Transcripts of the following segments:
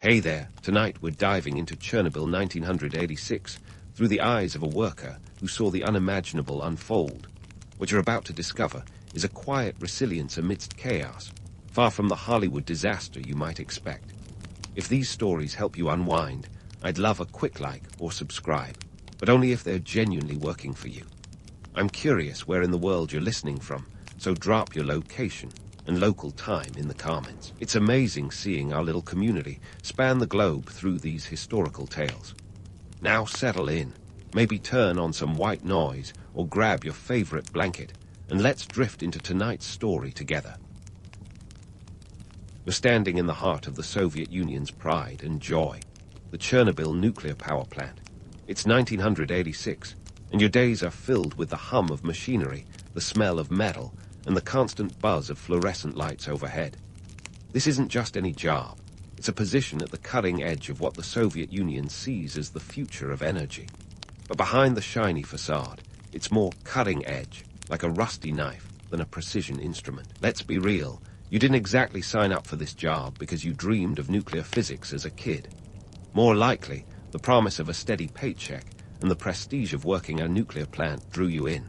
Hey there, tonight we're diving into Chernobyl 1986 through the eyes of a worker who saw the unimaginable unfold. What you're about to discover is a quiet resilience amidst chaos, far from the Hollywood disaster you might expect. If these stories help you unwind, I'd love a quick like or subscribe, but only if they're genuinely working for you. I'm curious where in the world you're listening from, so drop your location and local time in the comments. It's amazing seeing our little community span the globe through these historical tales. Now settle in, maybe turn on some white noise or grab your favorite blanket, and let's drift into tonight's story together. We're standing in the heart of the Soviet Union's pride and joy, the Chernobyl nuclear power plant. It's 1986, and your days are filled with the hum of machinery, the smell of metal, and the constant buzz of fluorescent lights overhead. This isn't just any job. It's a position at the cutting edge of what the Soviet Union sees as the future of energy. But behind the shiny facade, it's more cutting edge, like a rusty knife, than a precision instrument. Let's be real, you didn't exactly sign up for this job because you dreamed of nuclear physics as a kid. More likely, the promise of a steady paycheck and the prestige of working a nuclear plant drew you in.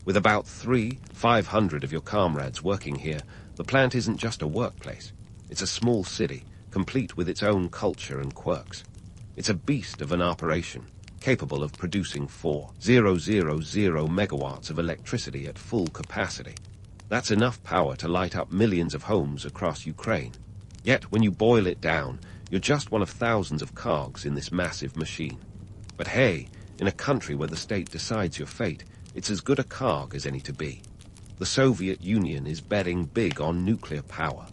With about 500 of your comrades working here, the plant isn't just a workplace. It's a small city, complete with its own culture and quirks. It's a beast of an operation, capable of producing 4,000 megawatts of electricity at full capacity. That's enough power to light up millions of homes across Ukraine. Yet, when you boil it down, you're just one of thousands of cogs in this massive machine. But hey, in a country where the state decides your fate, it's as good a cog as any to be. The Soviet Union is betting big on nuclear power.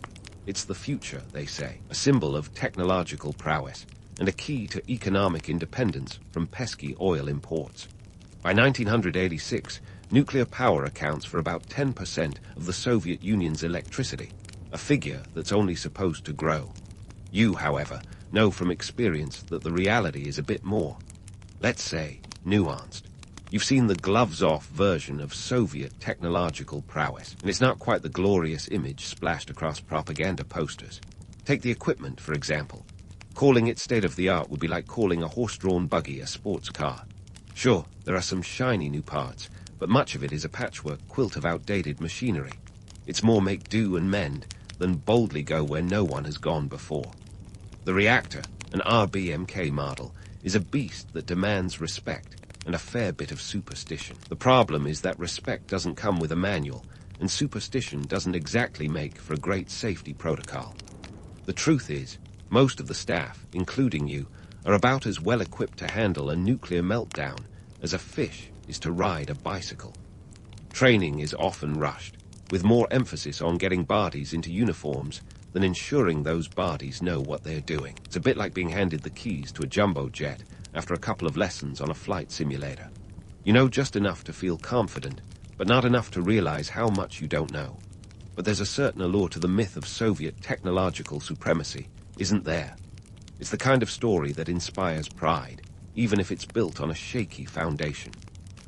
It's the future, they say, a symbol of technological prowess, and a key to economic independence from pesky oil imports. By 1986, nuclear power accounts for about 10% of the Soviet Union's electricity, a figure that's only supposed to grow. You, however, know from experience that the reality is a bit more, let's say, nuanced. You've seen the gloves-off version of Soviet technological prowess, and it's not quite the glorious image splashed across propaganda posters. Take the equipment, for example. Calling it state-of-the-art would be like calling a horse-drawn buggy a sports car. Sure, there are some shiny new parts, but much of it is a patchwork quilt of outdated machinery. It's more make do and mend than boldly go where no one has gone before. The reactor, an RBMK model, is a beast that demands respect and a fair bit of superstition. The problem is that respect doesn't come with a manual, and superstition doesn't exactly make for a great safety protocol. The truth is, most of the staff, including you, are about as well equipped to handle a nuclear meltdown as a fish is to ride a bicycle. Training is often rushed, with more emphasis on getting bodies into uniforms than ensuring those bodies know what they're doing. It's a bit like being handed the keys to a jumbo jet after a couple of lessons on a flight simulator. You know just enough to feel confident, but not enough to realize how much you don't know. But there's a certain allure to the myth of Soviet technological supremacy, isn't there? It's the kind of story that inspires pride, even if it's built on a shaky foundation.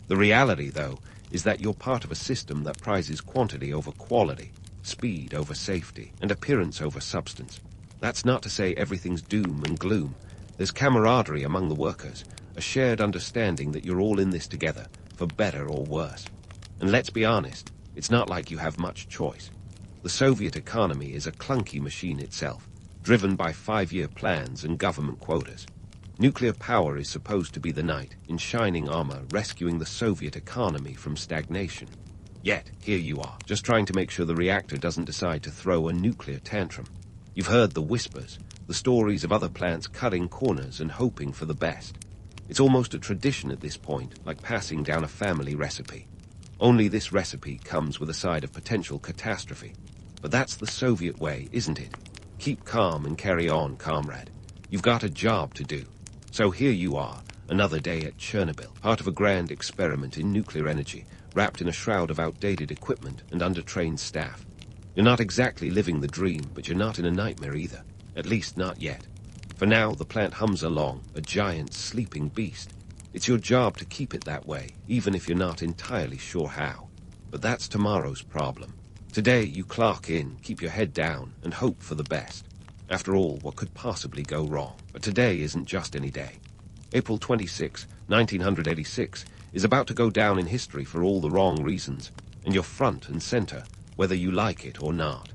The reality, though, is that you're part of a system that prizes quantity over quality, speed over safety, and appearance over substance. That's not to say everything's doom and gloom. There's camaraderie among the workers, a shared understanding that you're all in this together, for better or worse. And let's be honest, it's not like you have much choice. The Soviet economy is a clunky machine itself, driven by 5-year plans and government quotas. Nuclear power is supposed to be the knight in shining armor rescuing the Soviet economy from stagnation. Yet, here you are, just trying to make sure the reactor doesn't decide to throw a nuclear tantrum. You've heard the whispers, the stories of other plants cutting corners and hoping for the best. It's almost a tradition at this point, like passing down a family recipe. Only this recipe comes with a side of potential catastrophe. But that's the Soviet way, isn't it? Keep calm and carry on, comrade. You've got a job to do. So here you are, another day at Chernobyl, part of a grand experiment in nuclear energy, wrapped in a shroud of outdated equipment and undertrained staff. You're not exactly living the dream, but you're not in a nightmare either. At least not yet. For now, the plant hums along, a giant sleeping beast. It's your job to keep it that way, even if you're not entirely sure how. But that's tomorrow's problem. Today, you clock in, keep your head down, and hope for the best. After all, what could possibly go wrong? But today isn't just any day. April 26, 1986 is about to go down in history for all the wrong reasons, and you're front and center, whether you like it or not.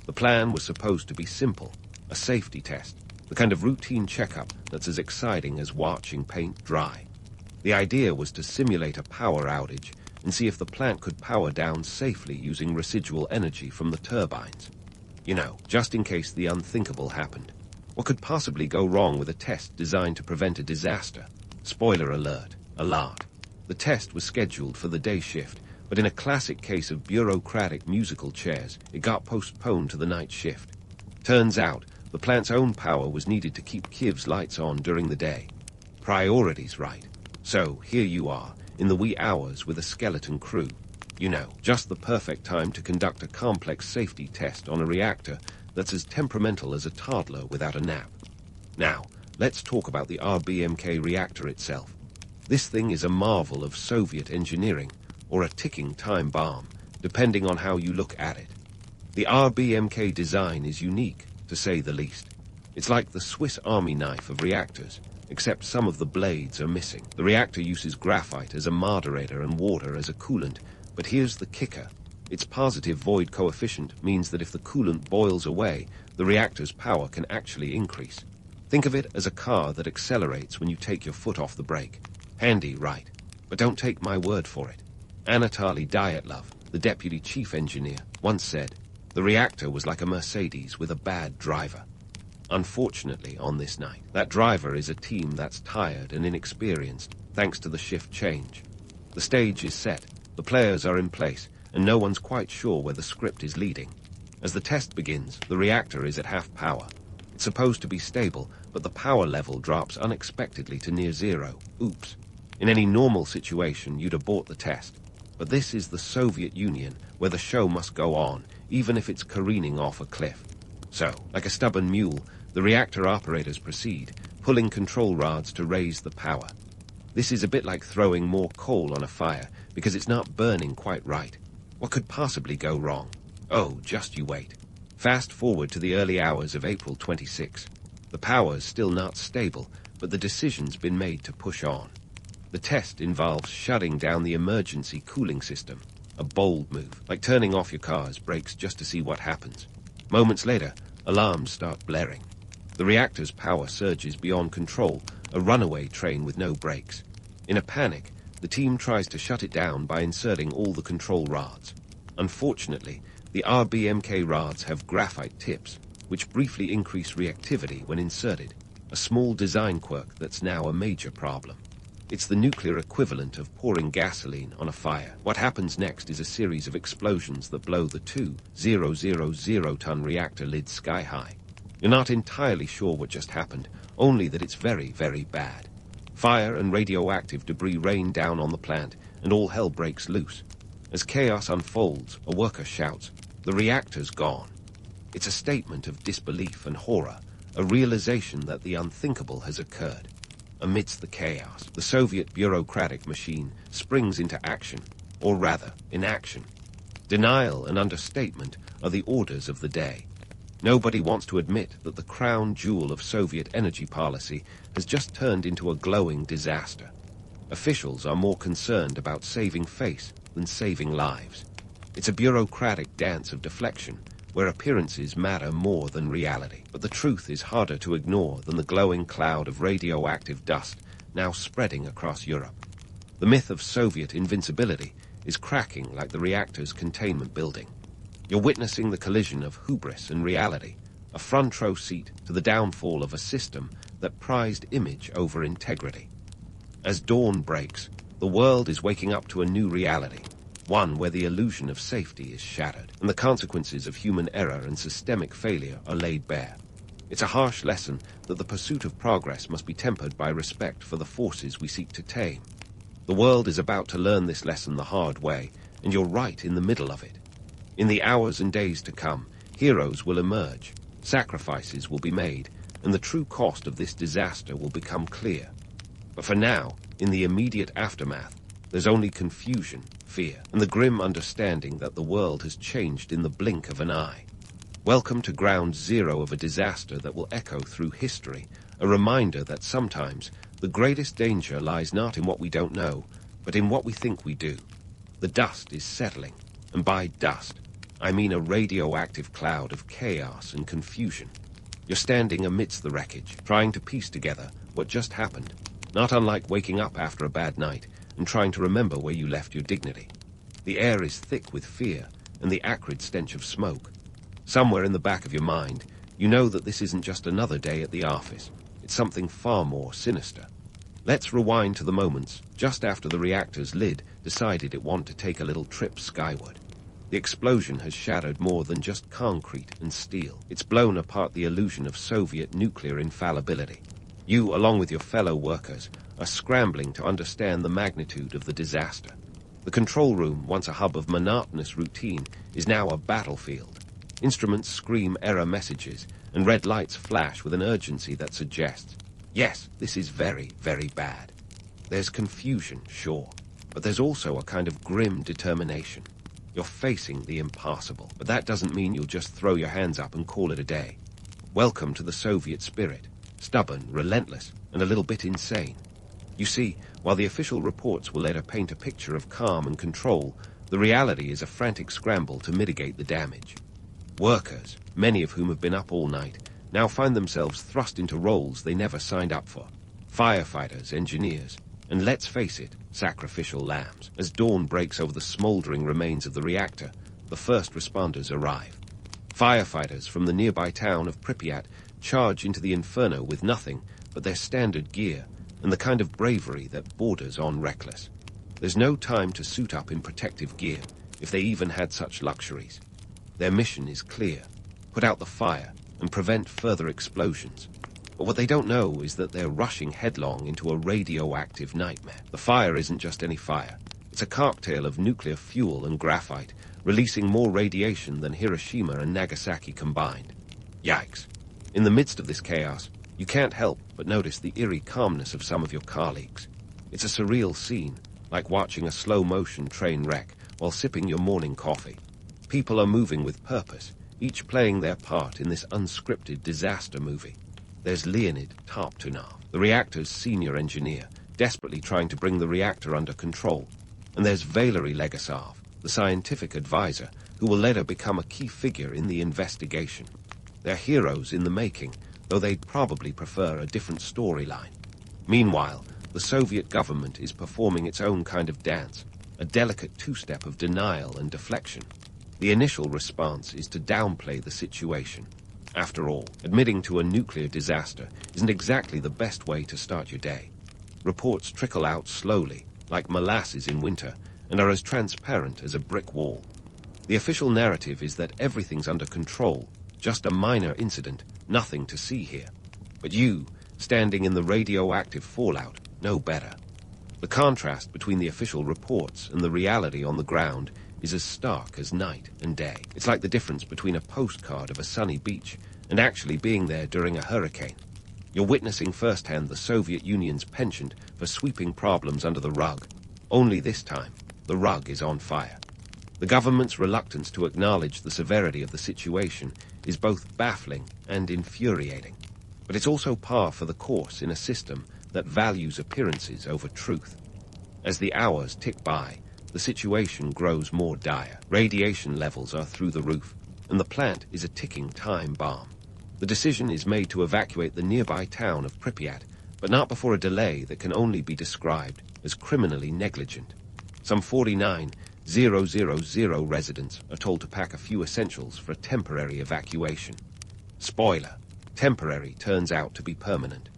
The plan was supposed to be simple, a safety test, the kind of routine checkup that's as exciting as watching paint dry. The idea was to simulate a power outage and see if the plant could power down safely using residual energy from the turbines. You know, just in case the unthinkable happened. What could possibly go wrong with a test designed to prevent a disaster? Spoiler alert, alert. The test was scheduled for the day shift, but in a classic case of bureaucratic musical chairs, it got postponed to the night shift. Turns out, the plant's own power was needed to keep Kiv's lights on during the day. Priorities, right? So, here you are, in the wee hours with a skeleton crew. You know, just the perfect time to conduct a complex safety test on a reactor that's as temperamental as a toddler without a nap. Now, let's talk about the RBMK reactor itself. This thing is a marvel of Soviet engineering, or a ticking time bomb, depending on how you look at it. The RBMK design is unique, to say the least. It's like the Swiss Army knife of reactors, except some of the blades are missing. The reactor uses graphite as a moderator and water as a coolant, but here's the kicker. Its positive void coefficient means that if the coolant boils away, the reactor's power can actually increase. Think of it as a car that accelerates when you take your foot off the brake. Handy, right? But don't take my word for it. Anatoly Dyatlov, the deputy chief engineer, once said, the reactor was like a Mercedes with a bad driver. Unfortunately, on this night, that driver is a team that's tired and inexperienced, thanks to the shift change. The stage is set, the players are in place, and no one's quite sure where the script is leading. As the test begins, the reactor is at half power. It's supposed to be stable, but the power level drops unexpectedly to near zero. Oops. In any normal situation, you'd abort the test. But this is the Soviet Union, where the show must go on, even if it's careening off a cliff. So, like a stubborn mule, the reactor operators proceed, pulling control rods to raise the power. This is a bit like throwing more coal on a fire, because it's not burning quite right. What could possibly go wrong? Oh, just you wait. Fast forward to the early hours of April 26. The power's still not stable, but the decision's been made to push on. The test involves shutting down the emergency cooling system. A bold move, like turning off your car's brakes just to see what happens. Moments later, alarms start blaring. The reactor's power surges beyond control, a runaway train with no brakes. In a panic, the team tries to shut it down by inserting all the control rods. Unfortunately, the RBMK rods have graphite tips, which briefly increase reactivity when inserted, a small design quirk that's now a major problem. It's the nuclear equivalent of pouring gasoline on a fire. What happens next is a series of explosions that blow the 2,000-ton reactor lid sky high. You're not entirely sure what just happened, only that it's very, very bad. Fire and radioactive debris rain down on the plant, and all hell breaks loose. As chaos unfolds, a worker shouts, "The reactor's gone." It's a statement of disbelief and horror, a realization that the unthinkable has occurred. Amidst the chaos, the Soviet bureaucratic machine springs into action, or rather, inaction. Denial and understatement are the orders of the day. Nobody wants to admit that the crown jewel of Soviet energy policy has just turned into a glowing disaster. Officials are more concerned about saving face than saving lives. It's a bureaucratic dance of deflection, where appearances matter more than reality. But the truth is harder to ignore than the glowing cloud of radioactive dust now spreading across Europe. The myth of Soviet invincibility is cracking like the reactor's containment building. You're witnessing the collision of hubris and reality, a front row seat to the downfall of a system that prized image over integrity. As dawn breaks, the world is waking up to a new reality, one where the illusion of safety is shattered, and the consequences of human error and systemic failure are laid bare. It's a harsh lesson that the pursuit of progress must be tempered by respect for the forces we seek to tame. The world is about to learn this lesson the hard way, and you're right in the middle of it. In the hours and days to come, heroes will emerge, sacrifices will be made, and the true cost of this disaster will become clear. But for now, in the immediate aftermath, there's only confusion, fear, and the grim understanding that the world has changed in the blink of an eye. Welcome to ground zero of a disaster that will echo through history, a reminder that sometimes the greatest danger lies not in what we don't know, but in what we think we do. The dust is settling, and by dust, I mean a radioactive cloud of chaos and confusion. You're standing amidst the wreckage, trying to piece together what just happened, not unlike waking up after a bad night and trying to remember where you left your dignity. The air is thick with fear and the acrid stench of smoke. Somewhere in the back of your mind, you know that this isn't just another day at the office. It's something far more sinister. Let's rewind to the moments just after the reactor's lid decided it wanted to take a little trip skyward. The explosion has shattered more than just concrete and steel. It's blown apart the illusion of Soviet nuclear infallibility. You, along with your fellow workers, are scrambling to understand the magnitude of the disaster. The control room, once a hub of monotonous routine, is now a battlefield. Instruments scream error messages, and red lights flash with an urgency that suggests, yes, this is very, very bad. There's confusion, sure, but there's also a kind of grim determination. You're facing the impossible, but that doesn't mean you'll just throw your hands up and call it a day. Welcome to the Soviet spirit, stubborn, relentless, and a little bit insane. You see, while the official reports will later paint a picture of calm and control, the reality is a frantic scramble to mitigate the damage. Workers, many of whom have been up all night, now find themselves thrust into roles they never signed up for. Firefighters, engineers, and let's face it, sacrificial lambs. As dawn breaks over the smoldering remains of the reactor, the first responders arrive. Firefighters from the nearby town of Pripyat charge into the inferno with nothing but their standard gear and the kind of bravery that borders on reckless. There's no time to suit up in protective gear, if they even had such luxuries. Their mission is clear: put out the fire and prevent further explosions. But what they don't know is that they're rushing headlong into a radioactive nightmare. The fire isn't just any fire. It's a cocktail of nuclear fuel and graphite, releasing more radiation than Hiroshima and Nagasaki combined. Yikes. In the midst of this chaos, you can't help but notice the eerie calmness of some of your colleagues. It's a surreal scene, like watching a slow-motion train wreck while sipping your morning coffee. People are moving with purpose, each playing their part in this unscripted disaster movie. There's Leonid Tarptunov, the reactor's senior engineer, desperately trying to bring the reactor under control. And there's Valery Legasov, the scientific advisor, who will later become a key figure in the investigation. They're heroes in the making, though they'd probably prefer a different storyline. Meanwhile, the Soviet government is performing its own kind of dance, a delicate two-step of denial and deflection. The initial response is to downplay the situation. After all, admitting to a nuclear disaster isn't exactly the best way to start your day. Reports trickle out slowly, like molasses in winter, and are as transparent as a brick wall. The official narrative is that everything's under control, just a minor incident, nothing to see here. But you, standing in the radioactive fallout, know better. The contrast between the official reports and the reality on the ground is as stark as night and day. It's like the difference between a postcard of a sunny beach and actually being there during a hurricane. You're witnessing firsthand the Soviet Union's penchant for sweeping problems under the rug. Only this time, the rug is on fire. The government's reluctance to acknowledge the severity of the situation is both baffling and infuriating. But it's also par for the course in a system that values appearances over truth. As the hours tick by, the situation grows more dire. Radiation levels are through the roof, and the plant is a ticking time bomb. The decision is made to evacuate the nearby town of Pripyat, but not before a delay that can only be described as criminally negligent. Some 49,000 residents are told to pack a few essentials for a temporary evacuation. Spoiler: temporary turns out to be permanent.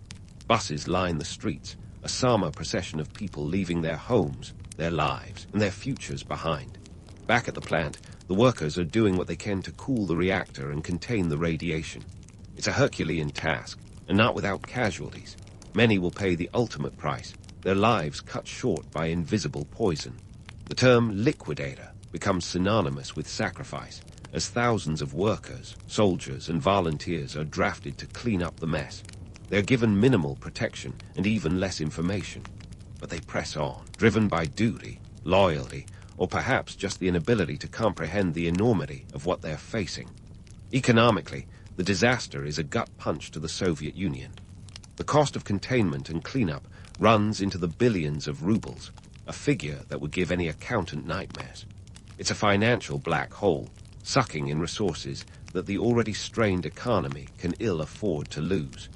Buses line the streets, a Sama procession of people leaving their homes, their lives, and their futures behind. Back at the plant, the workers are doing what they can to cool the reactor and contain the radiation. It's a Herculean task, and not without casualties. Many will pay the ultimate price, their lives cut short by invisible poison. The term liquidator becomes synonymous with sacrifice, as thousands of workers, soldiers, and volunteers are drafted to clean up the mess. They're given minimal protection and even less information. But they press on, driven by duty, loyalty, or perhaps just the inability to comprehend the enormity of what they're facing. Economically, the disaster is a gut punch to the Soviet Union. The cost of containment and cleanup runs into the billions of rubles, a figure that would give any accountant nightmares. It's a financial black hole, sucking in resources that the already strained economy can ill afford to lose.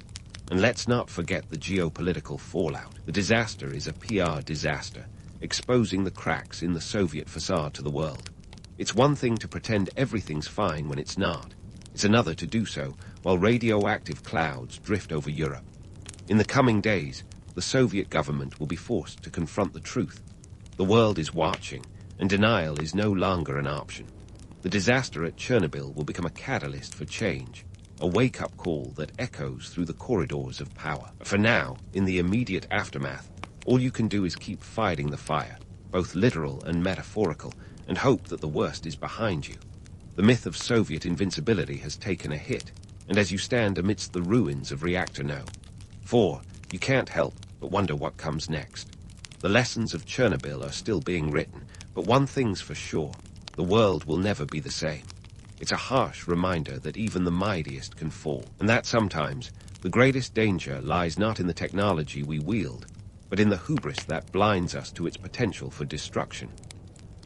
And let's not forget the geopolitical fallout. The disaster is a PR disaster, exposing the cracks in the Soviet facade to the world. It's one thing to pretend everything's fine when it's not. It's another to do so while radioactive clouds drift over Europe. In the coming days, the Soviet government will be forced to confront the truth. The world is watching, and denial is no longer an option. The disaster at Chernobyl will become a catalyst for change, a wake-up call that echoes through the corridors of power. For now, in the immediate aftermath, all you can do is keep fighting the fire, both literal and metaphorical, and hope that the worst is behind you. The myth of Soviet invincibility has taken a hit, and as you stand amidst the ruins of Reactor No. 4, you can't help but wonder what comes next. The lessons of Chernobyl are still being written, but one thing's for sure, the world will never be the same. It's a harsh reminder that even the mightiest can fall, and that sometimes the greatest danger lies not in the technology we wield, but in the hubris that blinds us to its potential for destruction.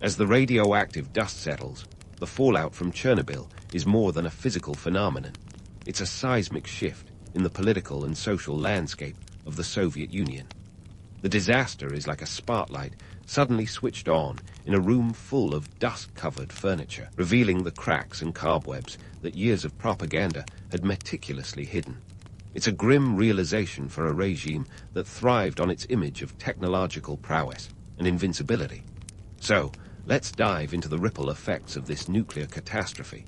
As the radioactive dust settles, the fallout from Chernobyl is more than a physical phenomenon. It's a seismic shift in the political and social landscape of the Soviet Union. The disaster is like a spotlight suddenly switched on in a room full of dust-covered furniture, revealing the cracks and cobwebs that years of propaganda had meticulously hidden. It's a grim realization for a regime that thrived on its image of technological prowess and invincibility. So, let's dive into the ripple effects of this nuclear catastrophe.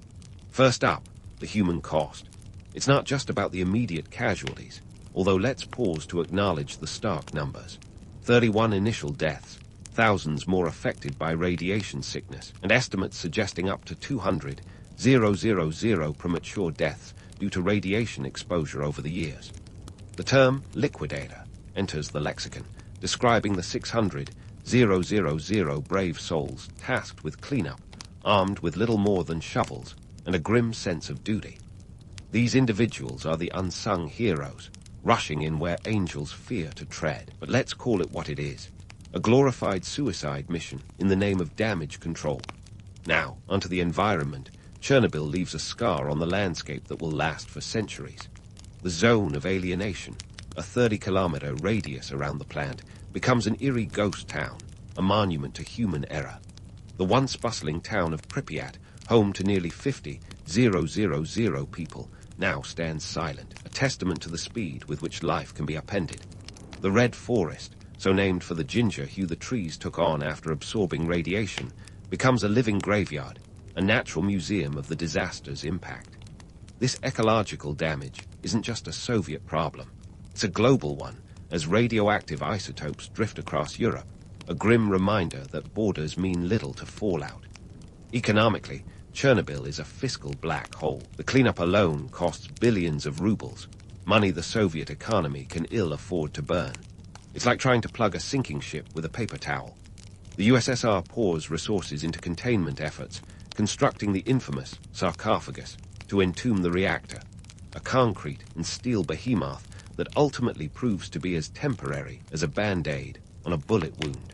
First up, the human cost. It's not just about the immediate casualties, although let's pause to acknowledge the stark numbers. 31 initial deaths, thousands more affected by radiation sickness, and estimates suggesting up to 200,000 premature deaths due to radiation exposure over the years. The term liquidator enters the lexicon, describing the 600,000 brave souls tasked with cleanup, armed with little more than shovels and a grim sense of duty. These individuals are the unsung heroes, rushing in where angels fear to tread. But let's call it what it is, a glorified suicide mission in the name of damage control. Now, onto the environment. Chernobyl leaves a scar on the landscape that will last for centuries. The zone of alienation, a 30-kilometer radius around the plant, becomes an eerie ghost town, a monument to human error. The once bustling town of Pripyat, home to nearly 50,000 people, now stands silent, a testament to the speed with which life can be upended. The Red Forest, so named for the ginger hue the trees took on after absorbing radiation, becomes a living graveyard, a natural museum of the disaster's impact. This ecological damage isn't just a Soviet problem. It's a global one, as radioactive isotopes drift across Europe, a grim reminder that borders mean little to fallout. Economically, Chernobyl is a fiscal black hole. The cleanup alone costs billions of rubles, money the Soviet economy can ill afford to burn. It's like trying to plug a sinking ship with a paper towel. The USSR pours resources into containment efforts, constructing the infamous sarcophagus to entomb the reactor, a concrete and steel behemoth that ultimately proves to be as temporary as a band-aid on a bullet wound.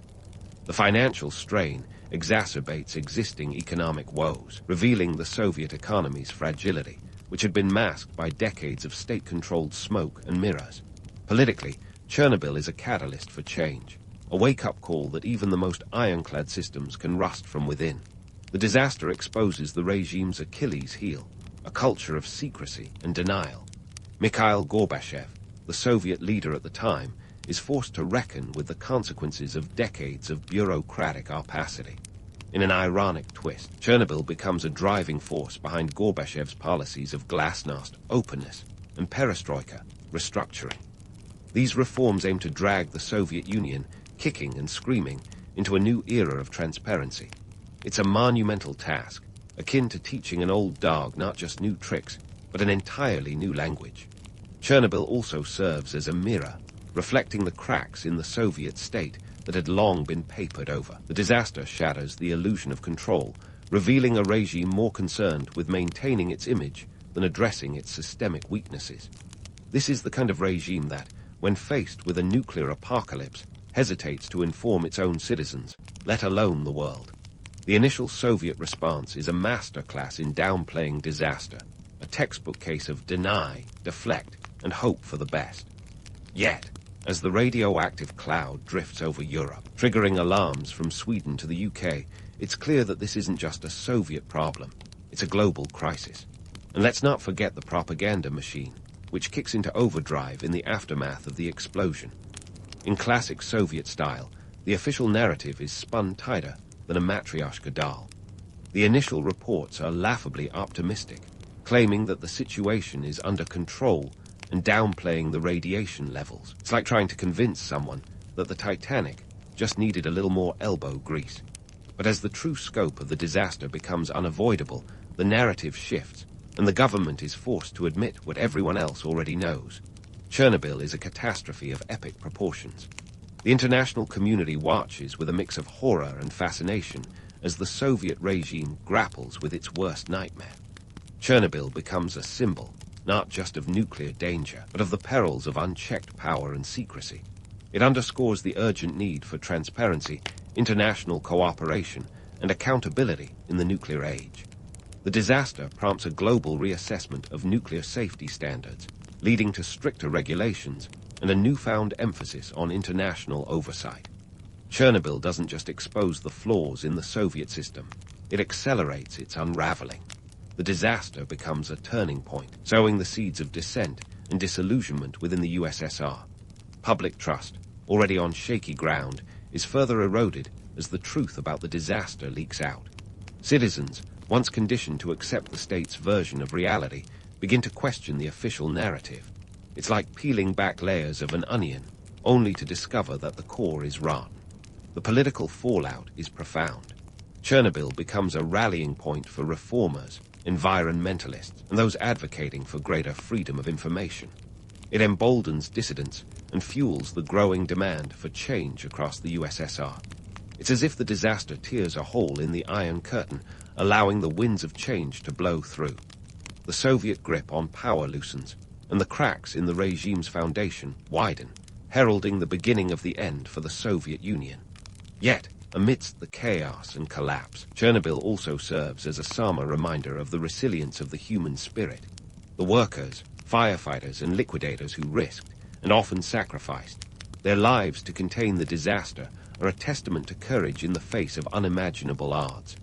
The financial strain exacerbates existing economic woes, revealing the Soviet economy's fragility, which had been masked by decades of state-controlled smoke and mirrors. Politically, Chernobyl is a catalyst for change, a wake-up call that even the most ironclad systems can rust from within. The disaster exposes the regime's Achilles heel, a culture of secrecy and denial. Mikhail Gorbachev, the Soviet leader at the time, is forced to reckon with the consequences of decades of bureaucratic opacity. In an ironic twist, Chernobyl becomes a driving force behind Gorbachev's policies of glasnost, openness, and perestroika, restructuring. These reforms aim to drag the Soviet Union, kicking and screaming, into a new era of transparency. It's a monumental task, akin to teaching an old dog not just new tricks, but an entirely new language. Chernobyl also serves as a mirror, reflecting the cracks in the Soviet state that had long been papered over. The disaster shatters the illusion of control, revealing a regime more concerned with maintaining its image than addressing its systemic weaknesses. This is the kind of regime that, when faced with a nuclear apocalypse, hesitates to inform its own citizens, let alone the world. The initial Soviet response is a masterclass in downplaying disaster, a textbook case of deny, deflect, and hope for the best. Yet, as the radioactive cloud drifts over Europe, triggering alarms from Sweden to the UK, it's clear that this isn't just a Soviet problem, it's a global crisis. And let's not forget the propaganda machine, which kicks into overdrive in the aftermath of the explosion. In classic Soviet style, the official narrative is spun tighter than a matryoshka doll. The initial reports are laughably optimistic, claiming that the situation is under control and downplaying the radiation levels. It's like trying to convince someone that the Titanic just needed a little more elbow grease. But as the true scope of the disaster becomes unavoidable, the narrative shifts, and the government is forced to admit what everyone else already knows. Chernobyl is a catastrophe of epic proportions. The international community watches with a mix of horror and fascination as the Soviet regime grapples with its worst nightmare. Chernobyl becomes a symbol, not just of nuclear danger, but of the perils of unchecked power and secrecy. It underscores the urgent need for transparency, international cooperation, and accountability in the nuclear age. The disaster prompts a global reassessment of nuclear safety standards, leading to stricter regulations and a newfound emphasis on international oversight. Chernobyl doesn't just expose the flaws in the Soviet system, it accelerates its unraveling. The disaster becomes a turning point, sowing the seeds of dissent and disillusionment within the USSR. Public trust, already on shaky ground, is further eroded as the truth about the disaster leaks out. Citizens, once conditioned to accept the state's version of reality, begin to question the official narrative. It's like peeling back layers of an onion, only to discover that the core is rotten. The political fallout is profound. Chernobyl becomes a rallying point for reformers, environmentalists, and those advocating for greater freedom of information. It emboldens dissidents and fuels the growing demand for change across the USSR. It's as if the disaster tears a hole in the Iron Curtain, allowing the winds of change to blow through. The Soviet grip on power loosens, and the cracks in the regime's foundation widen, heralding the beginning of the end for the Soviet Union. Yet, amidst the chaos and collapse, Chernobyl also serves as a somber reminder of the resilience of the human spirit. The workers, firefighters, and liquidators who risked, and often sacrificed, their lives to contain the disaster are a testament to courage in the face of unimaginable odds.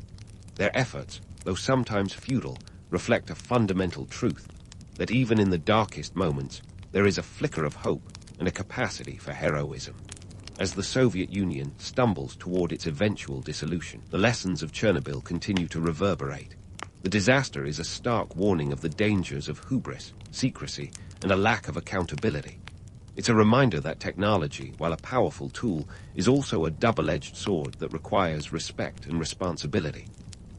Their efforts, though sometimes futile, reflect a fundamental truth, that even in the darkest moments, there is a flicker of hope and a capacity for heroism. As the Soviet Union stumbles toward its eventual dissolution, the lessons of Chernobyl continue to reverberate. The disaster is a stark warning of the dangers of hubris, secrecy, and a lack of accountability. It's a reminder that technology, while a powerful tool, is also a double-edged sword that requires respect and responsibility.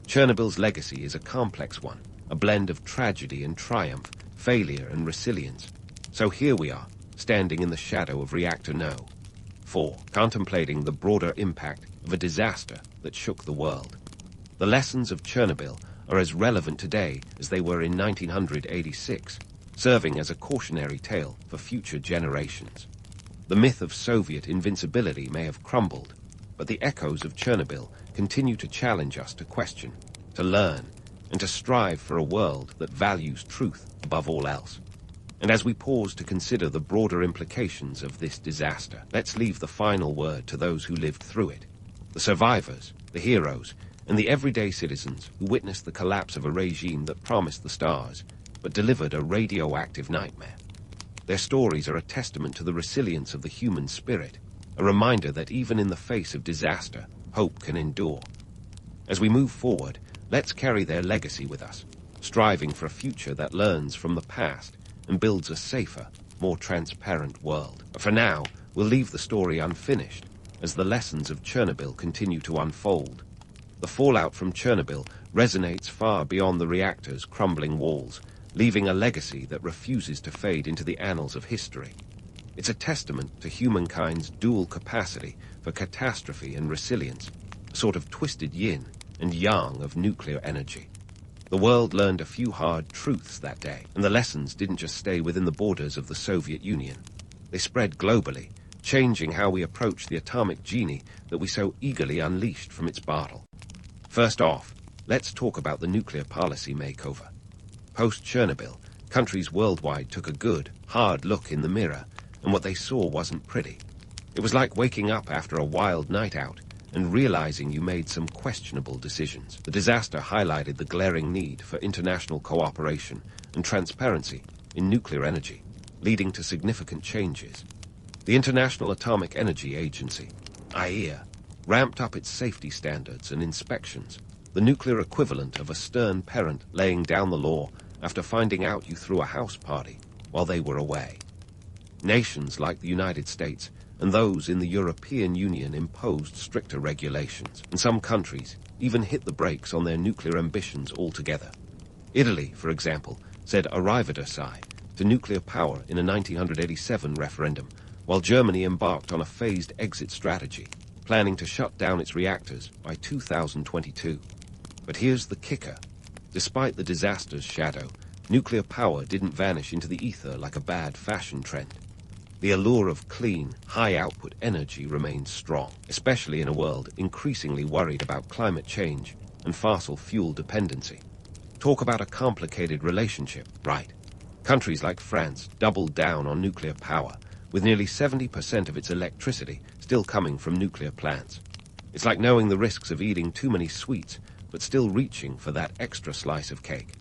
Chernobyl's legacy is a complex one, a blend of tragedy and triumph, failure and resilience. So here we are, standing in the shadow of Reactor No. 4, contemplating the broader impact of a disaster that shook the world. The lessons of Chernobyl are as relevant today as they were in 1986, serving as a cautionary tale for future generations. The myth of Soviet invincibility may have crumbled, but the echoes of Chernobyl continue to challenge us to question, to learn, and to strive for a world that values truth above all else. And as we pause to consider the broader implications of this disaster, let's leave the final word to those who lived through it, the survivors, the heroes, and the everyday citizens who witnessed the collapse of a regime that promised the stars, but delivered a radioactive nightmare. Their stories are a testament to the resilience of the human spirit, a reminder that even in the face of disaster, hope can endure. As we move forward, let's carry their legacy with us, striving for a future that learns from the past and builds a safer, more transparent world. But for now, we'll leave the story unfinished as the lessons of Chernobyl continue to unfold. The fallout from Chernobyl resonates far beyond the reactor's crumbling walls, leaving a legacy that refuses to fade into the annals of history. It's a testament to humankind's dual capacity for catastrophe and resilience, a sort of twisted yin and yang of nuclear energy. The world learned a few hard truths that day, and the lessons didn't just stay within the borders of the Soviet Union. They spread globally, changing how we approach the atomic genie that we so eagerly unleashed from its bottle. First off, let's talk about the nuclear policy makeover. Post-Chernobyl, countries worldwide took a good, hard look in the mirror, and what they saw wasn't pretty. It was like waking up after a wild night out and realizing you made some questionable decisions. The disaster highlighted the glaring need for international cooperation and transparency in nuclear energy, leading to significant changes. The International Atomic Energy Agency, IAEA, ramped up its safety standards and inspections, the nuclear equivalent of a stern parent laying down the law after finding out you threw a house party while they were away. Nations like the United States and those in the European Union imposed stricter regulations, and some countries even hit the brakes on their nuclear ambitions altogether. Italy, for example, said arrivederci to nuclear power in a 1987 referendum, while Germany embarked on a phased exit strategy, planning to shut down its reactors by 2022. But here's the kicker. Despite the disaster's shadow, nuclear power didn't vanish into the ether like a bad fashion trend. The allure of clean, high-output energy remains strong, especially in a world increasingly worried about climate change and fossil fuel dependency. Talk about a complicated relationship, right? Countries like France doubled down on nuclear power, with nearly 70% of its electricity still coming from nuclear plants. It's like knowing the risks of eating too many sweets, but still reaching for that extra slice of cake.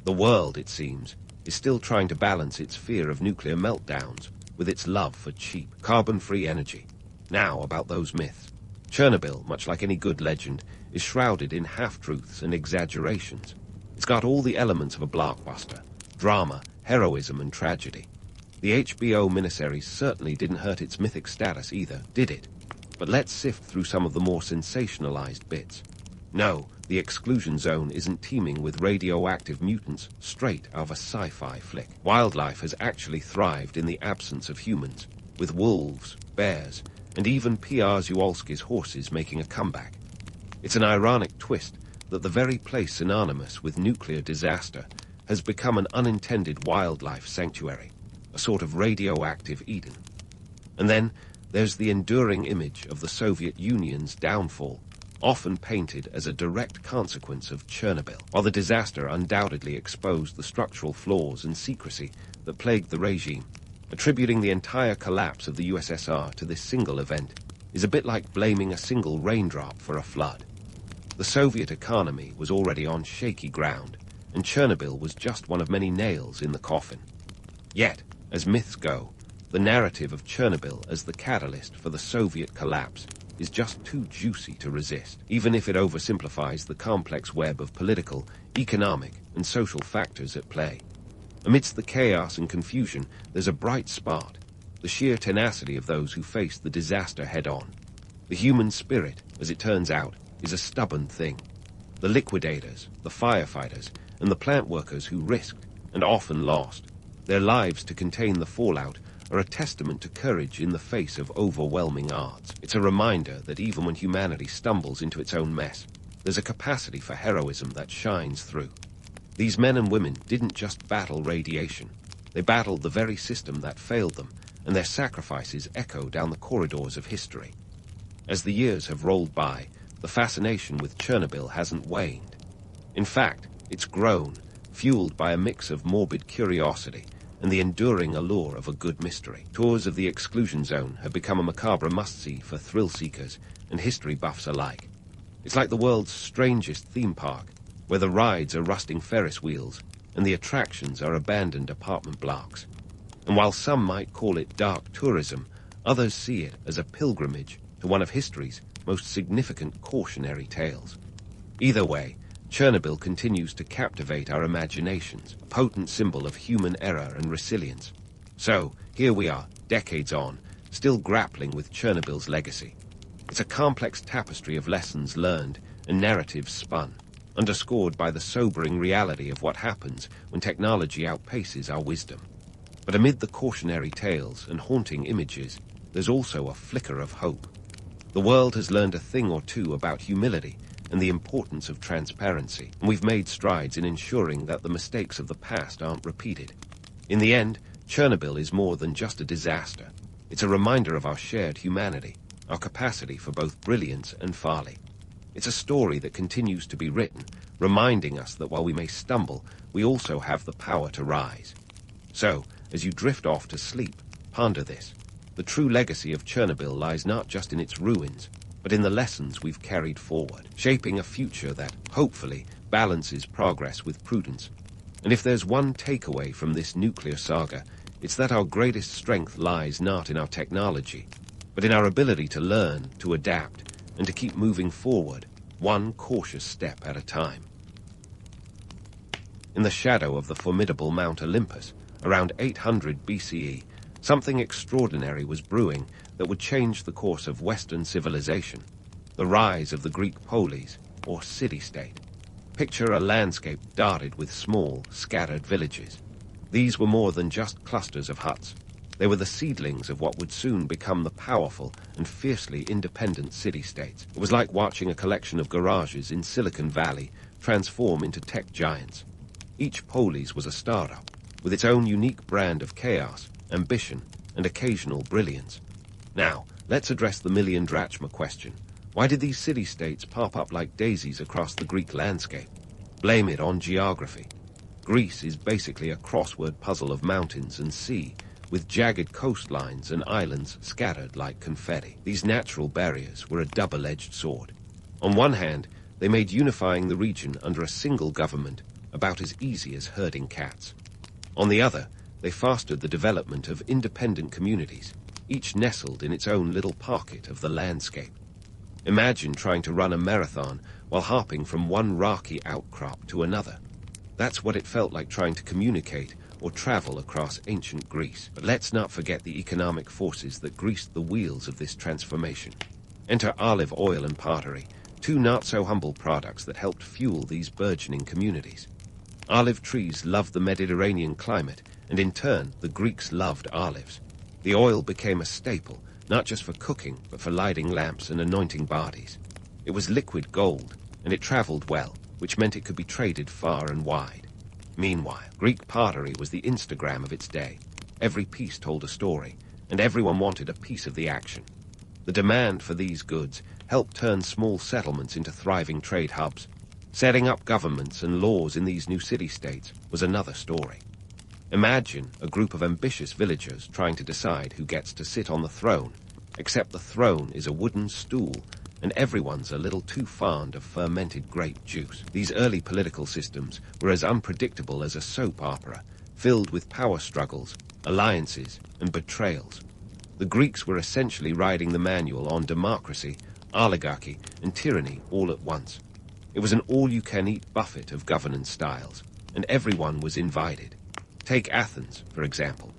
The world, it seems, is still trying to balance its fear of nuclear meltdowns with its love for cheap, carbon-free energy. Now about those myths. Chernobyl, much like any good legend, is shrouded in half-truths and exaggerations. It's got all the elements of a blockbuster: drama, heroism, and tragedy. The HBO miniseries certainly didn't hurt its mythic status either, did it? But let's sift through some of the more sensationalized bits. No, the exclusion zone isn't teeming with radioactive mutants straight out of a sci-fi flick. Wildlife has actually thrived in the absence of humans, with wolves, bears, and even P.R. Zawalski's horses making a comeback. It's an ironic twist that the very place synonymous with nuclear disaster has become an unintended wildlife sanctuary, a sort of radioactive Eden. And then there's the enduring image of the Soviet Union's downfall, often painted as a direct consequence of Chernobyl. While the disaster undoubtedly exposed the structural flaws and secrecy that plagued the regime, attributing the entire collapse of the USSR to this single event is a bit like blaming a single raindrop for a flood. The Soviet economy was already on shaky ground, and Chernobyl was just one of many nails in the coffin. Yet, as myths go, the narrative of Chernobyl as the catalyst for the Soviet collapse is just too juicy to resist, even if it oversimplifies the complex web of political, economic, and social factors at play. Amidst the chaos and confusion, there's a bright spot: the sheer tenacity of those who faced the disaster head-on. The human spirit, as it turns out, is a stubborn thing. The liquidators, the firefighters, and the plant workers who risked, and often lost, their lives to contain the fallout are a testament to courage in the face of overwhelming odds. It's a reminder that even when humanity stumbles into its own mess, there's a capacity for heroism that shines through. These men and women didn't just battle radiation. They battled the very system that failed them, and their sacrifices echo down the corridors of history. As the years have rolled by, the fascination with Chernobyl hasn't waned. In fact, it's grown, fueled by a mix of morbid curiosity and the enduring allure of a good mystery. Tours of the exclusion zone have become a macabre must-see for thrill-seekers and history buffs alike. It's like the world's strangest theme park, where the rides are rusting Ferris wheels and the attractions are abandoned apartment blocks. And while some might call it dark tourism, others see it as a pilgrimage to one of history's most significant cautionary tales. Either way, Chernobyl continues to captivate our imaginations, a potent symbol of human error and resilience. So, here we are, decades on, still grappling with Chernobyl's legacy. It's a complex tapestry of lessons learned and narratives spun, underscored by the sobering reality of what happens when technology outpaces our wisdom. But amid the cautionary tales and haunting images, there's also a flicker of hope. The world has learned a thing or two about humility and the importance of transparency, and we've made strides in ensuring that the mistakes of the past aren't repeated. In the end, Chernobyl is more than just a disaster. It's a reminder of our shared humanity, our capacity for both brilliance and folly. It's a story that continues to be written, reminding us that while we may stumble, we also have the power to rise. So, as you drift off to sleep, ponder this. The true legacy of Chernobyl lies not just in its ruins, but in the lessons we've carried forward, shaping a future that, hopefully, balances progress with prudence. And if there's one takeaway from this nuclear saga, it's that our greatest strength lies not in our technology, but in our ability to learn, to adapt, and to keep moving forward, one cautious step at a time. In the shadow of the formidable Mount Olympus, around 800 BCE, something extraordinary was brewing that would change the course of Western civilization, the rise of the Greek polis, or city-state. Picture a landscape dotted with small, scattered villages. These were more than just clusters of huts. They were the seedlings of what would soon become the powerful and fiercely independent city-states. It was like watching a collection of garages in Silicon Valley transform into tech giants. Each polis was a startup, with its own unique brand of chaos, ambition, and occasional brilliance. Now, let's address the million drachma question. Why did these city-states pop up like daisies across the Greek landscape? Blame it on geography. Greece is basically a crossword puzzle of mountains and sea, with jagged coastlines and islands scattered like confetti. These natural barriers were a double-edged sword. On one hand, they made unifying the region under a single government about as easy as herding cats. On the other, they fostered the development of independent communities, each nestled in its own little pocket of the landscape. Imagine trying to run a marathon while hopping from one rocky outcrop to another. That's what it felt like trying to communicate or travel across ancient Greece. But let's not forget the economic forces that greased the wheels of this transformation. Enter olive oil and pottery, two not-so-humble products that helped fuel these burgeoning communities. Olive trees loved the Mediterranean climate, and in turn, the Greeks loved olives. The oil became a staple, not just for cooking, but for lighting lamps and anointing bodies. It was liquid gold, and it traveled well, which meant it could be traded far and wide. Meanwhile, Greek pottery was the Instagram of its day. Every piece told a story, and everyone wanted a piece of the action. The demand for these goods helped turn small settlements into thriving trade hubs. Setting up governments and laws in these new city-states was another story. Imagine a group of ambitious villagers trying to decide who gets to sit on the throne, except the throne is a wooden stool, and everyone's a little too fond of fermented grape juice. These early political systems were as unpredictable as a soap opera, filled with power struggles, alliances, and betrayals. The Greeks were essentially riding the manual on democracy, oligarchy, and tyranny all at once. It was an all-you-can-eat buffet of governance styles, and everyone was invited. Take Athens, for example.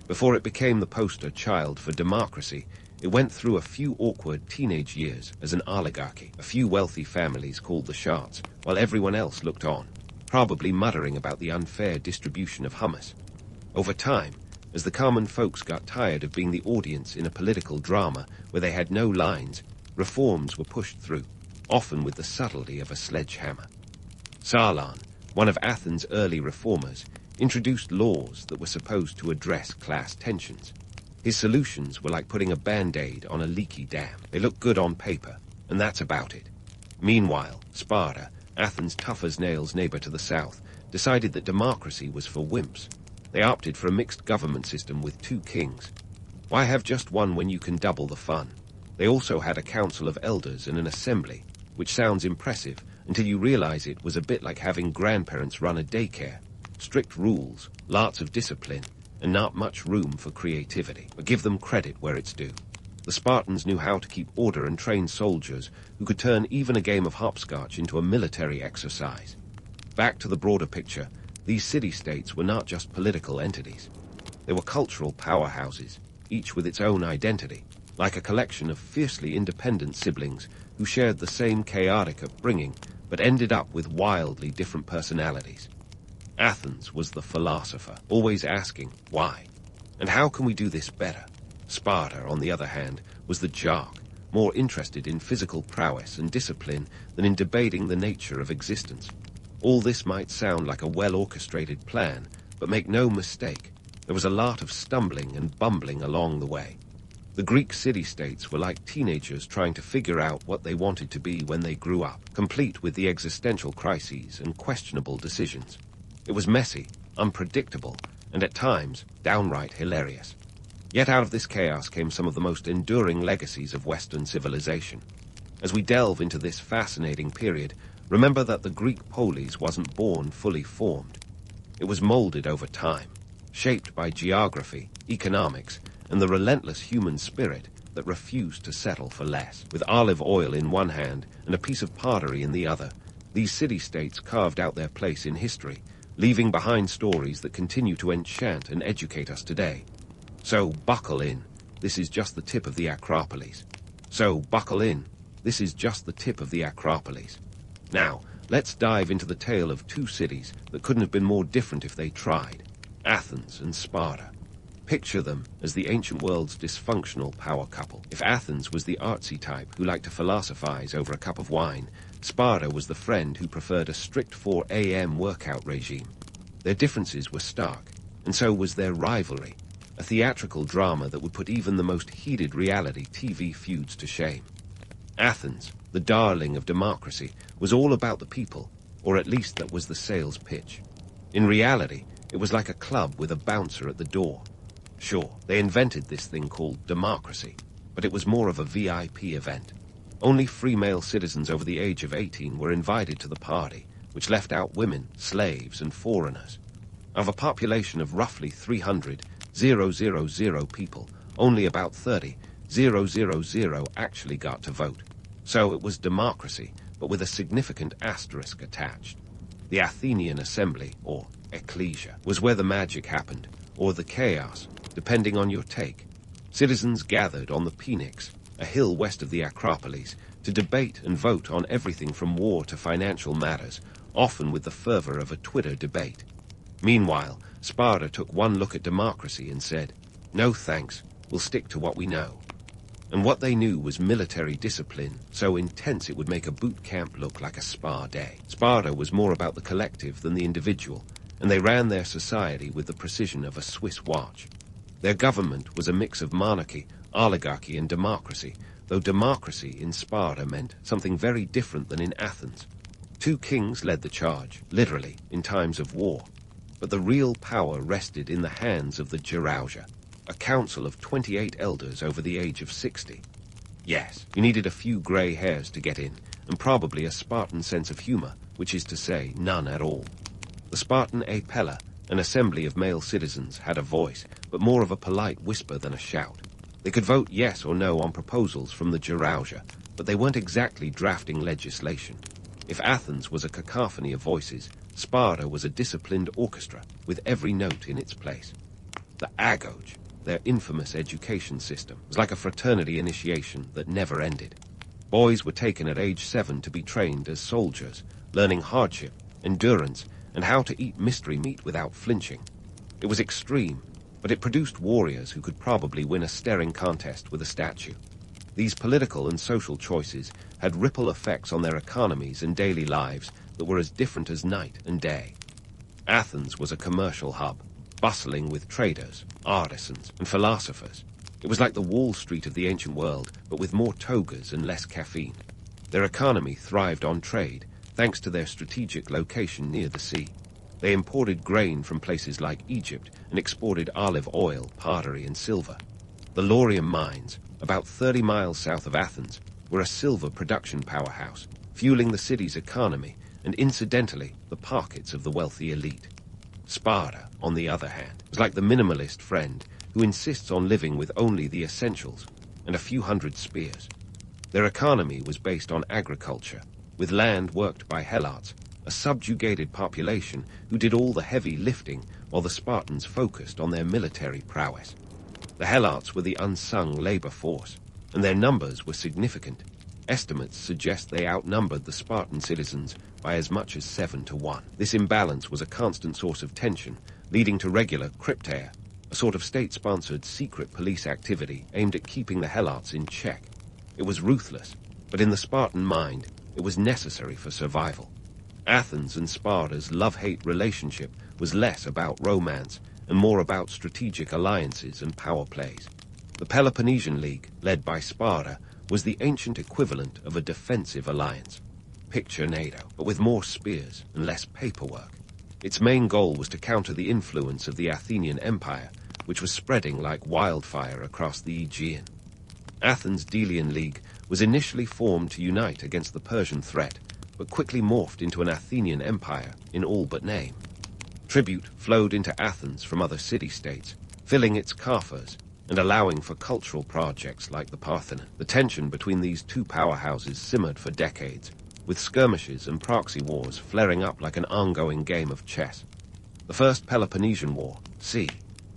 Before it became the poster child for democracy, it went through a few awkward teenage years as an oligarchy. A few wealthy families called the shots, while everyone else looked on, probably muttering about the unfair distribution of hummus. Over time, as the common folks got tired of being the audience in a political drama where they had no lines, reforms were pushed through, often with the subtlety of a sledgehammer. Solon, one of Athens' early reformers, introduced laws that were supposed to address class tensions. His solutions were like putting a band-aid on a leaky dam. They look good on paper, and that's about it. Meanwhile, Sparta, Athens' tough-as-nails neighbor to the south, decided that democracy was for wimps. They opted for a mixed government system with 2 kings. Why have just one when you can double the fun? They also had a council of elders and an assembly, which sounds impressive until you realize it was a bit like having grandparents run a daycare. Strict rules, lots of discipline, and not much room for creativity. But give them credit where it's due. The Spartans knew how to keep order and train soldiers who could turn even a game of hopscotch into a military exercise. Back to the broader picture, these city-states were not just political entities. They were cultural powerhouses, each with its own identity, like a collection of fiercely independent siblings who shared the same chaotic upbringing but ended up with wildly different personalities. Athens was the philosopher, always asking why, and how can we do this better? Sparta, on the other hand, was the jock, more interested in physical prowess and discipline than in debating the nature of existence. All this might sound like a well-orchestrated plan, but make no mistake, there was a lot of stumbling and bumbling along the way. The Greek city-states were like teenagers trying to figure out what they wanted to be when they grew up, complete with the existential crises and questionable decisions. It was messy, unpredictable, and at times downright hilarious. Yet out of this chaos came some of the most enduring legacies of Western civilization. As we delve into this fascinating period, remember that the Greek polis wasn't born fully formed. It was molded over time, shaped by geography, economics, and the relentless human spirit that refused to settle for less. With olive oil in one hand and a piece of pottery in the other, these city-states carved out their place in history, leaving behind stories that continue to enchant and educate us today. So buckle in, this is just the tip of the Acropolis. Now, let's dive into the tale of two cities that couldn't have been more different if they tried: Athens and Sparta. Picture them as the ancient world's dysfunctional power couple. If Athens was the artsy type who liked to philosophize over a cup of wine, Sparta was the friend who preferred a strict 4 a.m. workout regime. Their differences were stark, and so was their rivalry, a theatrical drama that would put even the most heated reality TV feuds to shame. Athens, the darling of democracy, was all about the people, or at least that was the sales pitch. In reality, it was like a club with a bouncer at the door. Sure, they invented this thing called democracy, but it was more of a VIP event. Only free male citizens over the age of 18 were invited to the party, which left out women, slaves, and foreigners. Of a population of roughly 300,000 people, only about 30,000 actually got to vote. So it was democracy, but with a significant asterisk attached. The Athenian assembly, or ecclesia, was where the magic happened, or the chaos, depending on your take. Citizens gathered on the Pnyx, a hill west of the Acropolis, to debate and vote on everything from war to financial matters, often with the fervor of a Twitter debate. Meanwhile, Sparta took one look at democracy and said, "No thanks, we'll stick to what we know." And what they knew was military discipline, so intense it would make a boot camp look like a spa day. Sparta was more about the collective than the individual, and they ran their society with the precision of a Swiss watch. Their government was a mix of monarchy, oligarchy, and democracy, though democracy in Sparta meant something very different than in Athens. 2 kings led the charge, literally, in times of war. But the real power rested in the hands of the Gerousia, a council of 28 elders over the age of 60. Yes, you needed a few grey hairs to get in, and probably a Spartan sense of humor, which is to say, none at all. The Spartan Apella, an assembly of male citizens, had a voice, but more of a polite whisper than a shout. They could vote yes or no on proposals from the Gerousia, but they weren't exactly drafting legislation. If Athens was a cacophony of voices, Sparta was a disciplined orchestra, with every note in its place. The Agoge, their infamous education system, was like a fraternity initiation that never ended. Boys were taken at age 7 to be trained as soldiers, learning hardship, endurance, and how to eat mystery meat without flinching. It was extreme, but it produced warriors who could probably win a staring contest with a statue. These political and social choices had ripple effects on their economies and daily lives that were as different as night and day. Athens was a commercial hub, bustling with traders, artisans, and philosophers. It was like the Wall Street of the ancient world, but with more togas and less caffeine. Their economy thrived on trade, thanks to their strategic location near the sea. They imported grain from places like Egypt and exported olive oil, pottery, and silver. The Laurium mines, about 30 miles south of Athens, were a silver production powerhouse, fueling the city's economy and, incidentally, the pockets of the wealthy elite. Sparta, on the other hand, was like the minimalist friend who insists on living with only the essentials and a few hundred spears. Their economy was based on agriculture, with land worked by Helots, a subjugated population who did all the heavy lifting while the Spartans focused on their military prowess. The Helots were the unsung labor force, and their numbers were significant. Estimates suggest they outnumbered the Spartan citizens by as much as 7 to 1. This imbalance was a constant source of tension, leading to regular crypteia, a sort of state-sponsored secret police activity aimed at keeping the Helots in check. It was ruthless, but in the Spartan mind, it was necessary for survival. Athens and Sparta's love-hate relationship was less about romance and more about strategic alliances and power plays. The Peloponnesian League, led by Sparta, was the ancient equivalent of a defensive alliance. Picture NATO, but with more spears and less paperwork. Its main goal was to counter the influence of the Athenian Empire, which was spreading like wildfire across the Aegean. Athens' Delian League was initially formed to unite against the Persian threat, but quickly morphed into an Athenian empire in all but name. Tribute flowed into Athens from other city-states, filling its coffers and allowing for cultural projects like the Parthenon. The tension between these two powerhouses simmered for decades, with skirmishes and proxy wars flaring up like an ongoing game of chess. The First Peloponnesian War, c.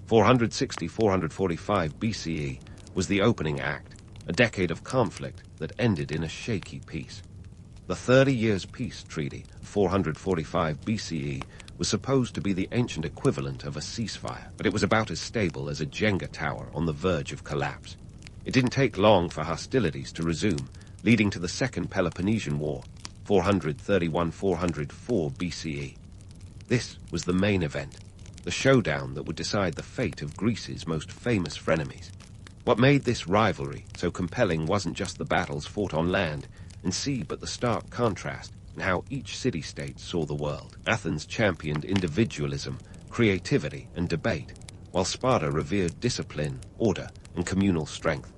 460-445 BCE, was the opening act, a decade of conflict that ended in a shaky peace. The 30 Years' Peace Treaty of 445 BCE was supposed to be the ancient equivalent of a ceasefire, but it was about as stable as a Jenga tower on the verge of collapse. It didn't take long for hostilities to resume, leading to the Second Peloponnesian War, 431-404 BCE. This was the main event, the showdown that would decide the fate of Greece's most famous frenemies. What made this rivalry so compelling wasn't just the battles fought on land and sea, but the stark contrast in how each city-state saw the world. Athens championed individualism, creativity, and debate, while Sparta revered discipline, order, and communal strength.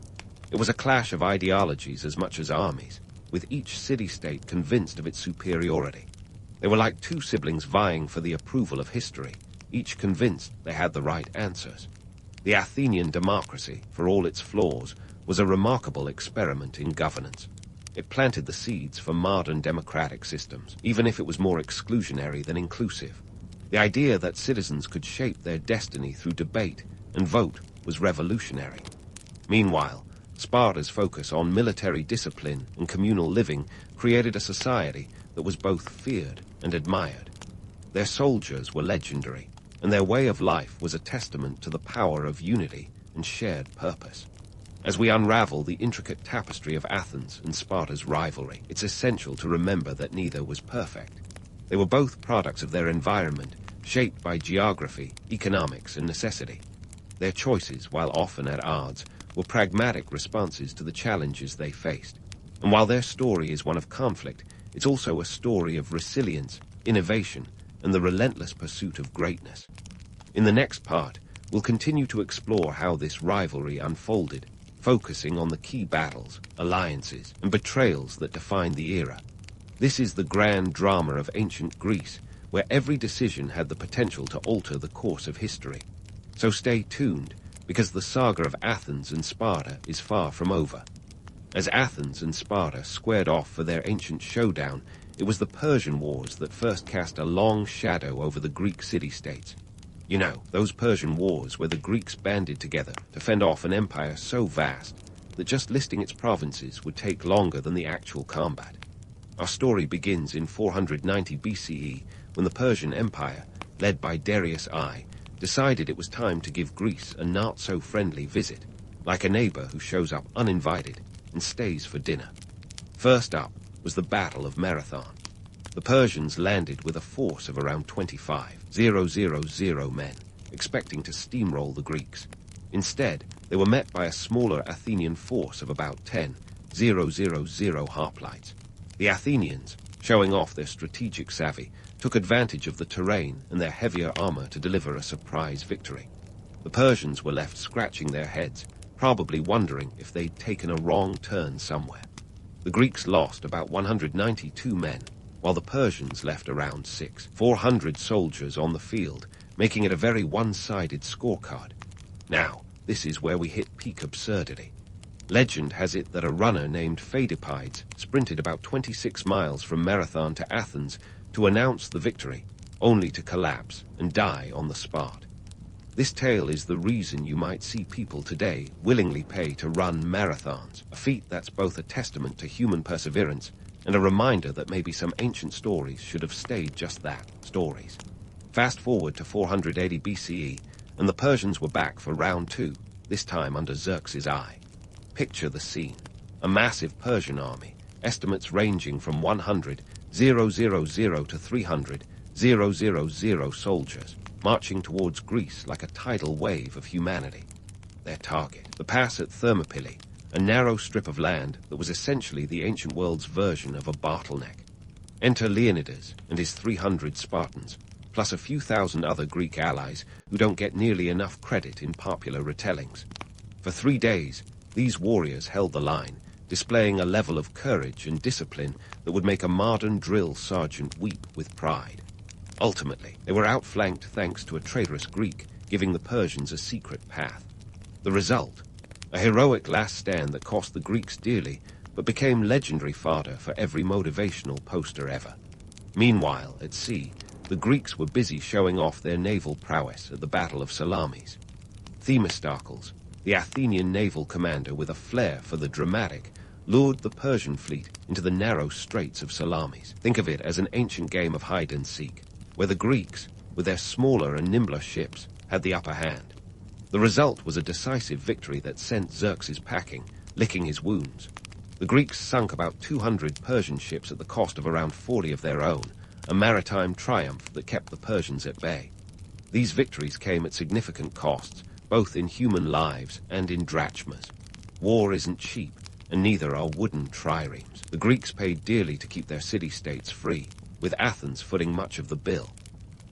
It was a clash of ideologies as much as armies, with each city-state convinced of its superiority. They were like two siblings vying for the approval of history, each convinced they had the right answers. The Athenian democracy, for all its flaws, was a remarkable experiment in governance. It planted the seeds for modern democratic systems, even if it was more exclusionary than inclusive. The idea that citizens could shape their destiny through debate and vote was revolutionary. Meanwhile, Sparta's focus on military discipline and communal living created a society that was both feared and admired. Their soldiers were legendary, and their way of life was a testament to the power of unity and shared purpose. As we unravel the intricate tapestry of Athens and Sparta's rivalry, it's essential to remember that neither was perfect. They were both products of their environment, shaped by geography, economics, and necessity. Their choices, while often at odds, were pragmatic responses to the challenges they faced. And while their story is one of conflict, it's also a story of resilience, innovation, and the relentless pursuit of greatness. In the next part, we'll continue to explore how this rivalry unfolded, focusing on the key battles, alliances, and betrayals that defined the era. This is the grand drama of ancient Greece, where every decision had the potential to alter the course of history. So stay tuned, because the saga of Athens and Sparta is far from over. As Athens and Sparta squared off for their ancient showdown, it was the Persian Wars that first cast a long shadow over the Greek city-states. You know, those Persian Wars where the Greeks banded together to fend off an empire so vast that just listing its provinces would take longer than the actual combat. Our story begins in 490 BCE, when the Persian Empire, led by Darius I, decided it was time to give Greece a not-so-friendly visit, like a neighbor who shows up uninvited and stays for dinner. First up was the Battle of Marathon. The Persians landed with a force of around 25,000 men, expecting to steamroll the Greeks. Instead, they were met by a smaller Athenian force of about 10,000 hoplites. The Athenians, showing off their strategic savvy, took advantage of the terrain and their heavier armor to deliver a surprise victory. The Persians were left scratching their heads, probably wondering if they'd taken a wrong turn somewhere. The Greeks lost about 192 men, while the Persians left around 400 soldiers on the field, making it a very one-sided scorecard. Now, this is where we hit peak absurdity. Legend has it that a runner named Pheidipides sprinted about 26 miles from Marathon to Athens to announce the victory, only to collapse and die on the spot. This tale is the reason you might see people today willingly pay to run marathons, a feat that's both a testament to human perseverance and a reminder that maybe some ancient stories should have stayed just that, stories. Fast forward to 480 BCE, and the Persians were back for round two, this time under Xerxes' eye. Picture the scene. a massive Persian army, estimates ranging from 100,000 to 300,000 soldiers, marching towards Greece like a tidal wave of humanity. Their target, the pass at Thermopylae, a narrow strip of land that was essentially the ancient world's version of a bottleneck. Enter Leonidas and his 300 Spartans, plus a few thousand other Greek allies who don't get nearly enough credit in popular retellings. For 3 days, these warriors held the line, displaying a level of courage and discipline that would make a modern drill sergeant weep with pride. Ultimately, they were outflanked thanks to a traitorous Greek giving the Persians a secret path. The result? A heroic last stand that cost the Greeks dearly, but became legendary fodder for every motivational poster ever. Meanwhile, at sea, the Greeks were busy showing off their naval prowess at the Battle of Salamis. Themistocles, the Athenian naval commander with a flair for the dramatic, lured the Persian fleet into the narrow straits of Salamis. Think of it as an ancient game of hide-and-seek, where the Greeks, with their smaller and nimbler ships, had the upper hand. The result was a decisive victory that sent Xerxes packing, licking his wounds. The Greeks sunk about 200 Persian ships at the cost of around 40 of their own, a maritime triumph that kept the Persians at bay. These victories came at significant costs, both in human lives and in drachmas. War isn't cheap, and neither are wooden triremes. The Greeks paid dearly to keep their city-states free, with Athens footing much of the bill.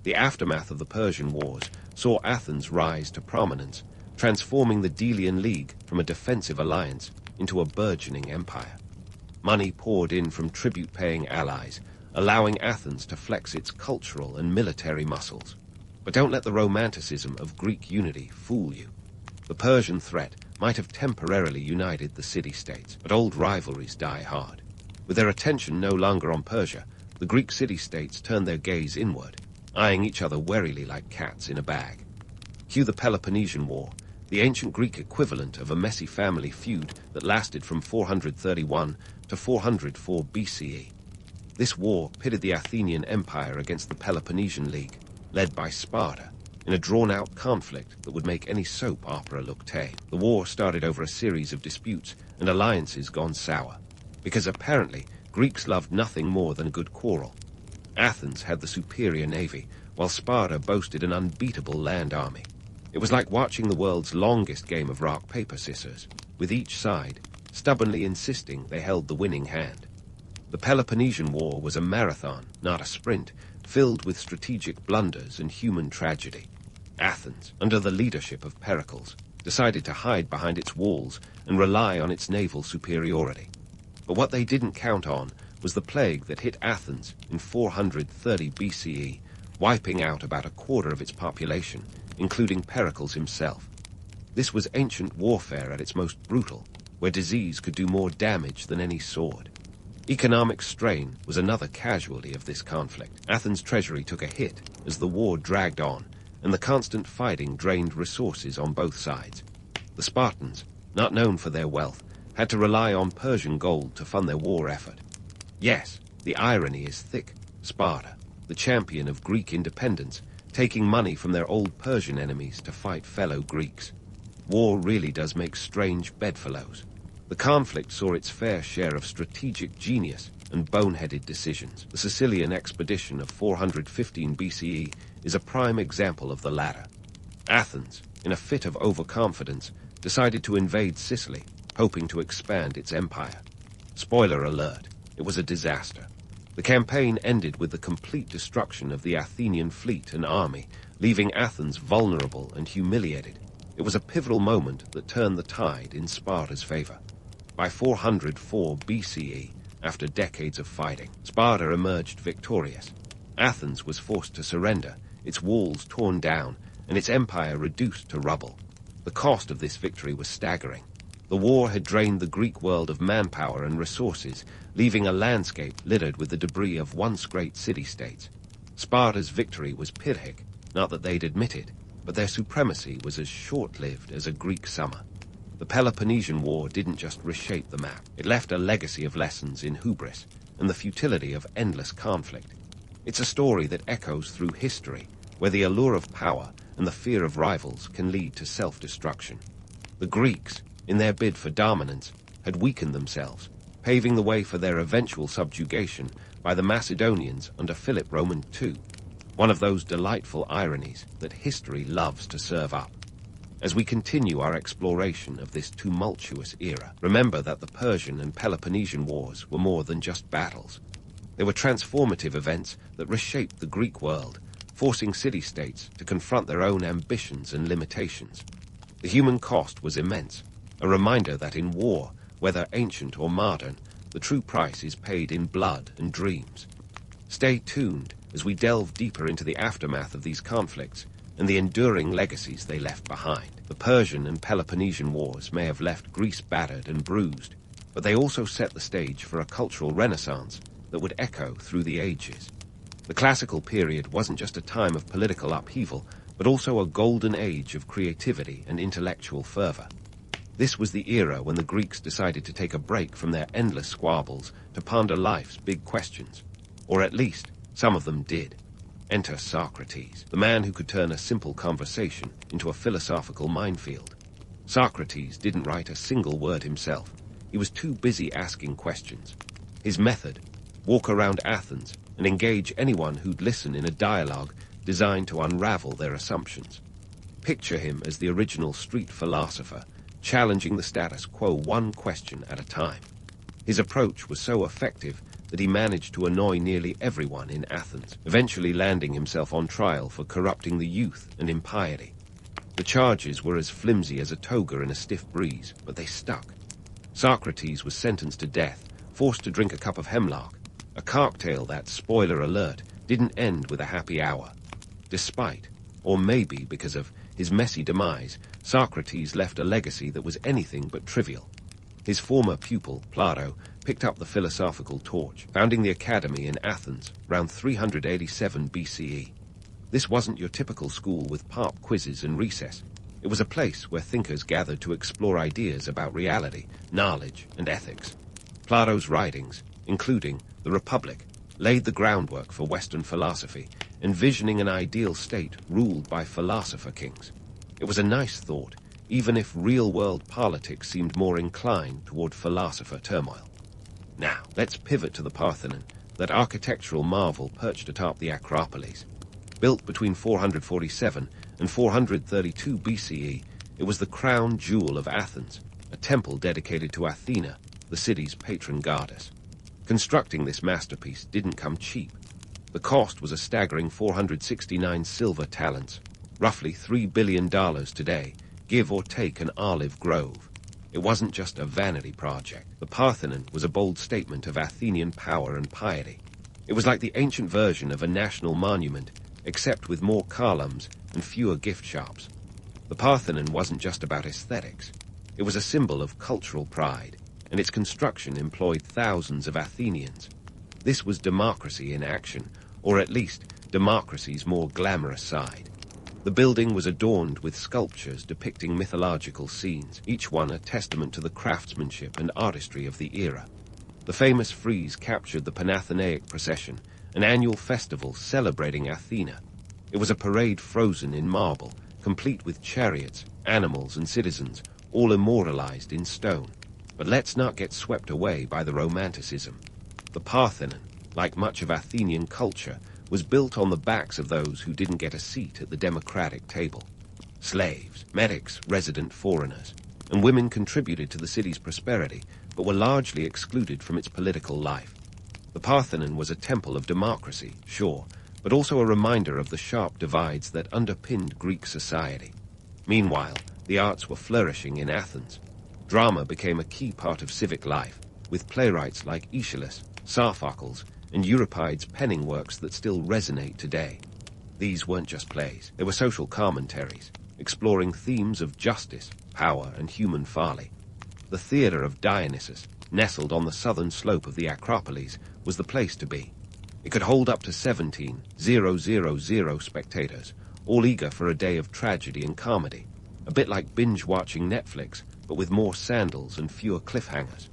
The aftermath of the Persian Wars saw Athens rise to prominence, transforming the Delian League from a defensive alliance into a burgeoning empire. Money poured in from tribute-paying allies, allowing Athens to flex its cultural and military muscles. But don't let the romanticism of Greek unity fool you. The Persian threat might have temporarily united the city-states, but old rivalries die hard. With their attention no longer on Persia, the Greek city-states turned their gaze inward, eyeing each other warily like cats in a bag. Cue the Peloponnesian War, the ancient Greek equivalent of a messy family feud that lasted from 431 to 404 BCE. This war pitted the Athenian Empire against the Peloponnesian League, led by Sparta, in a drawn-out conflict that would make any soap opera look tame. The war started over a series of disputes and alliances gone sour, because apparently Greeks loved nothing more than a good quarrel. Athens had the superior navy, while Sparta boasted an unbeatable land army. It was like watching the world's longest game of rock, paper, scissors, with each side stubbornly insisting they held the winning hand. The Peloponnesian War was a marathon, not a sprint, filled with strategic blunders and human tragedy. Athens, under the leadership of Pericles, decided to hide behind its walls and rely on its naval superiority. But what they didn't count on was the plague that hit Athens in 430 BCE, wiping out about a quarter of its population, including Pericles himself. This was ancient warfare at its most brutal, where disease could do more damage than any sword. Economic strain was another casualty of this conflict. Athens' treasury took a hit as the war dragged on, and the constant fighting drained resources on both sides. The Spartans, not known for their wealth, had to rely on Persian gold to fund their war effort. Yes, the irony is thick. Sparta, the champion of Greek independence, taking money from their old Persian enemies to fight fellow Greeks. War really does make strange bedfellows. The conflict saw its fair share of strategic genius and boneheaded decisions. The Sicilian expedition of 415 BCE is a prime example of the latter. Athens, in a fit of overconfidence, decided to invade Sicily, hoping to expand its empire. Spoiler alert, it was a disaster. The campaign ended with the complete destruction of the Athenian fleet and army, leaving Athens vulnerable and humiliated. It was a pivotal moment that turned the tide in Sparta's favor. By 404 BCE, after decades of fighting, Sparta emerged victorious. Athens was forced to surrender, its walls torn down, and its empire reduced to rubble. The cost of this victory was staggering. The war had drained the Greek world of manpower and resources, leaving a landscape littered with the debris of once great city-states. Sparta's victory was pyrrhic, not that they'd admit it, but their supremacy was as short-lived as a Greek summer. The Peloponnesian War didn't just reshape the map. It left a legacy of lessons in hubris and the futility of endless conflict. It's a story that echoes through history, where the allure of power and the fear of rivals can lead to self-destruction. The Greeks, in their bid for dominance, had weakened themselves, paving the way for their eventual subjugation by the Macedonians under Philip Roman II, one of those delightful ironies that history loves to serve up. As we continue our exploration of this tumultuous era, remember that the Persian and Peloponnesian Wars were more than just battles. They were transformative events that reshaped the Greek world, forcing city-states to confront their own ambitions and limitations. The human cost was immense, a reminder that in war, whether ancient or modern, the true price is paid in blood and dreams. Stay tuned as we delve deeper into the aftermath of these conflicts and the enduring legacies they left behind. The Persian and Peloponnesian Wars may have left Greece battered and bruised, but they also set the stage for a cultural renaissance that would echo through the ages. The classical period wasn't just a time of political upheaval, but also a golden age of creativity and intellectual fervor. This was the era when the Greeks decided to take a break from their endless squabbles to ponder life's big questions. Or at least, some of them did. Enter Socrates, the man who could turn a simple conversation into a philosophical minefield. Socrates didn't write a single word himself. He was too busy asking questions. His method: walk around Athens and engage anyone who'd listen in a dialogue designed to unravel their assumptions. Picture him as the original street philosopher, challenging the status quo one question at a time. His approach was so effective that he managed to annoy nearly everyone in Athens, eventually landing himself on trial for corrupting the youth and impiety. The charges were as flimsy as a toga in a stiff breeze, but they stuck. Socrates was sentenced to death, forced to drink a cup of hemlock, a cocktail that, spoiler alert, didn't end with a happy hour. Despite, or maybe because of, his messy demise, Socrates left a legacy that was anything but trivial. His former pupil, Plato, picked up the philosophical torch, founding the academy in Athens around 387 BCE. This wasn't your typical school with pop quizzes and recess. It was a place where thinkers gathered to explore ideas about reality, knowledge, and ethics. Plato's writings, including The Republic, laid the groundwork for Western philosophy, envisioning an ideal state ruled by philosopher kings. It was a nice thought, even if real-world politics seemed more inclined toward philosopher turmoil. Now, let's pivot to the Parthenon, that architectural marvel perched atop the Acropolis. Built between 447 and 432 BCE, it was the crown jewel of Athens, a temple dedicated to Athena, the city's patron goddess. Constructing this masterpiece didn't come cheap. The cost was a staggering 469 silver talents, roughly $3 billion today, give or take an olive grove. It wasn't just a vanity project. The Parthenon was a bold statement of Athenian power and piety. It was like the ancient version of a national monument, except with more columns and fewer gift shops. The Parthenon wasn't just about aesthetics. It was a symbol of cultural pride, and its construction employed thousands of Athenians. This was democracy in action, or at least democracy's more glamorous side. The building was adorned with sculptures depicting mythological scenes, each one a testament to the craftsmanship and artistry of the era. The famous frieze captured the Panathenaic procession, an annual festival celebrating Athena. It was a parade frozen in marble, complete with chariots, animals, and citizens, all immortalized in stone. But let's not get swept away by the romanticism. The Parthenon, like much of Athenian culture, was built on the backs of those who didn't get a seat at the democratic table. Slaves, medics, resident foreigners, and women contributed to the city's prosperity, but were largely excluded from its political life. The Parthenon was a temple of democracy, sure, but also a reminder of the sharp divides that underpinned Greek society. Meanwhile, the arts were flourishing in Athens. Drama became a key part of civic life, with playwrights like Aeschylus, Sophocles, and Euripides penning works that still resonate today. These weren't just plays, they were social commentaries, exploring themes of justice, power, and human folly. The theater of Dionysus, nestled on the southern slope of the Acropolis, was the place to be. It could hold up to 17,000 spectators, all eager for a day of tragedy and comedy, a bit like binge-watching Netflix, but with more sandals and fewer cliffhangers.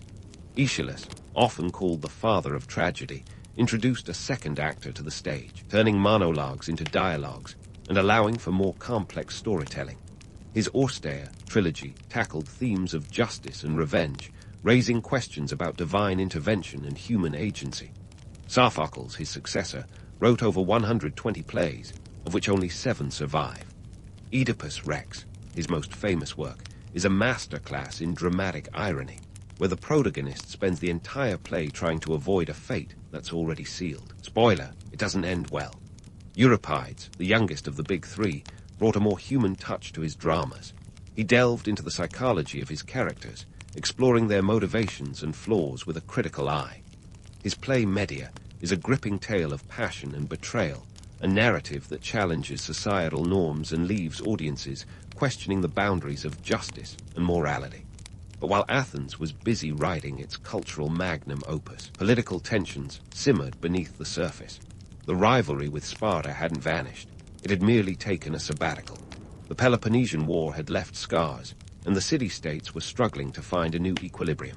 Aeschylus, often called the father of tragedy, introduced a second actor to the stage, turning monologues into dialogues and allowing for more complex storytelling. His austere trilogy tackled themes of justice and revenge, raising questions about divine intervention and human agency. Sophocles, his successor, wrote over 120 plays, of which only 7 survive. Oedipus Rex, his most famous work, is a masterclass in dramatic irony, where the protagonist spends the entire play trying to avoid a fate that's already sealed. Spoiler, it doesn't end well. Euripides, the youngest of the big 3, brought a more human touch to his dramas. He delved into the psychology of his characters, exploring their motivations and flaws with a critical eye. His play Medea is a gripping tale of passion and betrayal, a narrative that challenges societal norms and leaves audiences questioning the boundaries of justice and morality. But while Athens was busy writing its cultural magnum opus, political tensions simmered beneath the surface. The rivalry with Sparta hadn't vanished. It had merely taken a sabbatical. The Peloponnesian War had left scars, and the city-states were struggling to find a new equilibrium.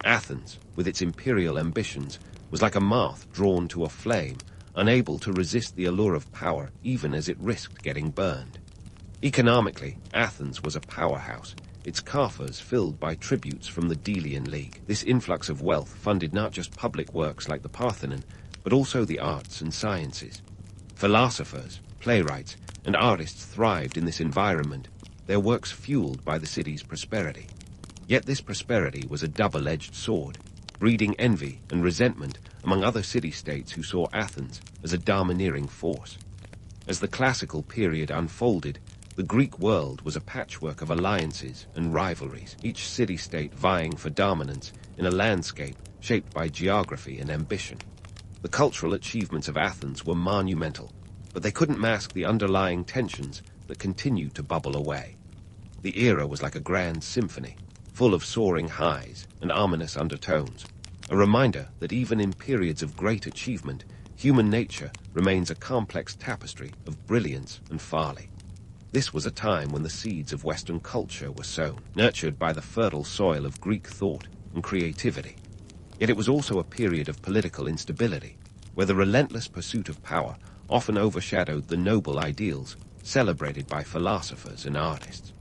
Athens, with its imperial ambitions, was like a moth drawn to a flame, unable to resist the allure of power even as it risked getting burned. Economically, Athens was a powerhouse, its coffers filled by tributes from the Delian League. This influx of wealth funded not just public works like the Parthenon, but also the arts and sciences. Philosophers, playwrights, and artists thrived in this environment, their works fueled by the city's prosperity. Yet this prosperity was a double-edged sword, breeding envy and resentment among other city-states who saw Athens as a domineering force. As the classical period unfolded, the Greek world was a patchwork of alliances and rivalries, each city-state vying for dominance in a landscape shaped by geography and ambition. The cultural achievements of Athens were monumental, but they couldn't mask the underlying tensions that continued to bubble away. The era was like a grand symphony, full of soaring highs and ominous undertones, a reminder that even in periods of great achievement, human nature remains a complex tapestry of brilliance and folly. This was a time when the seeds of Western culture were sown, nurtured by the fertile soil of Greek thought and creativity. Yet it was also a period of political instability, where the relentless pursuit of power often overshadowed the noble ideals celebrated by philosophers and artists.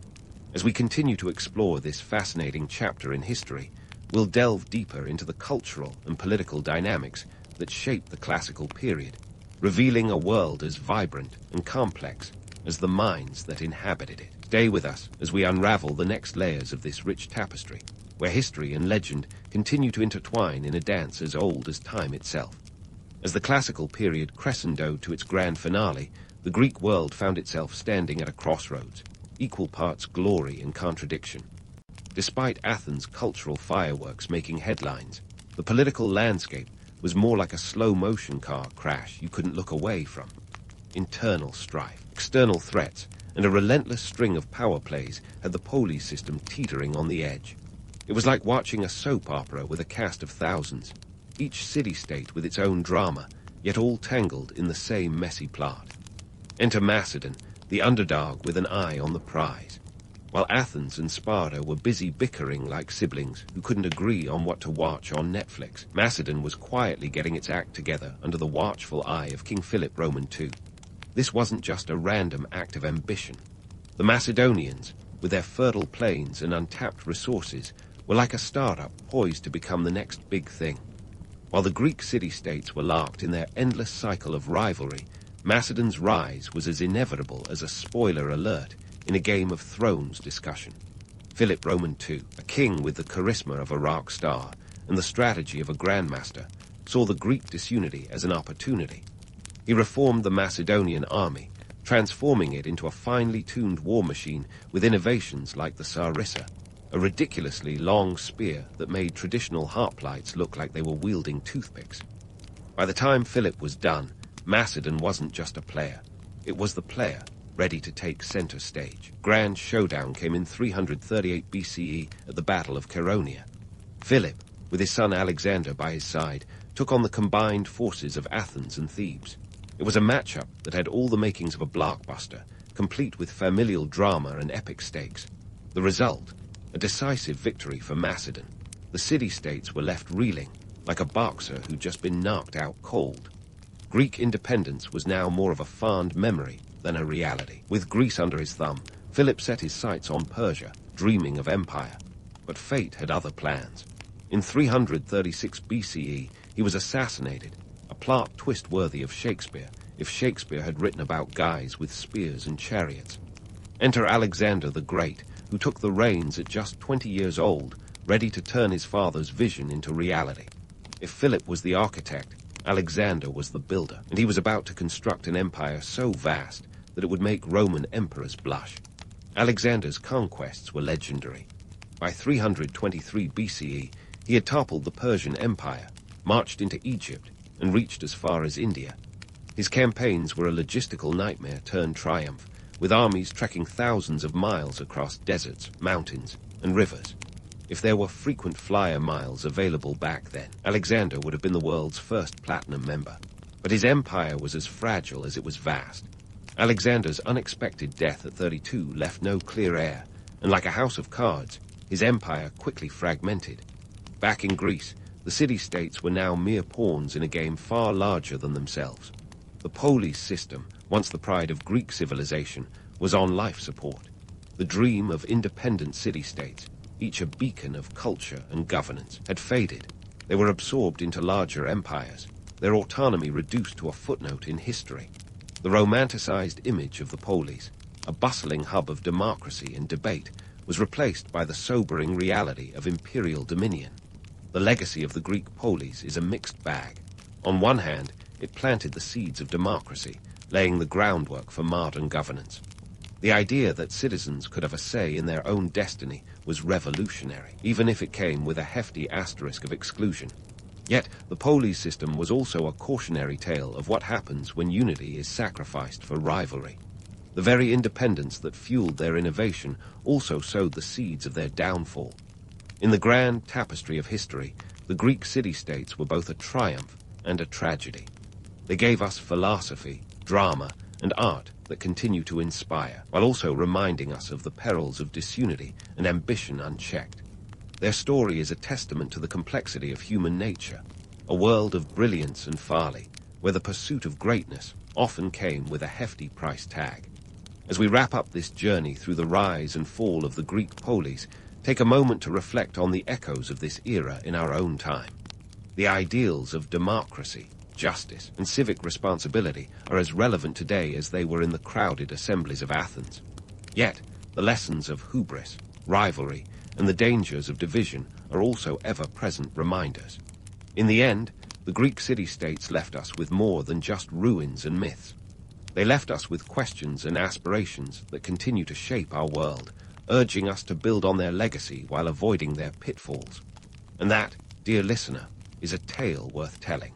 As we continue to explore this fascinating chapter in history, we'll delve deeper into the cultural and political dynamics that shaped the classical period, revealing a world as vibrant and complex as the minds that inhabited it. Stay with us as we unravel the next layers of this rich tapestry, where history and legend continue to intertwine in a dance as old as time itself. As the classical period crescendoed to its grand finale, the Greek world found itself standing at a crossroads, equal parts glory and contradiction. Despite Athens' cultural fireworks making headlines, the political landscape was more like a slow-motion car crash you couldn't look away from. Internal strife, external threats, and a relentless string of power plays had the Polis system teetering on the edge. It was like watching a soap opera with a cast of thousands, each city-state with its own drama, yet all tangled in the same messy plot. Enter Macedon, the underdog with an eye on the prize. While Athens and Sparta were busy bickering like siblings who couldn't agree on what to watch on Netflix, Macedon was quietly getting its act together under the watchful eye of King Philip Roman II. This wasn't just a random act of ambition. The Macedonians, with their fertile plains and untapped resources, were like a startup poised to become the next big thing. While the Greek city-states were locked in their endless cycle of rivalry, Macedon's rise was as inevitable as a spoiler alert in a Game of Thrones discussion. Philip Roman II, a king with the charisma of a rock star and the strategy of a grandmaster, saw the Greek disunity as an opportunity. He reformed the Macedonian army, transforming it into a finely tuned war machine with innovations like the sarissa, a ridiculously long spear that made traditional hoplites look like they were wielding toothpicks. By the time Philip was done, Macedon wasn't just a player. It was the player, ready to take center stage. Grand showdown came in 338 BCE at the Battle of Chaeronea. Philip, with his son Alexander by his side, took on the combined forces of Athens and Thebes. It was a matchup that had all the makings of a blockbuster, complete with familial drama and epic stakes. The result, a decisive victory for Macedon. The city-states were left reeling, like a boxer who'd just been knocked out cold. Greek independence was now more of a fond memory than a reality. With Greece under his thumb, Philip set his sights on Persia, dreaming of empire. But fate had other plans. In 336 BCE, he was assassinated, a plot twist worthy of Shakespeare, if Shakespeare had written about guys with spears and chariots. Enter Alexander the Great, who took the reins at just 20 years old, ready to turn his father's vision into reality. If Philip was the architect, Alexander was the builder, and he was about to construct an empire so vast that it would make Roman emperors blush. Alexander's conquests were legendary. By 323 BCE, he had toppled the Persian Empire, marched into Egypt, and reached as far as India. His campaigns were a logistical nightmare turned triumph, with armies trekking thousands of miles across deserts, mountains, and rivers. If there were frequent flyer miles available back then, Alexander would have been the world's first platinum member. But his empire was as fragile as it was vast. Alexander's unexpected death at 32 left no clear heir, and like a house of cards, his empire quickly fragmented. Back in Greece, the city-states were now mere pawns in a game far larger than themselves. The Polis system, once the pride of Greek civilization, was on life support. The dream of independent city-states, each a beacon of culture and governance, had faded. They were absorbed into larger empires, their autonomy reduced to a footnote in history. The romanticized image of the Polis, a bustling hub of democracy and debate, was replaced by the sobering reality of imperial dominion. The legacy of the Greek Polis is a mixed bag. On one hand, it planted the seeds of democracy, laying the groundwork for modern governance. The idea that citizens could have a say in their own destiny was revolutionary, even if it came with a hefty asterisk of exclusion. Yet, the Polis system was also a cautionary tale of what happens when unity is sacrificed for rivalry. The very independence that fueled their innovation also sowed the seeds of their downfall. In the grand tapestry of history, the Greek city-states were both a triumph and a tragedy. They gave us philosophy, drama, and art that continue to inspire, while also reminding us of the perils of disunity and ambition unchecked. Their story is a testament to the complexity of human nature, a world of brilliance and folly, where the pursuit of greatness often came with a hefty price tag. As we wrap up this journey through the rise and fall of the Greek Polis, take a moment to reflect on the echoes of this era in our own time. The ideals of democracy, justice, and civic responsibility are as relevant today as they were in the crowded assemblies of Athens. Yet, the lessons of hubris, rivalry, and the dangers of division are also ever-present reminders. In the end, the Greek city-states left us with more than just ruins and myths. They left us with questions and aspirations that continue to shape our world, urging us to build on their legacy while avoiding their pitfalls. And that, dear listener, is a tale worth telling.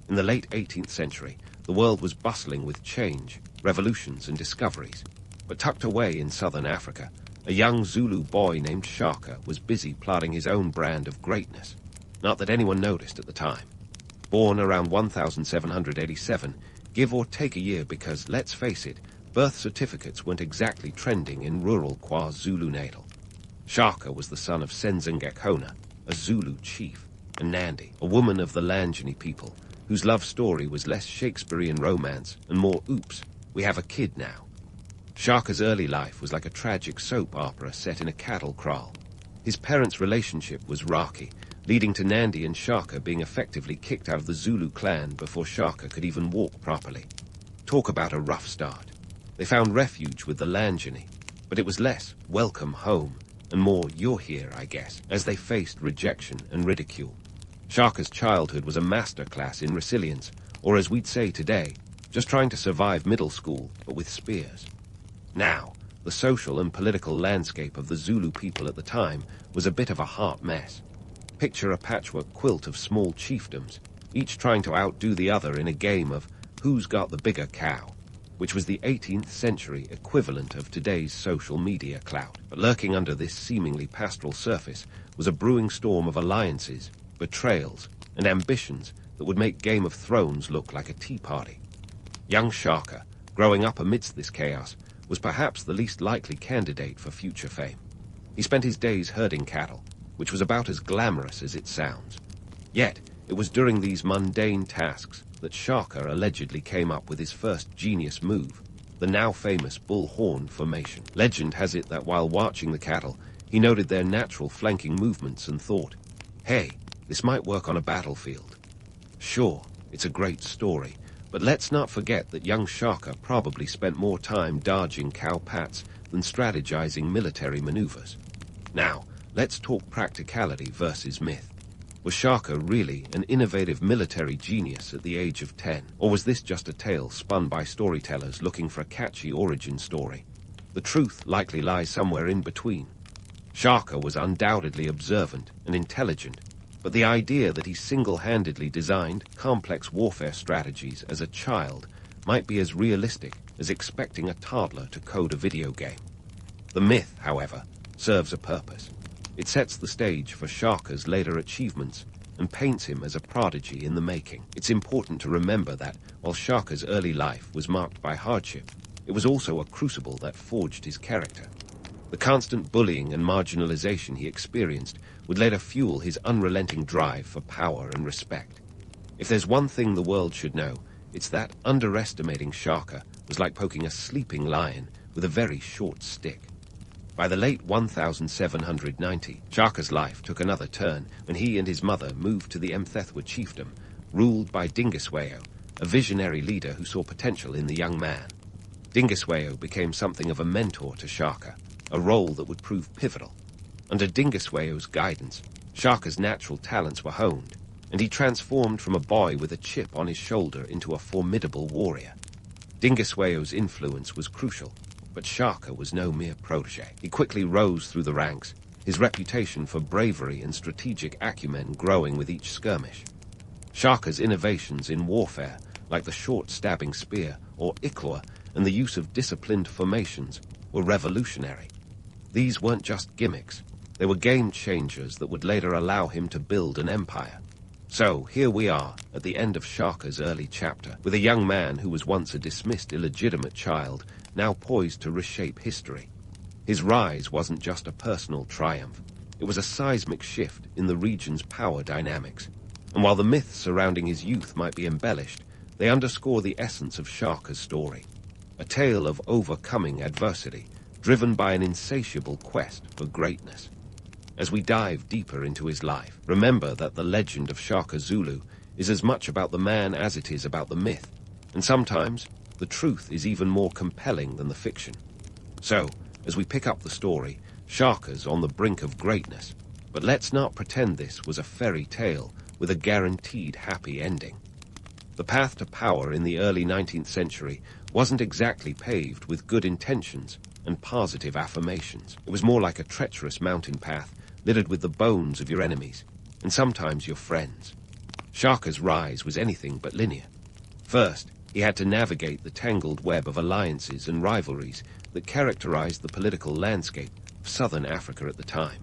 In the late 18th century, the world was bustling with change, revolutions, and discoveries. But tucked away in southern Africa, a young Zulu boy named Shaka was busy plotting his own brand of greatness. Not that anyone noticed at the time. Born around 1787, give or take a year because, let's face it, birth certificates weren't exactly trending in rural KwaZulu-Natal. Shaka was the son of Senzangekona, a Zulu chief, and Nandi, a woman of the Langeni people, whose love story was less Shakespearean romance and more oops, we have a kid now. Shaka's early life was like a tragic soap opera set in a cattle kraal. His parents' relationship was rocky, leading to Nandi and Shaka being effectively kicked out of the Zulu clan before Shaka could even walk properly. Talk about a rough start. They found refuge with the Langeni, but it was less welcome home and more you're here, I guess, as they faced rejection and ridicule. Shaka's childhood was a masterclass in resilience, or as we'd say today, just trying to survive middle school, but with spears. Now, the social and political landscape of the Zulu people at the time was a bit of a hot mess. Picture a patchwork quilt of small chiefdoms, each trying to outdo the other in a game of who's got the bigger cow, which was the 18th century equivalent of today's social media clout. But lurking under this seemingly pastoral surface was a brewing storm of alliances, betrayals, and ambitions that would make Game of Thrones look like a tea party. Young Shaka, growing up amidst this chaos, was perhaps the least likely candidate for future fame. He spent his days herding cattle, which was about as glamorous as it sounds. Yet, it was during these mundane tasks that Shaka allegedly came up with his first genius move, the now famous bull horn formation. Legend has it that while watching the cattle, He noted their natural flanking movements and thought, hey, this might work on a battlefield. Sure, it's a great story, but let's not forget that young Shaka probably spent more time dodging cow-pats than strategizing military maneuvers. Now, let's talk practicality versus myth. Was Shaka really an innovative military genius at the age of 10, or was this just a tale spun by storytellers looking for a catchy origin story? The truth likely lies somewhere in between. Shaka was undoubtedly observant and intelligent, but the idea that he single-handedly designed complex warfare strategies as a child might be as realistic as expecting a toddler to code a video game. The myth, however, serves a purpose. It sets the stage for Shaka's later achievements and paints him as a prodigy in the making. It's important to remember that, while Shaka's early life was marked by hardship, it was also a crucible that forged his character. The constant bullying and marginalization he experienced would later fuel his unrelenting drive for power and respect. If there's one thing the world should know, it's that underestimating Shaka was like poking a sleeping lion with a very short stick. By the late 1790, Shaka's life took another turn when he and his mother moved to the Mthethwa chiefdom, ruled by Dingiswayo, a visionary leader who saw potential in the young man. Dingiswayo became something of a mentor to Shaka, a role that would prove pivotal. Under Dingiswayo's guidance, Shaka's natural talents were honed, and he transformed from a boy with a chip on his shoulder into a formidable warrior. Dingiswayo's influence was crucial, but Shaka was no mere protege. He quickly rose through the ranks, his reputation for bravery and strategic acumen growing with each skirmish. Shaka's innovations in warfare, like the short stabbing spear or iklua and the use of disciplined formations, were revolutionary. These weren't just gimmicks, they were game changers that would later allow him to build an empire. So, here we are, at the end of Shaka's early chapter, with a young man who was once a dismissed illegitimate child, now poised to reshape history. His rise wasn't just a personal triumph, it was a seismic shift in the region's power dynamics. And while the myths surrounding his youth might be embellished, they underscore the essence of Shaka's story. A tale of overcoming adversity, driven by an insatiable quest for greatness. As we dive deeper into his life, remember that the legend of Shaka Zulu is as much about the man as it is about the myth, and sometimes the truth is even more compelling than the fiction. So, as we pick up the story, Shaka's on the brink of greatness, but let's not pretend this was a fairy tale with a guaranteed happy ending. The path to power in the early 19th century wasn't exactly paved with good intentions and positive affirmations. It was more like a treacherous mountain path littered with the bones of your enemies, and sometimes your friends. Shaka's rise was anything but linear. First, he had to navigate the tangled web of alliances and rivalries that characterized the political landscape of southern Africa at the time.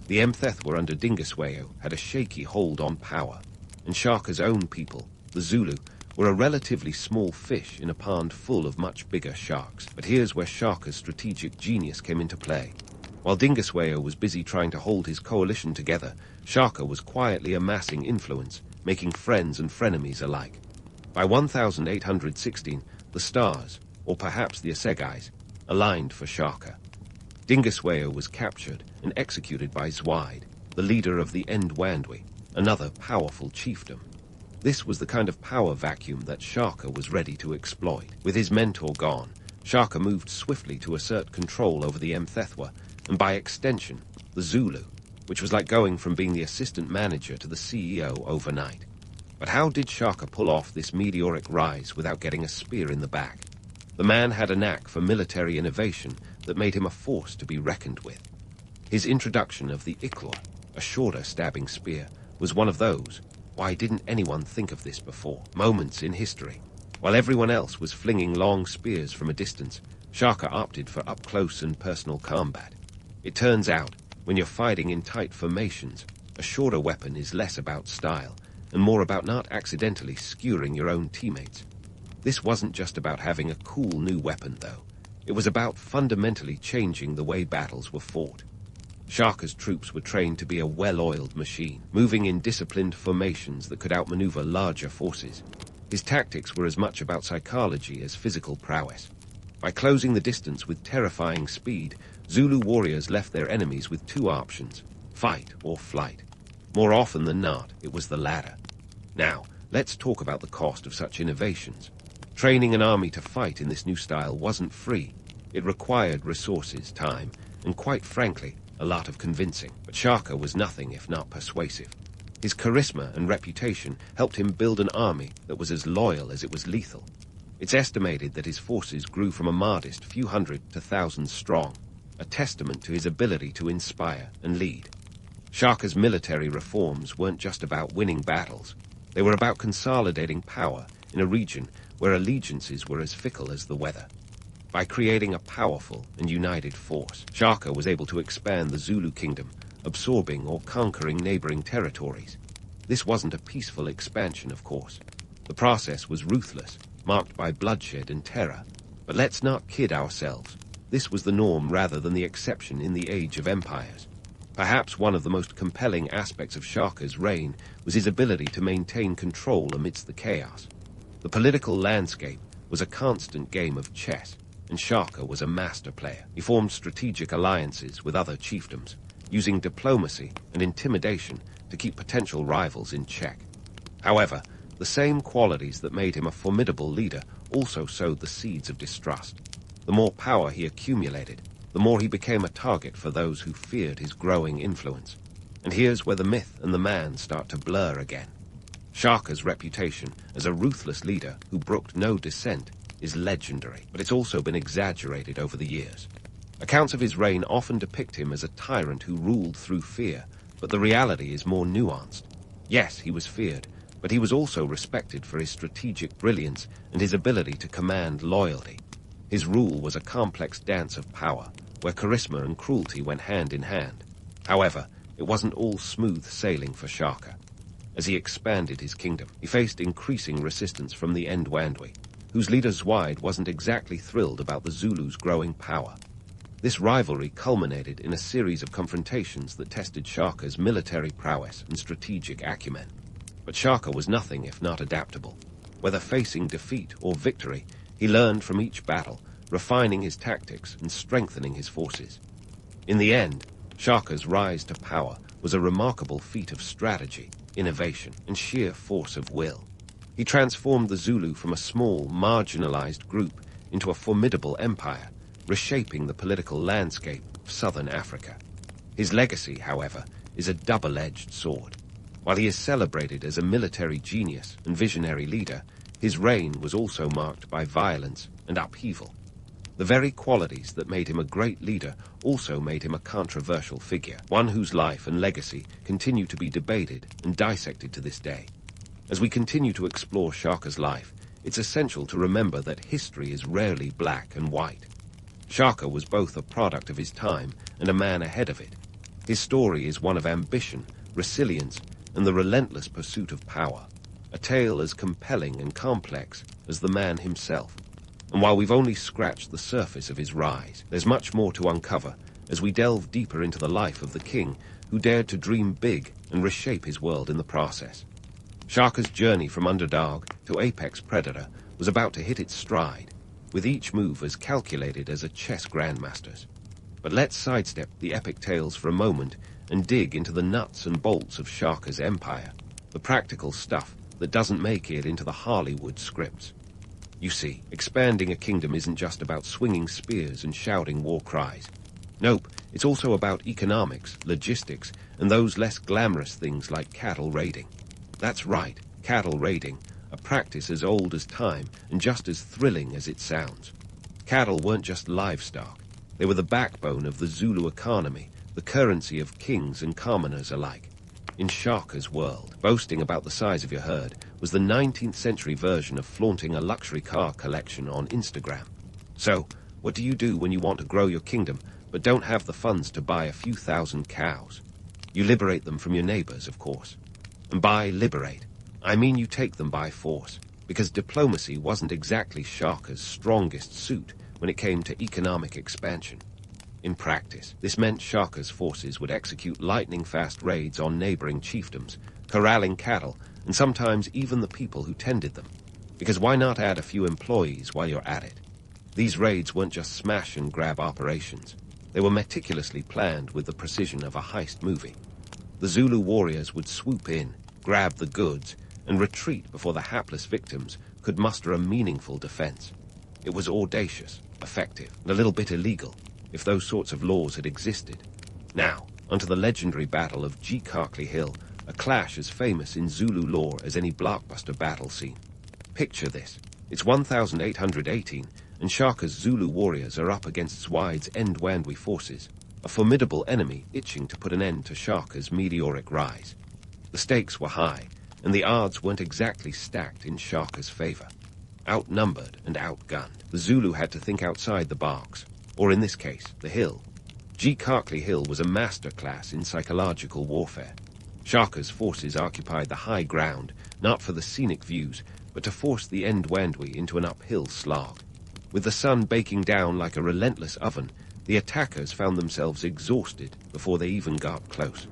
The Mthethwa under Dingiswayo had a shaky hold on power, and Shaka's own people, the Zulu, were a relatively small fish in a pond full of much bigger sharks. But here's where Shaka's strategic genius came into play. While Dingiswayo was busy trying to hold his coalition together, Shaka was quietly amassing influence, making friends and frenemies alike. By 1816, the stars, or perhaps the assegais, aligned for Shaka. Dingiswayo was captured and executed by Zwaide, the leader of the Ndwandwe, another powerful chiefdom. This was the kind of power vacuum that Shaka was ready to exploit. With his mentor gone, Shaka moved swiftly to assert control over the Mthethwa, and by extension, the Zulu, which was like going from being the assistant manager to the CEO overnight. But how did Shaka pull off this meteoric rise without getting a spear in the back? The man had a knack for military innovation that made him a force to be reckoned with. His introduction of the iklua, a shorter stabbing spear, was one of those "why didn't anyone think of this before?" moments in history. While everyone else was flinging long spears from a distance, Shaka opted for up-close and personal combat. It turns out, when you're fighting in tight formations, a shorter weapon is less about style and more about not accidentally skewering your own teammates. This wasn't just about having a cool new weapon, though. It was about fundamentally changing the way battles were fought. Shaka's troops were trained to be a well-oiled machine, moving in disciplined formations that could outmaneuver larger forces. His tactics were as much about psychology as physical prowess. By closing the distance with terrifying speed, Zulu warriors left their enemies with two options: fight or flight. More often than not, it was the latter. Now, let's talk about the cost of such innovations. Training an army to fight in this new style wasn't free. It required resources, time, and quite frankly, a lot of convincing. But Shaka was nothing if not persuasive. His charisma and reputation helped him build an army that was as loyal as it was lethal. It's estimated that his forces grew from a modest few hundred to thousands strong, a testament to his ability to inspire and lead. Shaka's military reforms weren't just about winning battles. They were about consolidating power in a region where allegiances were as fickle as the weather. By creating a powerful and united force, Shaka was able to expand the Zulu kingdom, absorbing or conquering neighboring territories. This wasn't a peaceful expansion, of course. The process was ruthless, marked by bloodshed and terror. But let's not kid ourselves. This was the norm rather than the exception in the age of empires. Perhaps one of the most compelling aspects of Shaka's reign was his ability to maintain control amidst the chaos. The political landscape was a constant game of chess, and Shaka was a master player. He formed strategic alliances with other chiefdoms, using diplomacy and intimidation to keep potential rivals in check. However, the same qualities that made him a formidable leader also sowed the seeds of distrust. The more power he accumulated, the more he became a target for those who feared his growing influence. And here's where the myth and the man start to blur again. Shaka's reputation as a ruthless leader who brooked no dissent is legendary, but it's also been exaggerated over the years. Accounts of his reign often depict him as a tyrant who ruled through fear, but the reality is more nuanced. Yes, he was feared, but he was also respected for his strategic brilliance and his ability to command loyalty. His rule was a complex dance of power, where charisma and cruelty went hand in hand. However, it wasn't all smooth sailing for Shaka. As he expanded his kingdom, he faced increasing resistance from the Ndwandwe, whose leader Zwide wasn't exactly thrilled about the Zulus' growing power. This rivalry culminated in a series of confrontations that tested Shaka's military prowess and strategic acumen. But Shaka was nothing if not adaptable. Whether facing defeat or victory, he learned from each battle, refining his tactics and strengthening his forces. In the end, Shaka's rise to power was a remarkable feat of strategy, innovation, and sheer force of will. He transformed the Zulu from a small, marginalized group into a formidable empire, reshaping the political landscape of southern Africa. His legacy, however, is a double-edged sword. While he is celebrated as a military genius and visionary leader, his reign was also marked by violence and upheaval. The very qualities that made him a great leader also made him a controversial figure, one whose life and legacy continue to be debated and dissected to this day. As we continue to explore Shaka's life, it's essential to remember that history is rarely black and white. Shaka was both a product of his time and a man ahead of it. His story is one of ambition, resilience, and the relentless pursuit of power, a tale as compelling and complex as the man himself. And while we've only scratched the surface of his rise, there's much more to uncover as we delve deeper into the life of the king who dared to dream big and reshape his world in the process. Shaka's journey from underdog to apex predator was about to hit its stride, with each move as calculated as a chess grandmaster's. But let's sidestep the epic tales for a moment and dig into the nuts and bolts of Shaka's empire, the practical stuff that doesn't make it into the Hollywood scripts. You see, expanding a kingdom isn't just about swinging spears and shouting war cries. Nope, it's also about economics, logistics, and those less glamorous things like cattle raiding. That's right, cattle raiding, a practice as old as time and just as thrilling as it sounds. Cattle weren't just livestock. They were the backbone of the Zulu economy, the currency of kings and commoners alike. In Shaka's world, boasting about the size of your herd was the 19th century version of flaunting a luxury car collection on Instagram. So, what do you do when you want to grow your kingdom but don't have the funds to buy a few thousand cows? You liberate them from your neighbors, of course. And by liberate, I mean you take them by force, because diplomacy wasn't exactly Shaka's strongest suit when it came to economic expansion. In practice, this meant Shaka's forces would execute lightning-fast raids on neighboring chiefdoms, corralling cattle, and sometimes even the people who tended them. Because why not add a few employees while you're at it? These raids weren't just smash-and-grab operations. They were meticulously planned with the precision of a heist movie. The Zulu warriors would swoop in, grab the goods, and retreat before the hapless victims could muster a meaningful defense. It was audacious, effective, and a little bit illegal, if those sorts of laws had existed. Now, onto the legendary battle of Crackling Hill, a clash as famous in Zulu lore as any blockbuster battle scene. Picture this. It's 1818, and Shaka's Zulu warriors are up against Zwide's Ndwandwe forces, a formidable enemy itching to put an end to Shaka's meteoric rise. The stakes were high, and the odds weren't exactly stacked in Shaka's favor. Outnumbered and outgunned, the Zulu had to think outside the box, or in this case, the hill. Crackling Hill was a masterclass in psychological warfare. Shaka's forces occupied the high ground, not for the scenic views, but to force the Ndwandwe into an uphill slog. With the sun baking down like a relentless oven, the attackers found themselves exhausted before they even got close.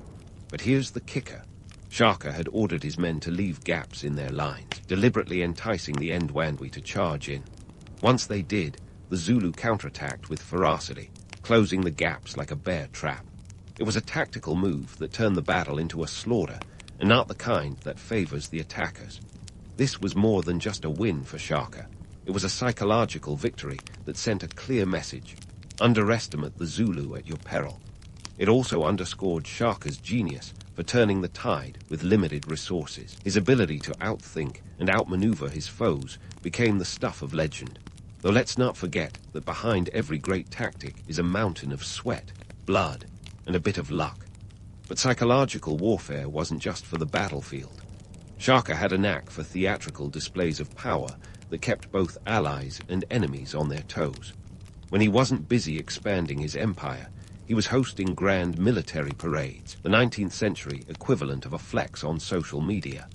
But here's the kicker. Shaka had ordered his men to leave gaps in their lines, deliberately enticing the Ndwandwe to charge in. Once they did, the Zulu counterattacked with ferocity, closing the gaps like a bear trap. It was a tactical move that turned the battle into a slaughter, and not the kind that favors the attackers. This was more than just a win for Shaka. It was a psychological victory that sent a clear message. Underestimate the Zulu at your peril. It also underscored Shaka's genius for turning the tide with limited resources. His ability to outthink and outmaneuver his foes became the stuff of legend. Though let's not forget that behind every great tactic is a mountain of sweat, blood, and a bit of luck. But psychological warfare wasn't just for the battlefield. Shaka had a knack for theatrical displays of power that kept both allies and enemies on their toes. When he wasn't busy expanding his empire, he was hosting grand military parades, the 19th century equivalent of a flex on social media.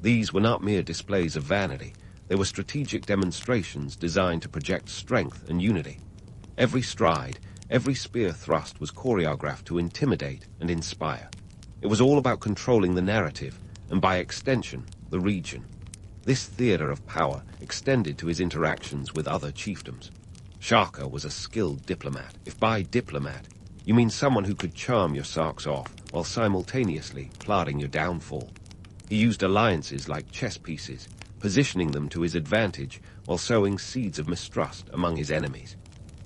These were not mere displays of vanity. They were strategic demonstrations designed to project strength and unity. Every stride, every spear thrust was choreographed to intimidate and inspire. It was all about controlling the narrative, and by extension, the region. This theater of power extended to his interactions with other chiefdoms. Shaka was a skilled diplomat. If by diplomat, you mean someone who could charm your socks off while simultaneously plotting your downfall. He used alliances like chess pieces, positioning them to his advantage while sowing seeds of mistrust among his enemies.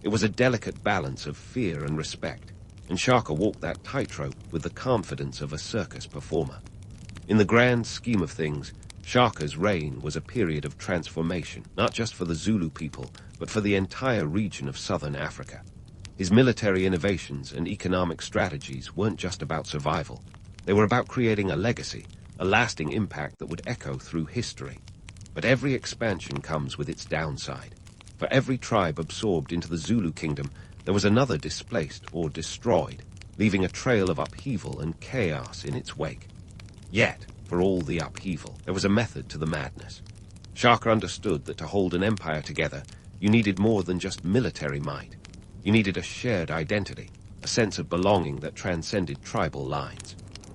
It was a delicate balance of fear and respect, and Shaka walked that tightrope with the confidence of a circus performer. In the grand scheme of things, Shaka's reign was a period of transformation, not just for the Zulu people, but for the entire region of southern Africa. His military innovations and economic strategies weren't just about survival. They were about creating a legacy, a lasting impact that would echo through history. But every expansion comes with its downside. For every tribe absorbed into the Zulu kingdom, there was another displaced or destroyed, leaving a trail of upheaval and chaos in its wake. Yet, for all the upheaval, there was a method to the madness. Shaka understood that to hold an empire together, you needed more than just military might. You needed a shared identity, a sense of belonging that transcended tribal lines.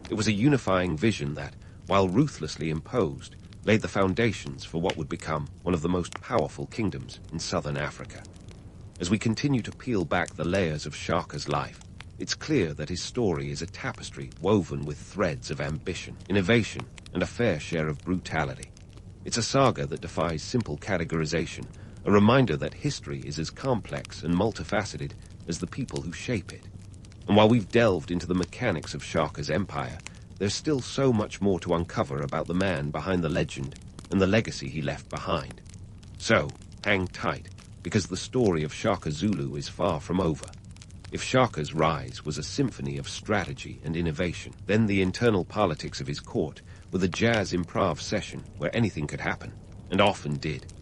It was a unifying vision that, while ruthlessly imposed, laid the foundations for what would become one of the most powerful kingdoms in southern Africa. As we continue to peel back the layers of Shaka's life, it's clear that his story is a tapestry woven with threads of ambition, innovation, and a fair share of brutality. It's a saga that defies simple categorization, a reminder that history is as complex and multifaceted as the people who shape it. And while we've delved into the mechanics of Shaka's empire, there's still so much more to uncover about the man behind the legend and the legacy he left behind. So, hang tight, because the story of Shaka Zulu is far from over. If Shaka's rise was a symphony of strategy and innovation, then the internal politics of his court were the jazz improv session where anything could happen, and often did.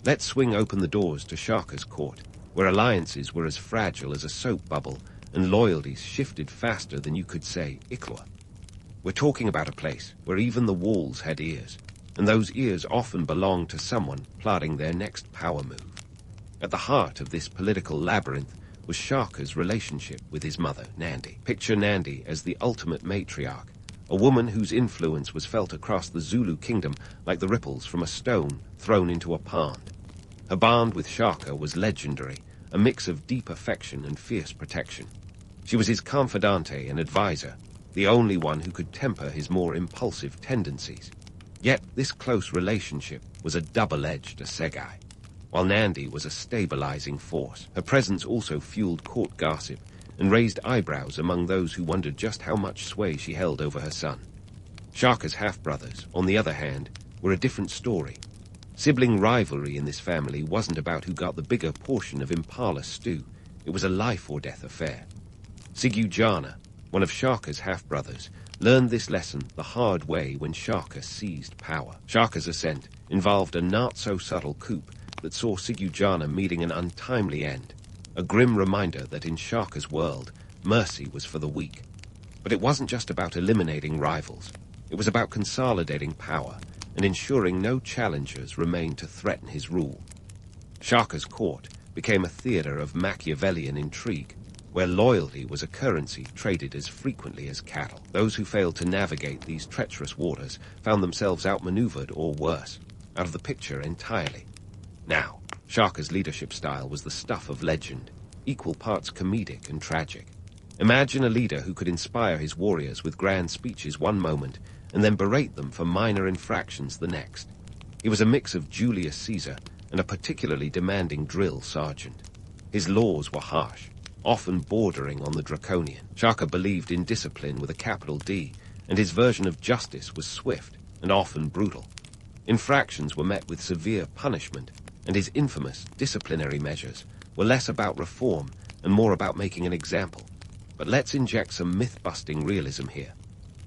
Let's swing open the doors to Shaka's court, where alliances were as fragile as a soap bubble and loyalties shifted faster than you could say Ikwa. We're talking about a place where even the walls had ears, and those ears often belonged to someone plotting their next power move. At the heart of this political labyrinth was Shaka's relationship with his mother, Nandi. Picture Nandi as the ultimate matriarch, a woman whose influence was felt across the Zulu kingdom like the ripples from a stone thrown into a pond. Her bond with Shaka was legendary, a mix of deep affection and fierce protection. She was his confidante and advisor, the only one who could temper his more impulsive tendencies. Yet this close relationship was a double-edged assegai. While Nandi was a stabilizing force, her presence also fueled court gossip and raised eyebrows among those who wondered just how much sway she held over her son. Shaka's half-brothers, on the other hand, were a different story. Sibling rivalry in this family wasn't about who got the bigger portion of Impala stew. It was a life-or-death affair. Sigujana, one of Shaka's half-brothers, learned this lesson the hard way when Shaka seized power. Shaka's ascent involved a not-so-subtle coup that saw Sigujana meeting an untimely end, a grim reminder that in Shaka's world, mercy was for the weak. But it wasn't just about eliminating rivals. It was about consolidating power and ensuring no challengers remained to threaten his rule. Shaka's court became a theater of Machiavellian intrigue, where loyalty was a currency traded as frequently as cattle. Those who failed to navigate these treacherous waters found themselves outmaneuvered or worse, out of the picture entirely. Now, Shaka's leadership style was the stuff of legend, equal parts comedic and tragic. Imagine a leader who could inspire his warriors with grand speeches one moment and then berate them for minor infractions the next. He was a mix of Julius Caesar and a particularly demanding drill sergeant. His laws were harsh, often bordering on the draconian. Shaka believed in discipline with a capital D, and his version of justice was swift and often brutal. Infractions were met with severe punishment, and his infamous disciplinary measures were less about reform and more about making an example. But let's inject some myth-busting realism here.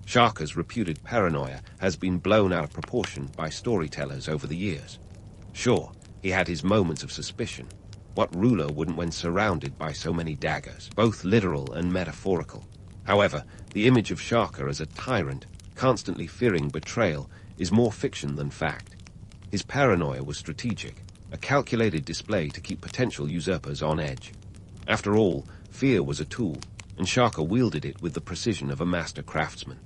Shaka's reputed paranoia has been blown out of proportion by storytellers over the years. Sure, he had his moments of suspicion. What ruler wouldn't when surrounded by so many daggers, both literal and metaphorical? However, the image of Shaka as a tyrant, constantly fearing betrayal, is more fiction than fact. His paranoia was strategic, a calculated display to keep potential usurpers on edge. After all, fear was a tool, and Shaka wielded it with the precision of a master craftsman.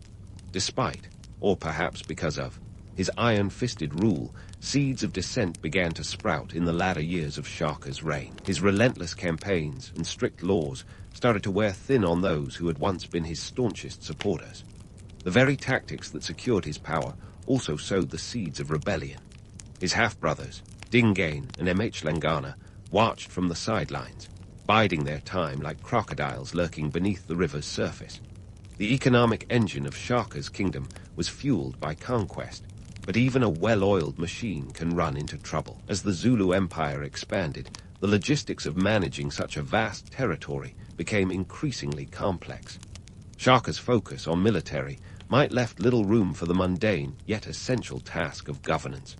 Despite, or perhaps because of, his iron-fisted rule, seeds of dissent began to sprout in the latter years of Shaka's reign. His relentless campaigns and strict laws started to wear thin on those who had once been his staunchest supporters. The very tactics that secured his power also sowed the seeds of rebellion. His half-brothers, Dingain and Langana, watched from the sidelines, biding their time like crocodiles lurking beneath the river's surface. The economic engine of Shaka's kingdom was fueled by conquest, but even a well-oiled machine can run into trouble. As the Zulu Empire expanded, the logistics of managing such a vast territory became increasingly complex. Shaka's focus on military might left little room for the mundane yet essential task of governance.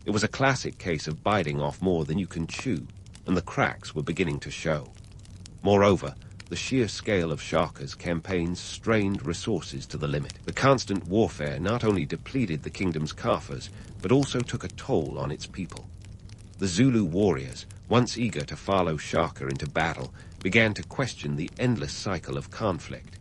It was a classic case of biting off more than you can chew, and the cracks were beginning to show. Moreover, the sheer scale of Shaka's campaigns strained resources to the limit. The constant warfare not only depleted the kingdom's coffers, but also took a toll on its people. The Zulu warriors, once eager to follow Shaka into battle, began to question the endless cycle of conflict.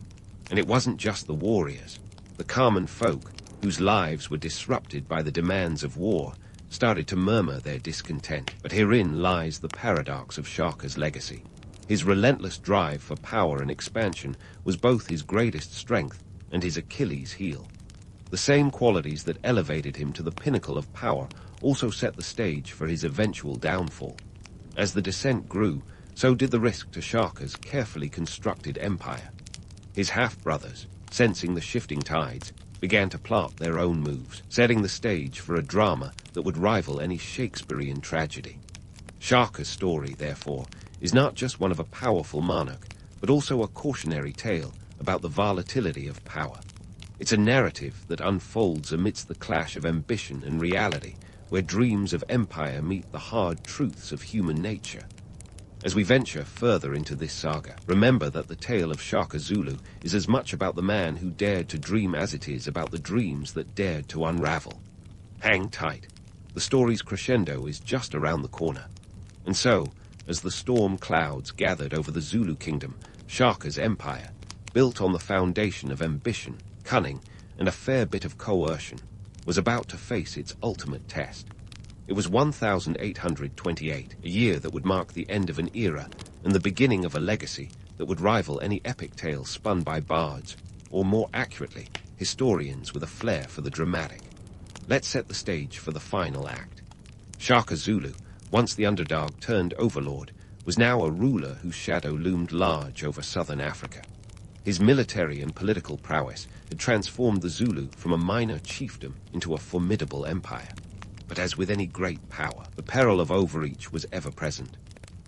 And it wasn't just the warriors. The common folk, whose lives were disrupted by the demands of war, started to murmur their discontent. But herein lies the paradox of Shaka's legacy. His relentless drive for power and expansion was both his greatest strength and his Achilles' heel. The same qualities that elevated him to the pinnacle of power also set the stage for his eventual downfall. As the descent grew, so did the risk to Shaka's carefully constructed empire. His half-brothers, sensing the shifting tides, began to plot their own moves, setting the stage for a drama that would rival any Shakespearean tragedy. Shaka's story, therefore, is not just one of a powerful monarch, but also a cautionary tale about the volatility of power. It's a narrative that unfolds amidst the clash of ambition and reality, where dreams of empire meet the hard truths of human nature. As we venture further into this saga, remember that the tale of Shaka Zulu is as much about the man who dared to dream as it is about the dreams that dared to unravel. Hang tight. The story's crescendo is just around the corner. And so, as the storm clouds gathered over the Zulu kingdom, Shaka's empire, built on the foundation of ambition, cunning, and a fair bit of coercion, was about to face its ultimate test. It was 1828, a year that would mark the end of an era and the beginning of a legacy that would rival any epic tale spun by bards, or more accurately, historians with a flair for the dramatic. Let's set the stage for the final act. Shaka Zulu, once the underdog turned overlord, was now a ruler whose shadow loomed large over southern Africa. His military and political prowess had transformed the Zulu from a minor chiefdom into a formidable empire. But as with any great power, the peril of overreach was ever present.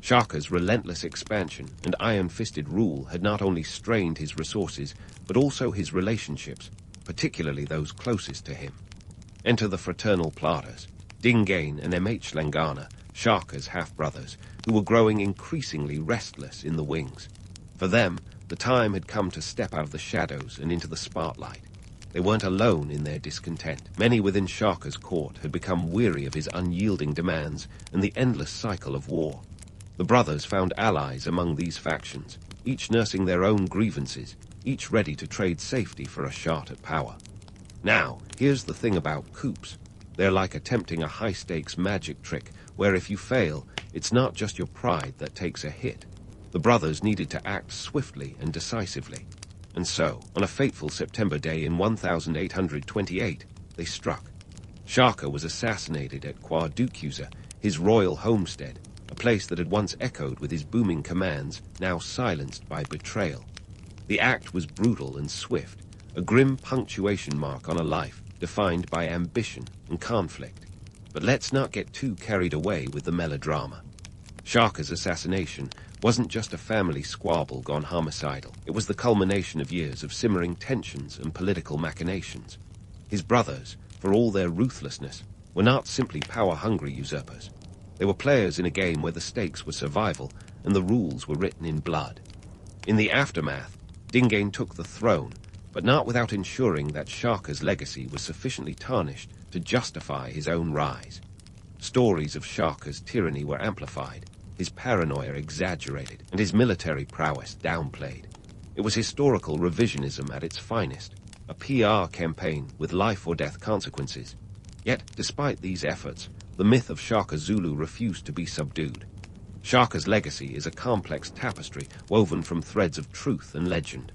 Shaka's relentless expansion and iron-fisted rule had not only strained his resources, but also his relationships, particularly those closest to him. Enter the fraternal plotters, Dingain and M.H. Langana, Shaka's half-brothers, who were growing increasingly restless in the wings. For them, the time had come to step out of the shadows and into the spotlight. They weren't alone in their discontent. Many within Shaka's court had become weary of his unyielding demands and the endless cycle of war. The brothers found allies among these factions, each nursing their own grievances, each ready to trade safety for a shot at power. Now, here's the thing about coups. They're like attempting a high-stakes magic trick, where if you fail, it's not just your pride that takes a hit. The brothers needed to act swiftly and decisively. And so, on a fateful September day in 1828, they struck. Shaka was assassinated at Kwadukusa, his royal homestead, a place that had once echoed with his booming commands, now silenced by betrayal. The act was brutal and swift, a grim punctuation mark on a life defined by ambition and conflict. But let's not get too carried away with the melodrama. Shaka's assassination wasn't just a family squabble gone homicidal. It was the culmination of years of simmering tensions and political machinations. His brothers, for all their ruthlessness, were not simply power-hungry usurpers. They were players in a game where the stakes were survival and the rules were written in blood. In the aftermath, Dingain took the throne, but not without ensuring that Shaka's legacy was sufficiently tarnished to justify his own rise. Stories of Shaka's tyranny were amplified, his paranoia exaggerated, and his military prowess downplayed. It was historical revisionism at its finest, a PR campaign with life-or-death consequences. Yet, despite these efforts, the myth of Shaka Zulu refused to be subdued. Shaka's legacy is a complex tapestry woven from threads of truth and legend.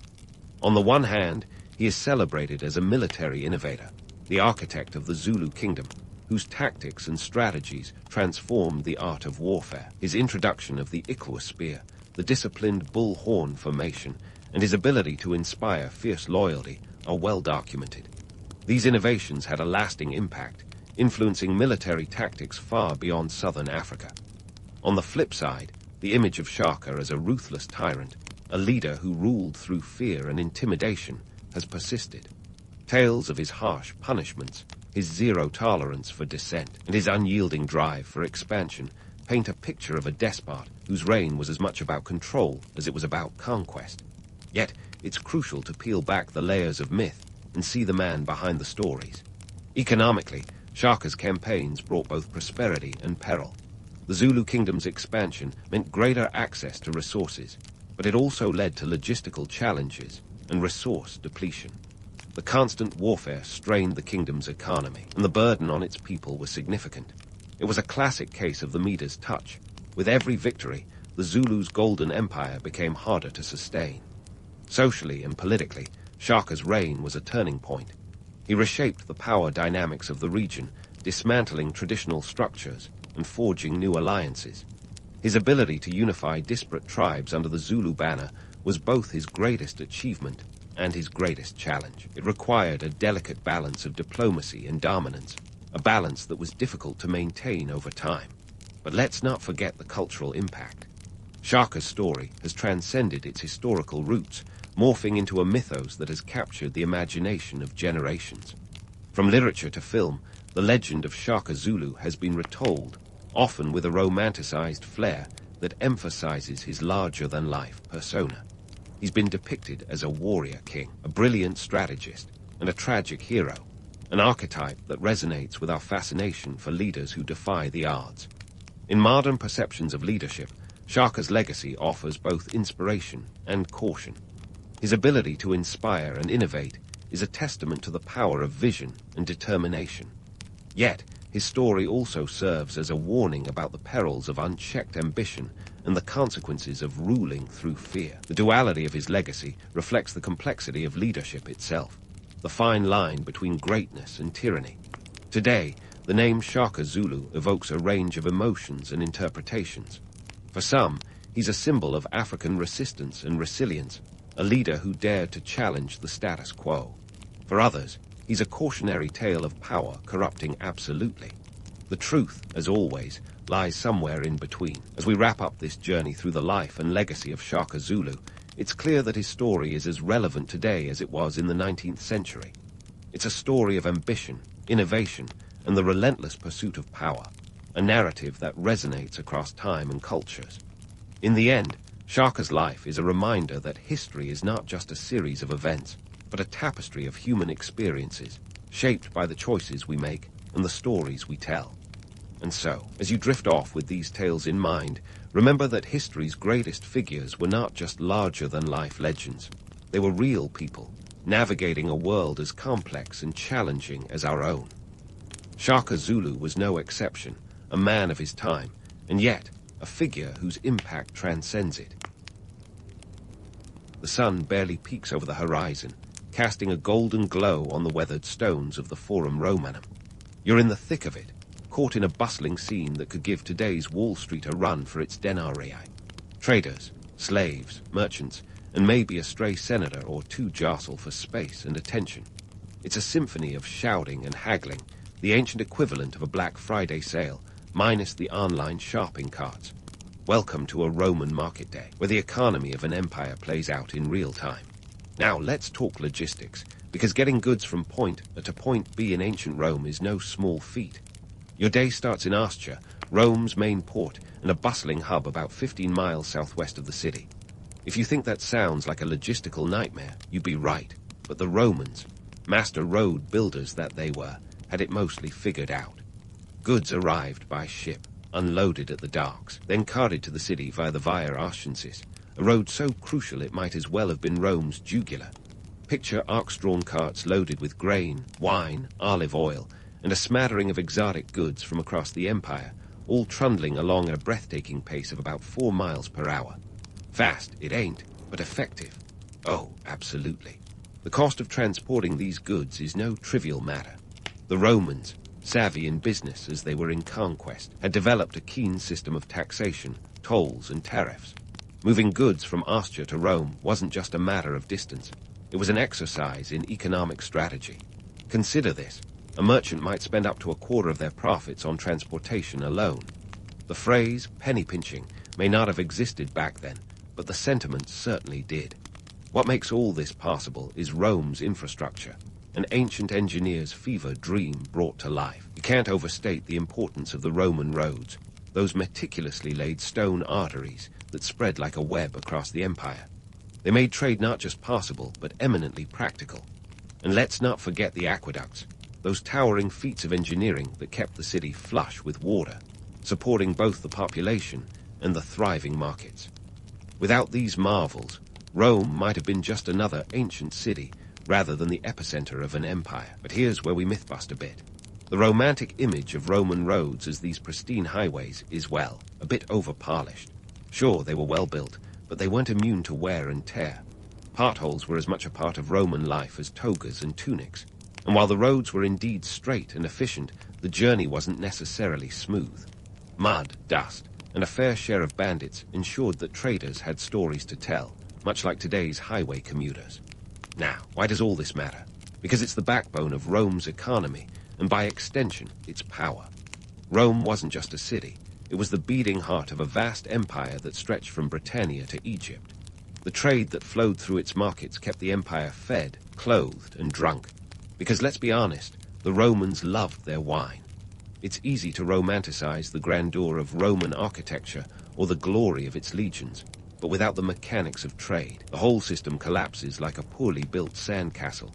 On the one hand, he is celebrated as a military innovator, the architect of the Zulu kingdom, whose tactics and strategies transformed the art of warfare. His introduction of the Ikwa spear, the disciplined bull horn formation, and his ability to inspire fierce loyalty are well documented. These innovations had a lasting impact, influencing military tactics far beyond southern Africa. On the flip side, the image of Shaka as a ruthless tyrant, a leader who ruled through fear and intimidation, has persisted. Tales of his harsh punishments, his zero tolerance for dissent, and his unyielding drive for expansion paint a picture of a despot whose reign was as much about control as it was about conquest. Yet, it's crucial to peel back the layers of myth and see the man behind the stories. Economically, Shaka's campaigns brought both prosperity and peril. The Zulu kingdom's expansion meant greater access to resources, but it also led to logistical challenges and resource depletion. The constant warfare strained the kingdom's economy, and the burden on its people was significant. It was a classic case of the Midas touch. With every victory, the Zulu's golden empire became harder to sustain. Socially and politically, Shaka's reign was a turning point. He reshaped the power dynamics of the region, dismantling traditional structures and forging new alliances. His ability to unify disparate tribes under the Zulu banner was both his greatest achievement and his greatest challenge. It required a delicate balance of diplomacy and dominance, a balance that was difficult to maintain over time. But let's not forget the cultural impact. Shaka's story has transcended its historical roots, morphing into a mythos that has captured the imagination of generations. From literature to film, the legend of Shaka Zulu has been retold, often with a romanticized flair that emphasizes his larger-than-life persona. He's been depicted as a warrior king, a brilliant strategist, and a tragic hero, an archetype that resonates with our fascination for leaders who defy the odds. In modern perceptions of leadership, Shaka's legacy offers both inspiration and caution. His ability to inspire and innovate is a testament to the power of vision and determination. Yet, his story also serves as a warning about the perils of unchecked ambition and the consequences of ruling through fear. The duality of his legacy reflects the complexity of leadership itself, the fine line between greatness and tyranny. Today, the name Shaka Zulu evokes a range of emotions and interpretations. For some, he's a symbol of African resistance and resilience, a leader who dared to challenge the status quo. For others, he's a cautionary tale of power corrupting absolutely. The truth, as always, lies somewhere in between. As we wrap up this journey through the life and legacy of Shaka Zulu, it's clear that his story is as relevant today as it was in the 19th century. It's a story of ambition, innovation, and the relentless pursuit of power, a narrative that resonates across time and cultures. In the end, Shaka's life is a reminder that history is not just a series of events, but a tapestry of human experiences, shaped by the choices we make and the stories we tell. And so, as you drift off with these tales in mind, remember that history's greatest figures were not just larger-than-life legends. They were real people, navigating a world as complex and challenging as our own. Shaka Zulu was no exception, a man of his time, and yet a figure whose impact transcends it. The sun barely peeks over the horizon, casting a golden glow on the weathered stones of the Forum Romanum. You're in the thick of it, caught in a bustling scene that could give today's Wall Street a run for its denarii. Traders, slaves, merchants, and maybe a stray senator or two jostle for space and attention. It's a symphony of shouting and haggling, the ancient equivalent of a Black Friday sale, minus the online shopping carts. Welcome to a Roman market day, where the economy of an empire plays out in real time. Now let's talk logistics, because getting goods from point A to point B in ancient Rome is no small feat. Your day starts in Ostia, Rome's main port, and a bustling hub about 15 miles southwest of the city. If you think that sounds like a logistical nightmare, you'd be right. But the Romans, master road builders that they were, had it mostly figured out. Goods arrived by ship, unloaded at the docks, then carted to the city via the Via Artiensis, a road so crucial it might as well have been Rome's jugular. Picture ox-drawn carts loaded with grain, wine, olive oil, and a smattering of exotic goods from across the empire, all trundling along at a breathtaking pace of about 4 miles per hour. Fast, it ain't, but effective. Oh, absolutely. The cost of transporting these goods is no trivial matter. The Romans, savvy in business as they were in conquest, had developed a keen system of taxation, tolls, and tariffs. Moving goods from Ostia to Rome wasn't just a matter of distance. It was an exercise in economic strategy. Consider this. A merchant might spend up to a quarter of their profits on transportation alone. The phrase penny pinching may not have existed back then, but the sentiment certainly did. What makes all this possible is Rome's infrastructure, an ancient engineer's fever dream brought to life. You can't overstate the importance of the Roman roads, those meticulously laid stone arteries that spread like a web across the empire. They made trade not just possible, but eminently practical. And let's not forget the aqueducts, those towering feats of engineering that kept the city flush with water, supporting both the population and the thriving markets. Without these marvels, Rome might have been just another ancient city rather than the epicenter of an empire. But here's where we myth-bust a bit. The romantic image of Roman roads as these pristine highways is, well, a bit over-polished. Sure, they were well-built, but they weren't immune to wear and tear. Potholes were as much a part of Roman life as togas and tunics. And while the roads were indeed straight and efficient, the journey wasn't necessarily smooth. Mud, dust, and a fair share of bandits ensured that traders had stories to tell, much like today's highway commuters. Now, why does all this matter? Because it's the backbone of Rome's economy, and by extension, its power. Rome wasn't just a city. It was the beating heart of a vast empire that stretched from Britannia to Egypt. The trade that flowed through its markets kept the empire fed, clothed, and drunk. Because let's be honest, the Romans loved their wine. It's easy to romanticize the grandeur of Roman architecture or the glory of its legions, but without the mechanics of trade, the whole system collapses like a poorly built sandcastle.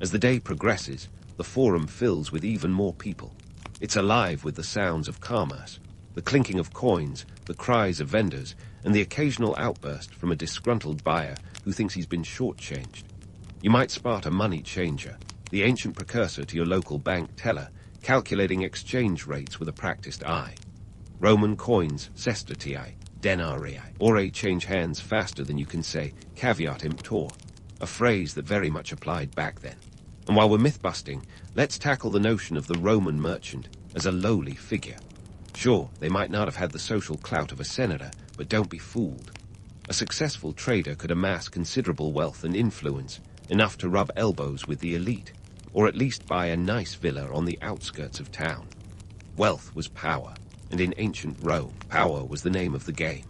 As the day progresses, the Forum fills with even more people. It's alive with the sounds of commerce, the clinking of coins, the cries of vendors, and the occasional outburst from a disgruntled buyer who thinks he's been shortchanged. You might spot a money changer, the ancient precursor to your local bank teller, calculating exchange rates with a practiced eye. Roman coins, sestatiae, denarii. Ore change hands faster than you can say caveat emptor, a phrase that very much applied back then. And while we're myth-busting, let's tackle the notion of the Roman merchant as a lowly figure. Sure, they might not have had the social clout of a senator, but don't be fooled. A successful trader could amass considerable wealth and influence, enough to rub elbows with the elite, or at least buy a nice villa on the outskirts of town. Wealth was power, and in ancient Rome, power was the name of the game.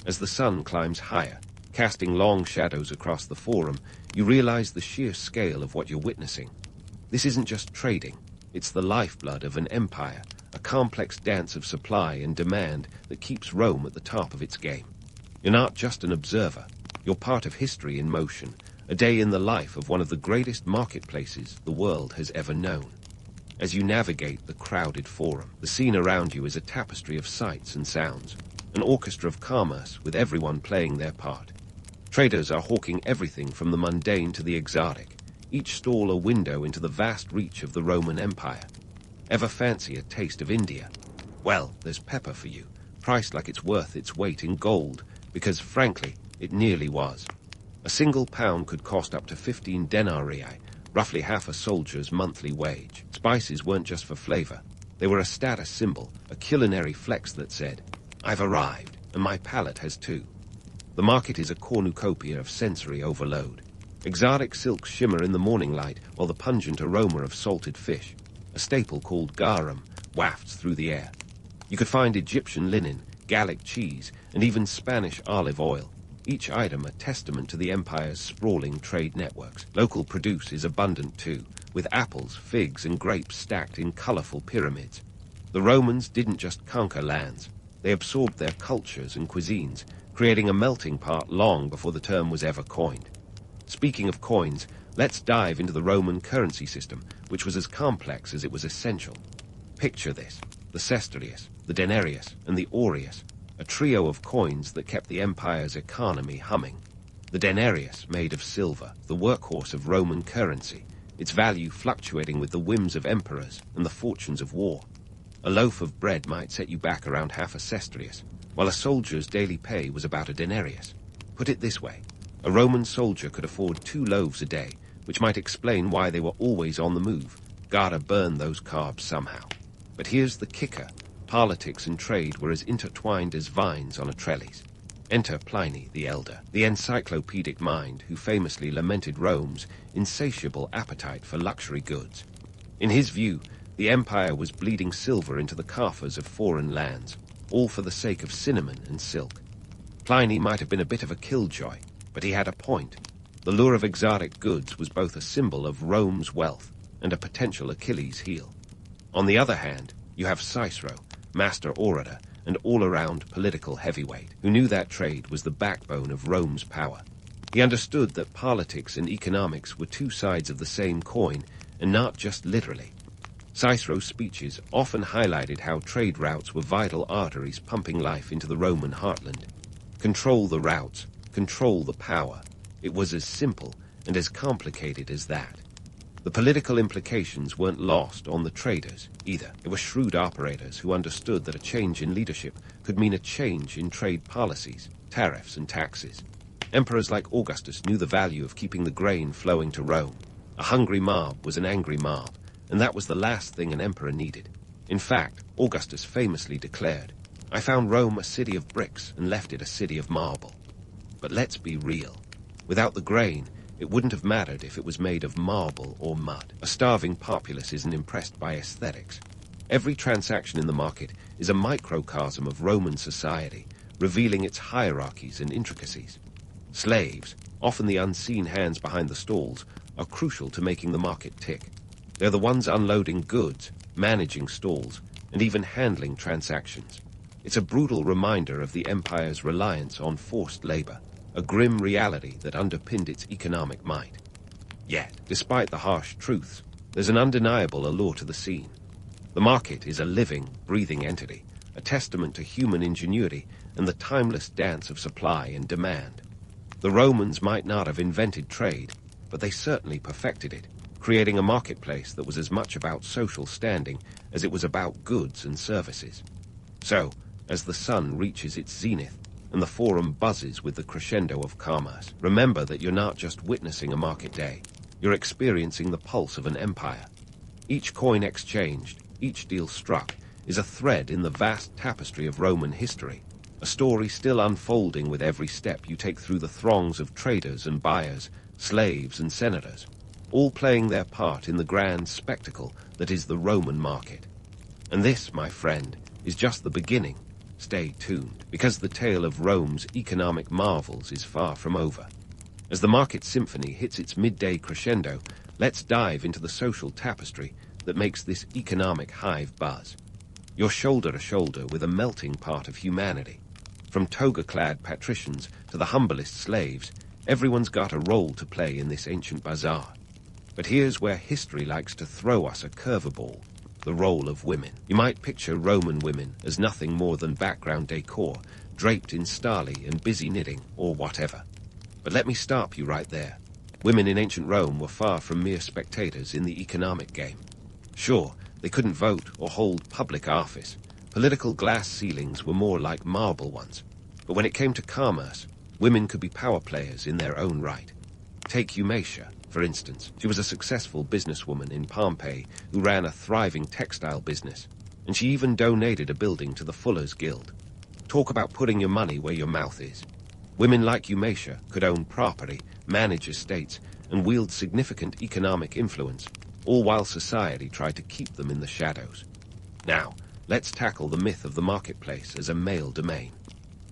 As the sun climbs higher, casting long shadows across the forum, you realize the sheer scale of what you're witnessing. This isn't just trading, it's the lifeblood of an empire, a complex dance of supply and demand that keeps Rome at the top of its game. You're not just an observer, you're part of history in motion, a day in the life of one of the greatest marketplaces the world has ever known. As you navigate the crowded forum, the scene around you is a tapestry of sights and sounds, an orchestra of commerce with everyone playing their part. Traders are hawking everything from the mundane to the exotic, each stall a window into the vast reach of the Roman Empire. Ever fancy a taste of India? Well, there's pepper for you, priced like it's worth its weight in gold, because frankly, it nearly was. A single pound could cost up to 15 denarii, roughly half a soldier's monthly wage. Spices weren't just for flavor. They were a status symbol, a culinary flex that said, "I've arrived, and my palate has too." The market is a cornucopia of sensory overload. Exotic silks shimmer in the morning light, while the pungent aroma of salted fish, a staple called garum, wafts through the air. You could find Egyptian linen, Gallic cheese, and even Spanish olive oil, each item a testament to the empire's sprawling trade networks. Local produce is abundant too, with apples, figs, and grapes stacked in colorful pyramids. The Romans didn't just conquer lands, they absorbed their cultures and cuisines, creating a melting pot long before the term was ever coined. Speaking of coins, let's dive into the Roman currency system, which was as complex as it was essential. Picture this: the sestertius, the denarius, and the aureus, a trio of coins that kept the empire's economy humming. The denarius, made of silver, the workhorse of Roman currency, its value fluctuating with the whims of emperors and the fortunes of war. A loaf of bread might set you back around half a sestertius, while a soldier's daily pay was about a denarius. Put it this way, a Roman soldier could afford 2 loaves a day, which might explain why they were always on the move. Gotta burn those carbs somehow. But here's the kicker. Politics and trade were as intertwined as vines on a trellis. Enter Pliny the Elder, the encyclopedic mind who famously lamented Rome's insatiable appetite for luxury goods. In his view, the empire was bleeding silver into the coffers of foreign lands, all for the sake of cinnamon and silk. Pliny might have been a bit of a killjoy, but he had a point. The lure of exotic goods was both a symbol of Rome's wealth and a potential Achilles heel. On the other hand, you have Cicero, master orator and all-around political heavyweight, who knew that trade was the backbone of Rome's power. He understood that politics and economics were 2 sides of the same coin, and not just literally. Cicero's speeches often highlighted how trade routes were vital arteries pumping life into the Roman heartland. Control the routes, control the power. It was as simple and as complicated as that. The political implications weren't lost on the traders, either. It were shrewd operators who understood that a change in leadership could mean a change in trade policies, tariffs, and taxes. Emperors like Augustus knew the value of keeping the grain flowing to Rome. A hungry mob was an angry mob, and that was the last thing an emperor needed. In fact, Augustus famously declared, "I found Rome a city of bricks and left it a city of marble." But let's be real. Without the grain, it wouldn't have mattered if it was made of marble or mud. A starving populace isn't impressed by aesthetics. Every transaction in the market is a microcosm of Roman society, revealing its hierarchies and intricacies. Slaves, often the unseen hands behind the stalls, are crucial to making the market tick. They're the ones unloading goods, managing stalls, and even handling transactions. It's a brutal reminder of the empire's reliance on forced labor, a grim reality that underpinned its economic might. Yet, despite the harsh truths, there's an undeniable allure to the scene. The market is a living, breathing entity, a testament to human ingenuity and the timeless dance of supply and demand. The Romans might not have invented trade, but they certainly perfected it, creating a marketplace that was as much about social standing as it was about goods and services. So, as the sun reaches its zenith, and the forum buzzes with the crescendo of commerce. Remember that you're not just witnessing a market day, you're experiencing the pulse of an empire. Each coin exchanged, each deal struck, is a thread in the vast tapestry of Roman history, a story still unfolding with every step you take through the throngs of traders and buyers, slaves and senators, all playing their part in the grand spectacle that is the Roman market. And this, my friend, is just the beginning. Stay tuned, because the tale of Rome's economic marvels is far from over. As the market symphony hits its midday crescendo, let's dive into the social tapestry that makes this economic hive buzz. You're shoulder to shoulder with a melting pot of humanity. From toga-clad patricians to the humblest slaves, everyone's got a role to play in this ancient bazaar. But here's where history likes to throw us a curveball: the role of women. You might picture Roman women as nothing more than background decor, draped in starly and busy knitting or whatever. But let me stop you right there. Women in ancient Rome were far from mere spectators in the economic game. Sure, they couldn't vote or hold public office. Political glass ceilings were more like marble ones. But when it came to commerce, women could be power players in their own right. Take Eumatia, for instance. She was a successful businesswoman in Pompeii who ran a thriving textile business, and she even donated a building to the Fullers Guild. Talk about putting your money where your mouth is. Women like Eumatia could own property, manage estates, and wield significant economic influence, all while society tried to keep them in the shadows. Now, let's tackle the myth of the marketplace as a male domain.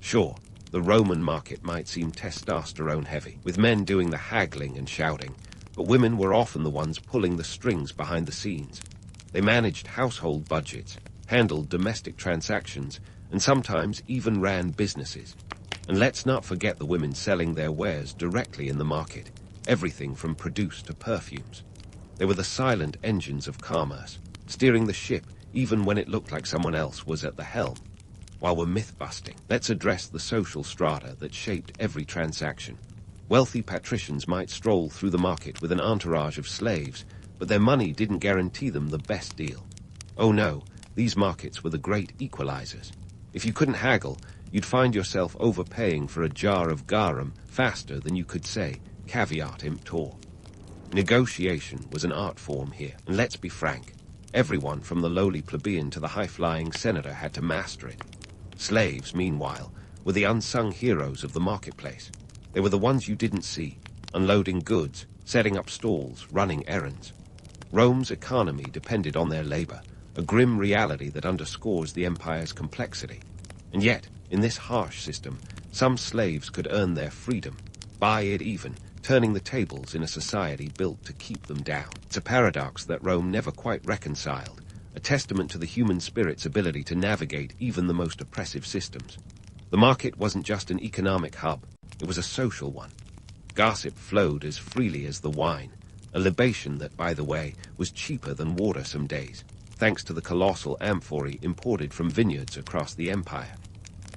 Sure, the Roman market might seem testosterone-heavy, with men doing the haggling and shouting, but women were often the ones pulling the strings behind the scenes. They managed household budgets, handled domestic transactions, and sometimes even ran businesses. And let's not forget the women selling their wares directly in the market, everything from produce to perfumes. They were the silent engines of commerce, steering the ship even when it looked like someone else was at the helm. While we're myth-busting, let's address the social strata that shaped every transaction. Wealthy patricians might stroll through the market with an entourage of slaves, but their money didn't guarantee them the best deal. Oh no, these markets were the great equalizers. If you couldn't haggle, you'd find yourself overpaying for a jar of garum faster than you could say, caveat emptor. Negotiation was an art form here, and let's be frank, everyone from the lowly plebeian to the high-flying senator had to master it. Slaves, meanwhile, were the unsung heroes of the marketplace. They were the ones you didn't see, unloading goods, setting up stalls, running errands. Rome's economy depended on their labor, a grim reality that underscores the empire's complexity. And yet, in this harsh system, some slaves could earn their freedom, buy it even, turning the tables in a society built to keep them down. It's a paradox that Rome never quite reconciled, a testament to the human spirit's ability to navigate even the most oppressive systems. The market wasn't just an economic hub, it was a social one. Gossip flowed as freely as the wine, a libation that, by the way, was cheaper than water some days, thanks to the colossal amphorae imported from vineyards across the empire.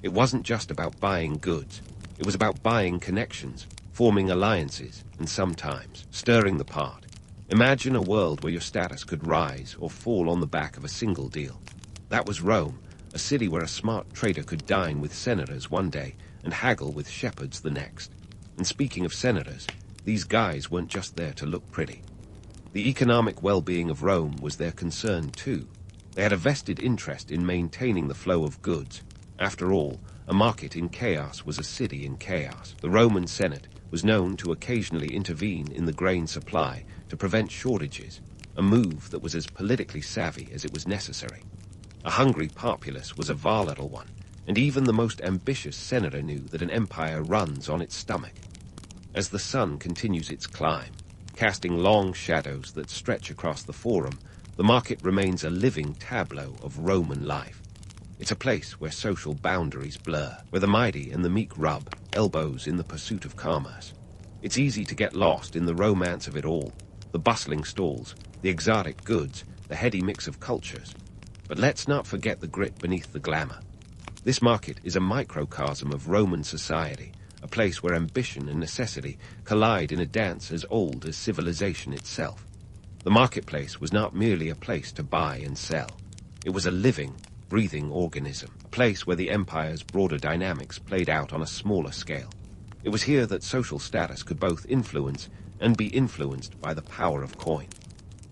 It wasn't just about buying goods, it was about buying connections, forming alliances, and sometimes stirring the pot. Imagine a world where your status could rise or fall on the back of a single deal. That was Rome, a city where a smart trader could dine with senators one day and haggle with shepherds the next. And speaking of senators, these guys weren't just there to look pretty. The economic well-being of Rome was their concern too. They had a vested interest in maintaining the flow of goods. After all, a market in chaos was a city in chaos. The Roman Senate was known to occasionally intervene in the grain supply to prevent shortages, a move that was as politically savvy as it was necessary. A hungry populace was a volatile one, and even the most ambitious senator knew that an empire runs on its stomach. As the sun continues its climb, casting long shadows that stretch across the forum, the market remains a living tableau of Roman life. It's a place where social boundaries blur, where the mighty and the meek rub elbows in the pursuit of commerce. It's easy to get lost in the romance of it all, the bustling stalls, the exotic goods, the heady mix of cultures. But let's not forget the grit beneath the glamour. This market is a microcosm of Roman society, a place where ambition and necessity collide in a dance as old as civilization itself. The marketplace was not merely a place to buy and sell. It was a living, breathing organism, a place where the empire's broader dynamics played out on a smaller scale. It was here that social status could both influence and be influenced by the power of coin.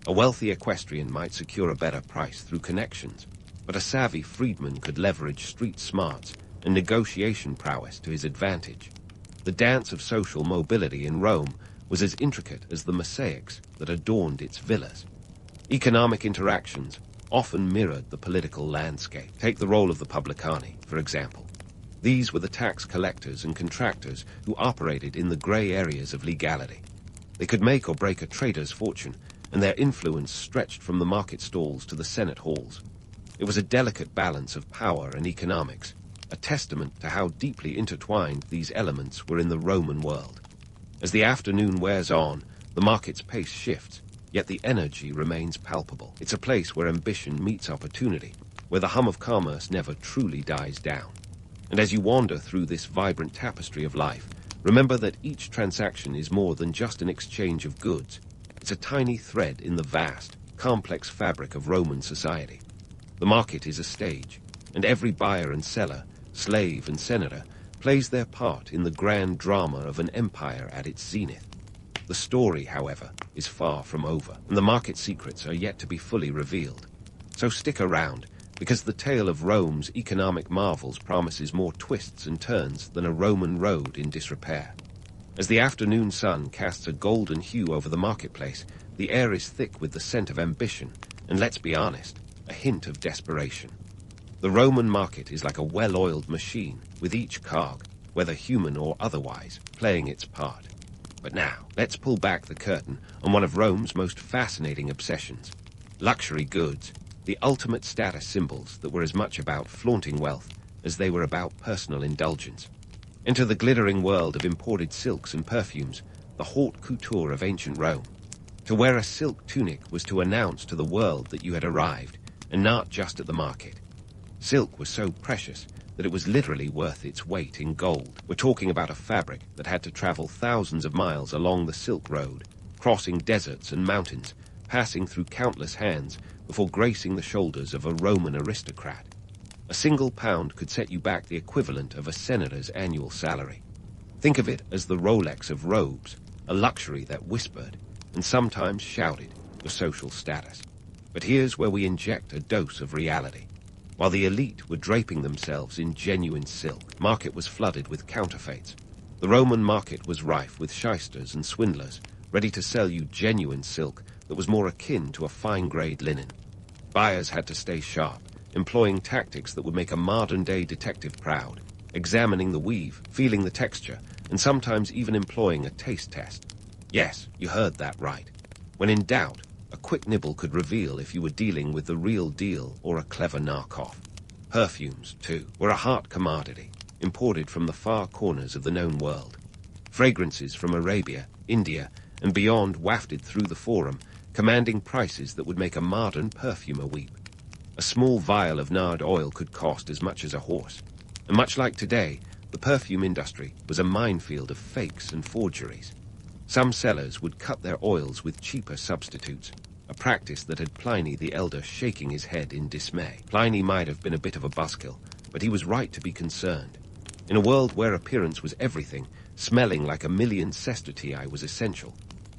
A wealthy equestrian might secure a better price through connections, but a savvy freedman could leverage street smarts and negotiation prowess to his advantage. The dance of social mobility in Rome was as intricate as the mosaics that adorned its villas. Economic interactions often mirrored the political landscape. Take the role of the publicani, for example. These were the tax collectors and contractors who operated in the grey areas of legality. They could make or break a trader's fortune, and their influence stretched from the market stalls to the Senate halls. It was a delicate balance of power and economics, a testament to how deeply intertwined these elements were in the Roman world. As the afternoon wears on, the market's pace shifts, yet the energy remains palpable. It's a place where ambition meets opportunity, where the hum of commerce never truly dies down. And as you wander through this vibrant tapestry of life, remember that each transaction is more than just an exchange of goods. It's a tiny thread in the vast, complex fabric of Roman society. The market is a stage, and every buyer and seller, slave and senator, plays their part in the grand drama of an empire at its zenith. The story, however, is far from over, and the market secrets are yet to be fully revealed. So stick around, because the tale of Rome's economic marvels promises more twists and turns than a Roman road in disrepair. As the afternoon sun casts a golden hue over the marketplace, the air is thick with the scent of ambition, and let's be honest, a hint of desperation. The Roman market is like a well-oiled machine, with each cog, whether human or otherwise, playing its part. But now, let's pull back the curtain on one of Rome's most fascinating obsessions: luxury goods, the ultimate status symbols that were as much about flaunting wealth as they were about personal indulgence. Enter the glittering world of imported silks and perfumes, the haute couture of ancient Rome. To wear a silk tunic was to announce to the world that you had arrived, and not just at the market. Silk was so precious that it was literally worth its weight in gold. We're talking about a fabric that had to travel thousands of miles along the Silk Road, crossing deserts and mountains, passing through countless hands before gracing the shoulders of a Roman aristocrat. A single pound could set you back the equivalent of a senator's annual salary. Think of it as the Rolex of robes, a luxury that whispered, and sometimes shouted, your social status. But here's where we inject a dose of reality. While the elite were draping themselves in genuine silk, the market was flooded with counterfeits. The Roman market was rife with shysters and swindlers, ready to sell you genuine silk that was more akin to a fine-grade linen. Buyers had to stay sharp, employing tactics that would make a modern-day detective proud, examining the weave, feeling the texture, and sometimes even employing a taste test. Yes, you heard that right. When in doubt, a quick nibble could reveal if you were dealing with the real deal or a clever knockoff. Perfumes, too, were a hot commodity, imported from the far corners of the known world. Fragrances from Arabia, India, and beyond wafted through the forum, commanding prices that would make a modern perfumer weep. A small vial of nard oil could cost as much as a horse. And much like today, the perfume industry was a minefield of fakes and forgeries. Some sellers would cut their oils with cheaper substitutes, a practice that had Pliny the Elder shaking his head in dismay. Pliny might have been a bit of a buzzkill, but he was right to be concerned. In a world where appearance was everything, smelling like a million sestertii was essential.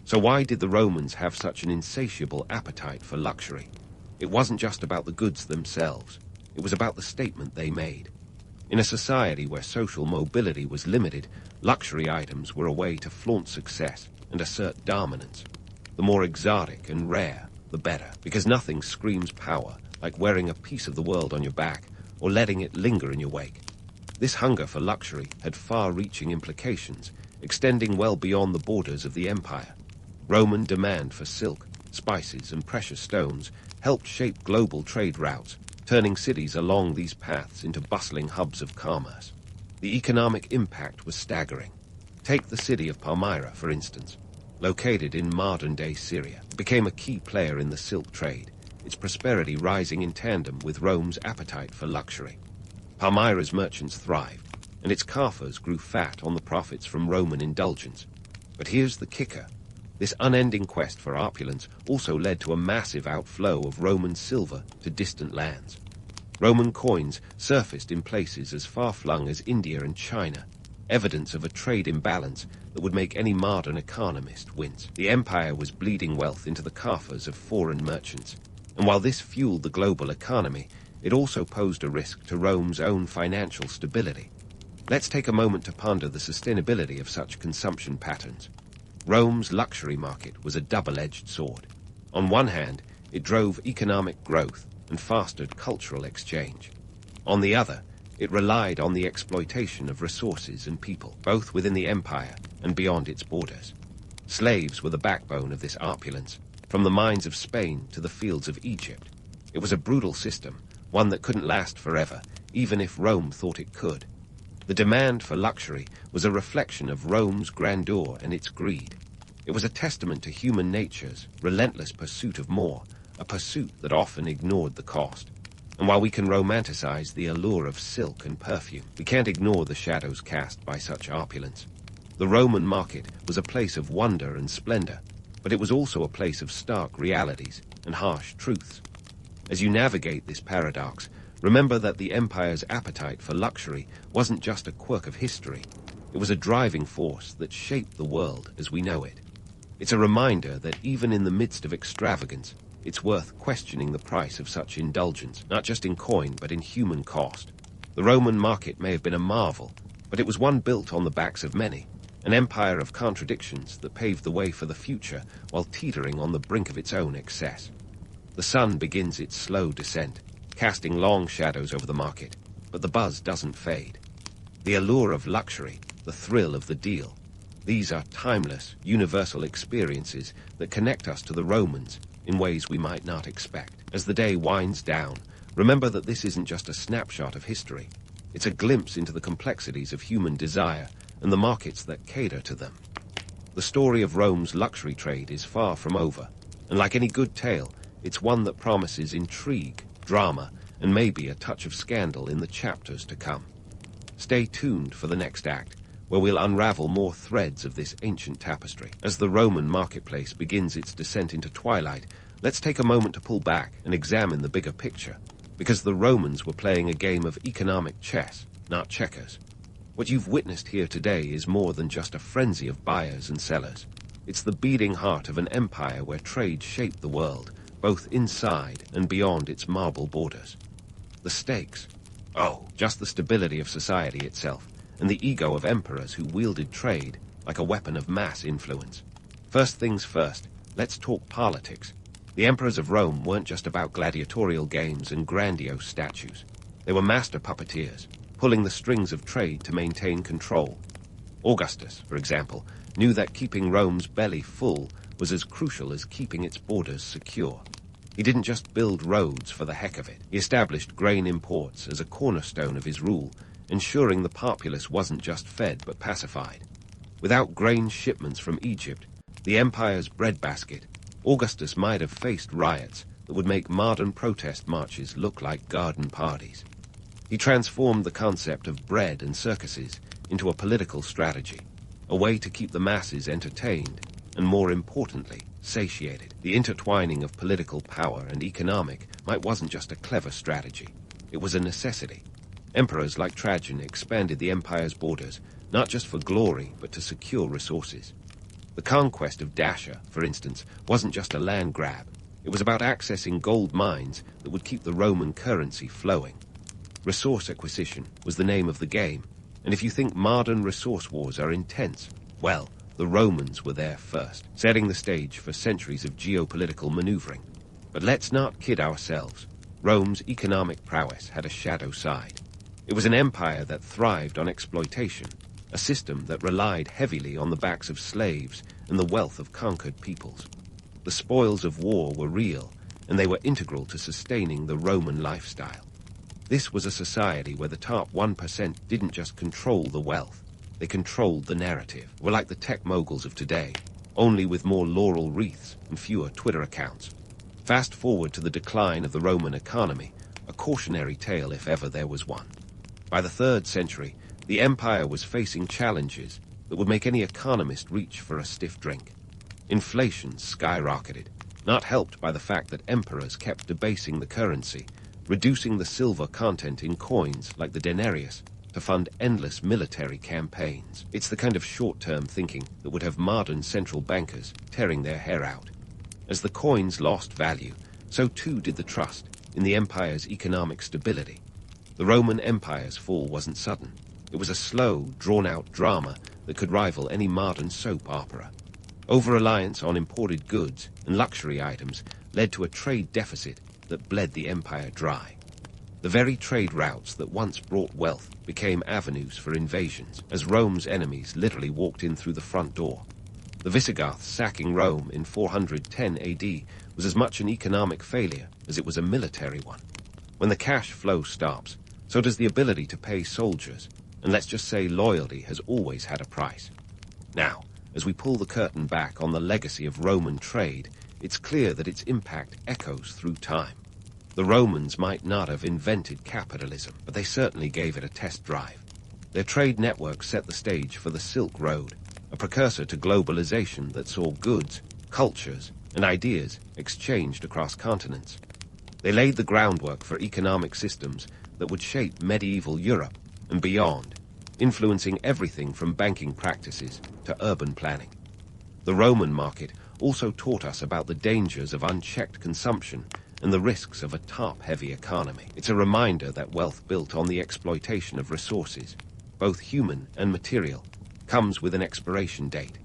So why did the Romans have such an insatiable appetite for luxury? It wasn't just about the goods themselves. It was about the statement they made. In a society where social mobility was limited, luxury items were a way to flaunt success and assert dominance. The more exotic and rare, the better, because nothing screams power like wearing a piece of the world on your back or letting it linger in your wake. This hunger for luxury had far-reaching implications, extending well beyond the borders of the empire. Roman demand for silk, spices, and precious stones helped shape global trade routes, turning cities along these paths into bustling hubs of commerce. The economic impact was staggering. Take the city of Palmyra, for instance. Located in modern-day Syria, it became a key player in the silk trade, its prosperity rising in tandem with Rome's appetite for luxury. Palmyra's merchants thrived, and its coffers grew fat on the profits from Roman indulgence. But here's the kicker. This unending quest for opulence also led to a massive outflow of Roman silver to distant lands. Roman coins surfaced in places as far-flung as India and China, evidence of a trade imbalance that would make any modern economist wince. The empire was bleeding wealth into the coffers of foreign merchants, and while this fueled the global economy, it also posed a risk to Rome's own financial stability. Let's take a moment to ponder the sustainability of such consumption patterns. Rome's luxury market was a double-edged sword. On one hand, it drove economic growth and fostered cultural exchange. On the other, it relied on the exploitation of resources and people, both within the empire and beyond its borders. Slaves were the backbone of this opulence, from the mines of Spain to the fields of Egypt. It was a brutal system, one that couldn't last forever, even if Rome thought it could. The demand for luxury was a reflection of Rome's grandeur and its greed. It was a testament to human nature's relentless pursuit of more, a pursuit that often ignored the cost. And while we can romanticize the allure of silk and perfume, we can't ignore the shadows cast by such opulence. The Roman market was a place of wonder and splendor, but it was also a place of stark realities and harsh truths. As you navigate this paradox, remember that the empire's appetite for luxury wasn't just a quirk of history. It was a driving force that shaped the world as we know it. It's a reminder that even in the midst of extravagance, it's worth questioning the price of such indulgence, not just in coin, but in human cost. The Roman market may have been a marvel, but it was one built on the backs of many, an empire of contradictions that paved the way for the future while teetering on the brink of its own excess. The sun begins its slow descent, casting long shadows over the market, but the buzz doesn't fade. The allure of luxury, the thrill of the deal, these are timeless, universal experiences that connect us to the Romans in ways we might not expect. As the day winds down, remember that this isn't just a snapshot of history. It's a glimpse into the complexities of human desire and the markets that cater to them. The story of Rome's luxury trade is far from over, and like any good tale, it's one that promises intrigue, drama, and maybe a touch of scandal in the chapters to come. Stay tuned for the next act, where we'll unravel more threads of this ancient tapestry. As the Roman marketplace begins its descent into twilight, let's take a moment to pull back and examine the bigger picture, because the Romans were playing a game of economic chess, not checkers. What you've witnessed here today is more than just a frenzy of buyers and sellers. It's the beating heart of an empire where trade shaped the world, both inside and beyond its marble borders. The stakes? Oh, just the stability of society itself, and the ego of emperors who wielded trade like a weapon of mass influence. First things first, let's talk politics. The emperors of Rome weren't just about gladiatorial games and grandiose statues. They were master puppeteers, pulling the strings of trade to maintain control. Augustus, for example, knew that keeping Rome's belly full was as crucial as keeping its borders secure. He didn't just build roads for the heck of it. He established grain imports as a cornerstone of his rule, ensuring the populace wasn't just fed but pacified. Without grain shipments from Egypt, the empire's breadbasket, Augustus might have faced riots that would make modern protest marches look like garden parties. He transformed the concept of bread and circuses into a political strategy, a way to keep the masses entertained and, more importantly, satiated. The intertwining of political power and economic might wasn't just a clever strategy. It was a necessity. Emperors like Trajan expanded the empire's borders, not just for glory, but to secure resources. The conquest of Dacia, for instance, wasn't just a land grab. It was about accessing gold mines that would keep the Roman currency flowing. Resource acquisition was the name of the game, and if you think modern resource wars are intense, well, the Romans were there first, setting the stage for centuries of geopolitical maneuvering. But let's not kid ourselves. Rome's economic prowess had a shadow side. It was an empire that thrived on exploitation, a system that relied heavily on the backs of slaves and the wealth of conquered peoples. The spoils of war were real, and they were integral to sustaining the Roman lifestyle. This was a society where the top 1% didn't just control the wealth, they controlled the narrative. We're like the tech moguls of today, only with more laurel wreaths and fewer Twitter accounts. Fast forward to the decline of the Roman economy, a cautionary tale if ever there was one. By the 3rd century, the empire was facing challenges that would make any economist reach for a stiff drink. Inflation skyrocketed, not helped by the fact that emperors kept debasing the currency, reducing the silver content in coins like the denarius to fund endless military campaigns. It's the kind of short-term thinking that would have modern central bankers tearing their hair out. As the coins lost value, so too did the trust in the empire's economic stability. The Roman Empire's fall wasn't sudden. It was a slow, drawn-out drama that could rival any modern soap opera. Over-reliance on imported goods and luxury items led to a trade deficit that bled the empire dry. The very trade routes that once brought wealth became avenues for invasions, as Rome's enemies literally walked in through the front door. The Visigoths sacking Rome in 410 AD was as much an economic failure as it was a military one. When the cash flow stops, so does the ability to pay soldiers, and let's just say loyalty has always had a price. Now, as we pull the curtain back on the legacy of Roman trade, it's clear that its impact echoes through time. The Romans might not have invented capitalism, but they certainly gave it a test drive. Their trade network set the stage for the Silk Road, a precursor to globalization that saw goods, cultures, and ideas exchanged across continents. They laid the groundwork for economic systems that would shape medieval Europe and beyond, influencing everything from banking practices to urban planning. The Roman market also taught us about the dangers of unchecked consumption and the risks of a top-heavy economy. It's a reminder that wealth built on the exploitation of resources, both human and material, comes with an expiration date.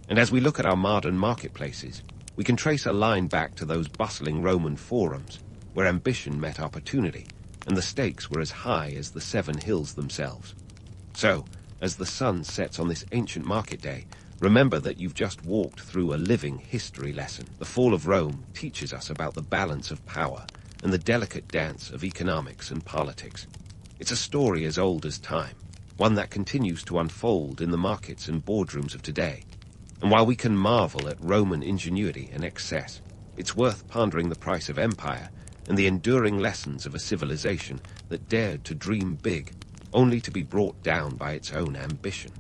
And as we look at our modern marketplaces, we can trace a line back to those bustling Roman forums, where ambition met opportunity, and the stakes were as high as the 7 hills themselves. So, as the sun sets on this ancient market day, remember that you've just walked through a living history lesson. The fall of Rome teaches us about the balance of power and the delicate dance of economics and politics. It's a story as old as time, one that continues to unfold in the markets and boardrooms of today. And while we can marvel at Roman ingenuity and excess, it's worth pondering the price of empire and the enduring lessons of a civilization that dared to dream big, only to be brought down by its own ambition.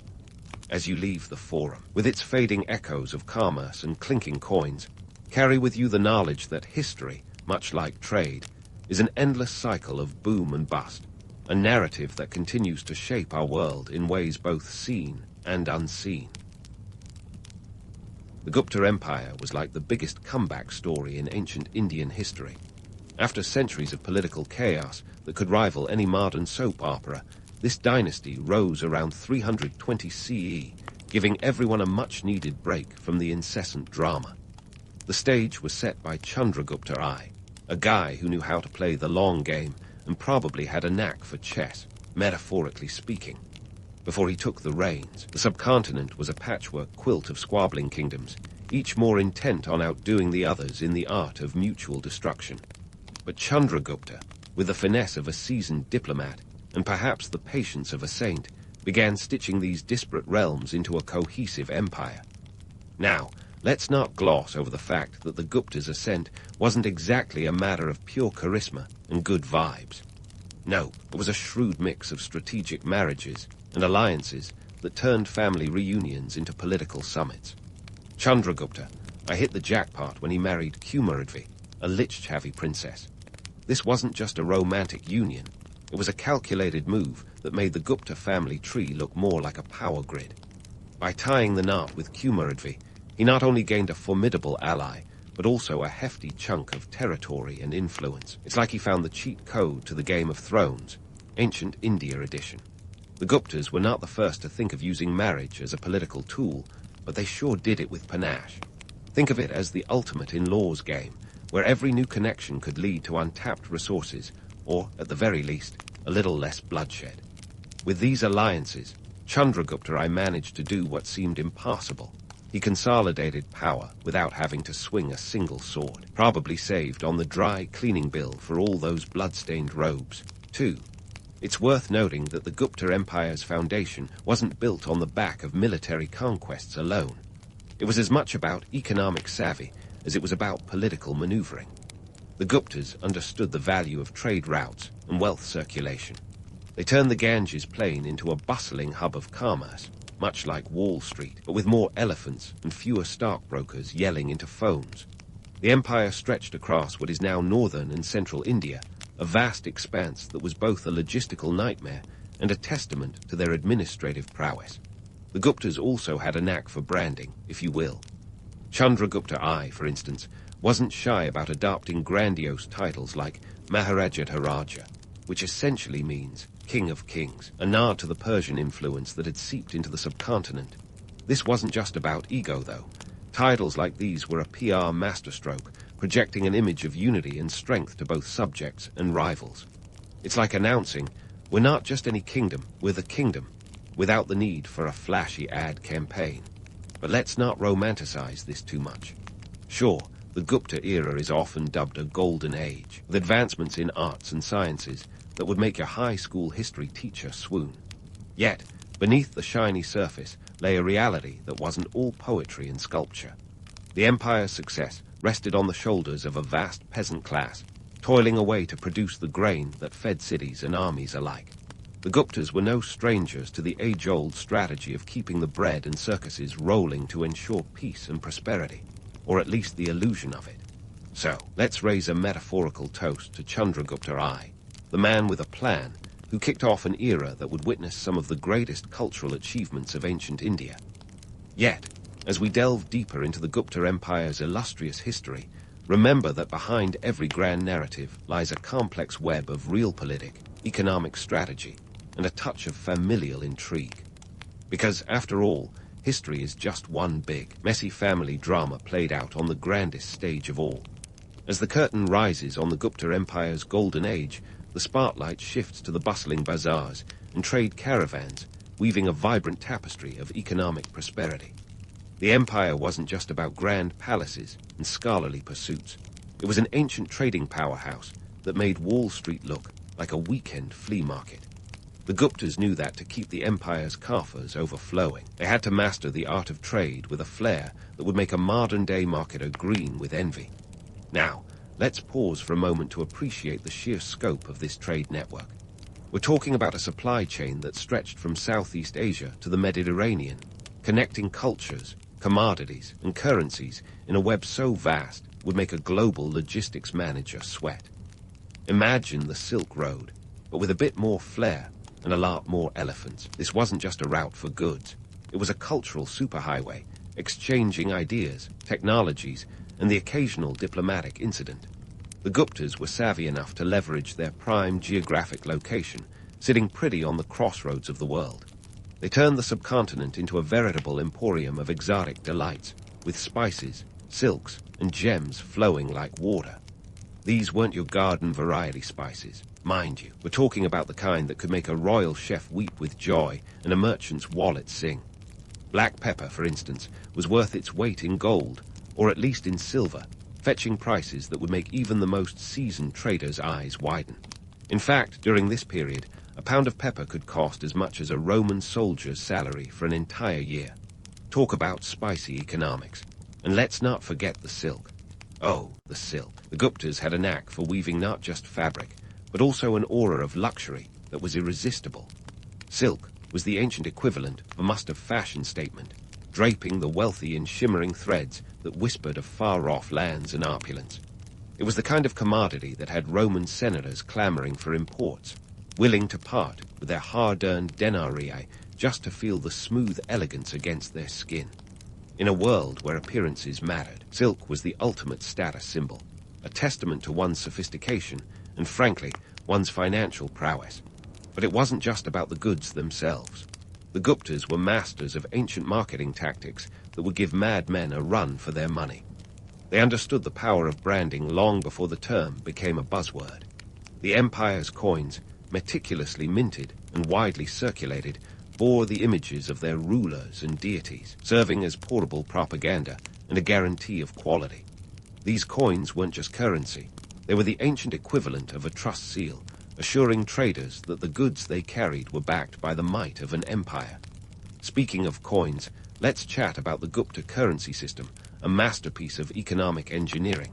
As you leave the forum, with its fading echoes of commerce and clinking coins, carry with you the knowledge that history, much like trade, is an endless cycle of boom and bust, a narrative that continues to shape our world in ways both seen and unseen. The Gupta Empire was like the biggest comeback story in ancient Indian history. After centuries of political chaos that could rival any modern soap opera, this dynasty rose around 320 CE, giving everyone a much-needed break from the incessant drama. The stage was set by Chandragupta I, a guy who knew how to play the long game and probably had a knack for chess, metaphorically speaking. Before he took the reins, the subcontinent was a patchwork quilt of squabbling kingdoms, each more intent on outdoing the others in the art of mutual destruction. But Chandragupta, with the finesse of a seasoned diplomat, and perhaps the patience of a saint, began stitching these disparate realms into a cohesive empire. Now, let's not gloss over the fact that the Gupta's ascent wasn't exactly a matter of pure charisma and good vibes. No, it was a shrewd mix of strategic marriages and alliances that turned family reunions into political summits. Chandragupta, I hit the jackpot when he married Kumaradvi, a Lichchavi princess. This wasn't just a romantic union. It was a calculated move that made the Gupta family tree look more like a power grid. By tying the knot with Kumaradvi, he not only gained a formidable ally, but also a hefty chunk of territory and influence. It's like he found the cheat code to the Game of Thrones, ancient India edition. The Guptas were not the first to think of using marriage as a political tool, but they sure did it with panache. Think of it as the ultimate in-laws game, where every new connection could lead to untapped resources, or, at the very least, a little less bloodshed. With these alliances, Chandragupta I managed to do what seemed impossible. He consolidated power without having to swing a single sword, probably saved on the dry cleaning bill for all those blood-stained robes, too. It's worth noting that the Gupta Empire's foundation wasn't built on the back of military conquests alone. It was as much about economic savvy as it was about political maneuvering. The Guptas understood the value of trade routes and wealth circulation. They turned the Ganges plain into a bustling hub of commerce, much like Wall Street, but with more elephants and fewer stockbrokers yelling into phones. The empire stretched across what is now northern and central India, a vast expanse that was both a logistical nightmare and a testament to their administrative prowess. The Guptas also had a knack for branding, if you will. Chandragupta I, for instance, wasn't shy about adopting grandiose titles like Maharaja, which essentially means King of Kings, a nod to the Persian influence that had seeped into the subcontinent. This wasn't just about ego, though. Titles like these were a PR masterstroke, projecting an image of unity and strength to both subjects and rivals. It's like announcing, we're not just any kingdom, we're the kingdom, without the need for a flashy ad campaign. But let's not romanticize this too much. Sure, the Gupta era is often dubbed a golden age, with advancements in arts and sciences that would make your high school history teacher swoon. Yet, beneath the shiny surface lay a reality that wasn't all poetry and sculpture. The empire's success rested on the shoulders of a vast peasant class, toiling away to produce the grain that fed cities and armies alike. The Guptas were no strangers to the age-old strategy of keeping the bread and circuses rolling to ensure peace and prosperity, or at least the illusion of it. So, let's raise a metaphorical toast to Chandragupta I, the man with a plan who kicked off an era that would witness some of the greatest cultural achievements of ancient India. Yet, as we delve deeper into the Gupta Empire's illustrious history, remember that behind every grand narrative lies a complex web of realpolitik, economic strategy, and a touch of familial intrigue. Because, after all, history is just one big, messy family drama played out on the grandest stage of all. As the curtain rises on the Gupta Empire's golden age, the spotlight shifts to the bustling bazaars and trade caravans, weaving a vibrant tapestry of economic prosperity. The empire wasn't just about grand palaces and scholarly pursuits. It was an ancient trading powerhouse that made Wall Street look like a weekend flea market. The Guptas knew that to keep the empire's coffers overflowing, they had to master the art of trade with a flair that would make a modern-day marketer green with envy. Now, let's pause for a moment to appreciate the sheer scope of this trade network. We're talking about a supply chain that stretched from Southeast Asia to the Mediterranean, connecting cultures, commodities, and currencies in a web so vast would make a global logistics manager sweat. Imagine the Silk Road, but with a bit more flair and a lot more elephants. This wasn't just a route for goods. It was a cultural superhighway, exchanging ideas, technologies, and the occasional diplomatic incident. The Guptas were savvy enough to leverage their prime geographic location, sitting pretty on the crossroads of the world. They turned the subcontinent into a veritable emporium of exotic delights, with spices, silks, and gems flowing like water. These weren't your garden variety spices. Mind you, we're talking about the kind that could make a royal chef weep with joy and a merchant's wallet sing. Black pepper, for instance, was worth its weight in gold, or at least in silver, fetching prices that would make even the most seasoned traders' eyes widen. In fact, during this period, a pound of pepper could cost as much as a Roman soldier's salary for an entire year. Talk about spicy economics. And let's not forget the silk. Oh, the silk. The Guptas had a knack for weaving not just fabric, but also an aura of luxury that was irresistible. Silk was the ancient equivalent of a must-have fashion statement, draping the wealthy in shimmering threads that whispered of far-off lands and opulence. It was the kind of commodity that had Roman senators clamoring for imports, willing to part with their hard-earned denarii just to feel the smooth elegance against their skin. In a world where appearances mattered, silk was the ultimate status symbol, a testament to one's sophistication and, frankly, one's financial prowess. But it wasn't just about the goods themselves. The Guptas were masters of ancient marketing tactics that would give madmen a run for their money. They understood the power of branding long before the term became a buzzword. The empire's coins, meticulously minted and widely circulated, bore the images of their rulers and deities, serving as portable propaganda and a guarantee of quality. These coins weren't just currency. They were the ancient equivalent of a trust seal, assuring traders that the goods they carried were backed by the might of an empire. Speaking of coins, let's chat about the Gupta currency system, a masterpiece of economic engineering.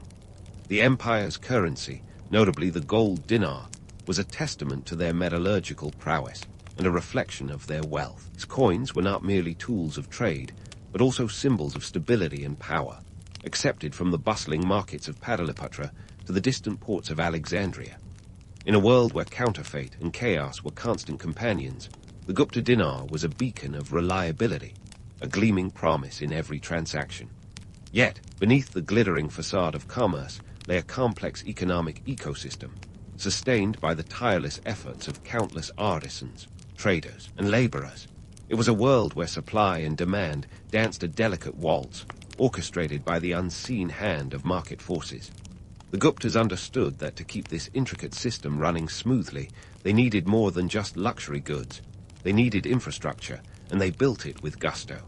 The empire's currency, notably the gold dinar, was a testament to their metallurgical prowess and a reflection of their wealth. Its coins were not merely tools of trade, but also symbols of stability and power, accepted from the bustling markets of Padalipatra to the distant ports of Alexandria. In a world where counterfeit and chaos were constant companions, the Gupta dinar was a beacon of reliability, a gleaming promise in every transaction. Yet, beneath the glittering facade of commerce lay a complex economic ecosystem, sustained by the tireless efforts of countless artisans, traders, and laborers. It was a world where supply and demand danced a delicate waltz, orchestrated by the unseen hand of market forces. The Guptas understood that to keep this intricate system running smoothly, they needed more than just luxury goods. They needed infrastructure, and they built it with gusto.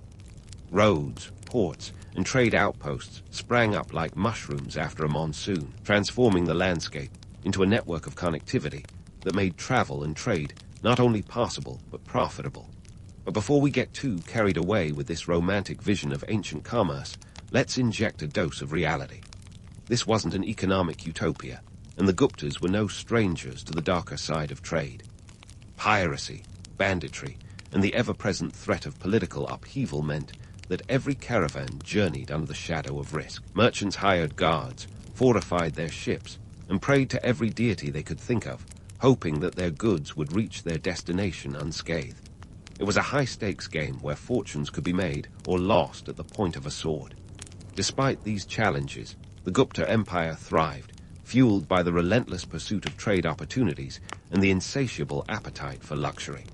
Roads, ports, and trade outposts sprang up like mushrooms after a monsoon, transforming the landscape into a network of connectivity that made travel and trade not only possible but profitable. But before we get too carried away with this romantic vision of ancient commerce, let's inject a dose of reality. This wasn't an economic utopia, and the Guptas were no strangers to the darker side of trade. Piracy, banditry, and the ever-present threat of political upheaval meant that every caravan journeyed under the shadow of risk. Merchants hired guards, fortified their ships, and prayed to every deity they could think of, hoping that their goods would reach their destination unscathed. It was a high-stakes game where fortunes could be made or lost at the point of a sword. Despite these challenges, the Gupta Empire thrived, fueled by the relentless pursuit of trade opportunities and the insatiable appetite for luxury.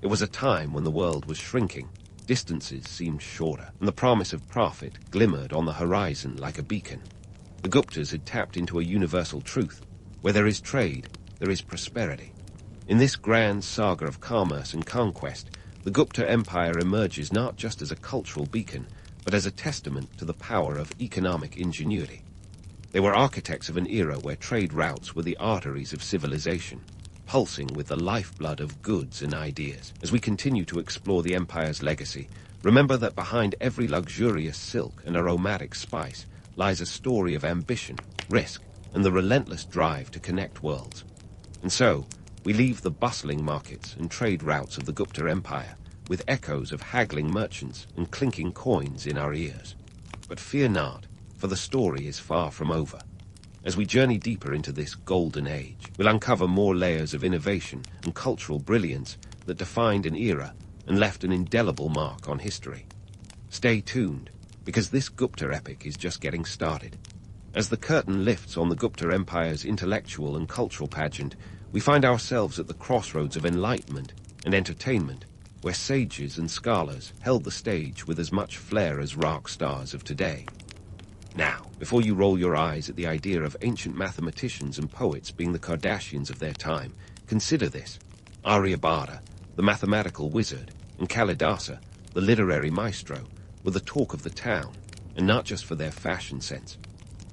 It was a time when the world was shrinking, distances seemed shorter, and the promise of profit glimmered on the horizon like a beacon. The Guptas had tapped into a universal truth: where there is trade, there is prosperity. In this grand saga of commerce and conquest, the Gupta Empire emerges not just as a cultural beacon, but as a testament to the power of economic ingenuity. They were architects of an era where trade routes were the arteries of civilization, pulsing with the lifeblood of goods and ideas. As we continue to explore the empire's legacy, remember that behind every luxurious silk and aromatic spice lies a story of ambition, risk, and the relentless drive to connect worlds. And so, we leave the bustling markets and trade routes of the Gupta Empire with echoes of haggling merchants and clinking coins in our ears. But fear not, for the story is far from over. As we journey deeper into this golden age, we'll uncover more layers of innovation and cultural brilliance that defined an era and left an indelible mark on history. Stay tuned, because this Gupta epic is just getting started. As the curtain lifts on the Gupta Empire's intellectual and cultural pageant, we find ourselves at the crossroads of enlightenment and entertainment, where sages and scholars held the stage with as much flair as rock stars of today. Now, before you roll your eyes at the idea of ancient mathematicians and poets being the Kardashians of their time, consider this: Aryabhata, the mathematical wizard, and Kalidasa, the literary maestro, were the talk of the town, and not just for their fashion sense.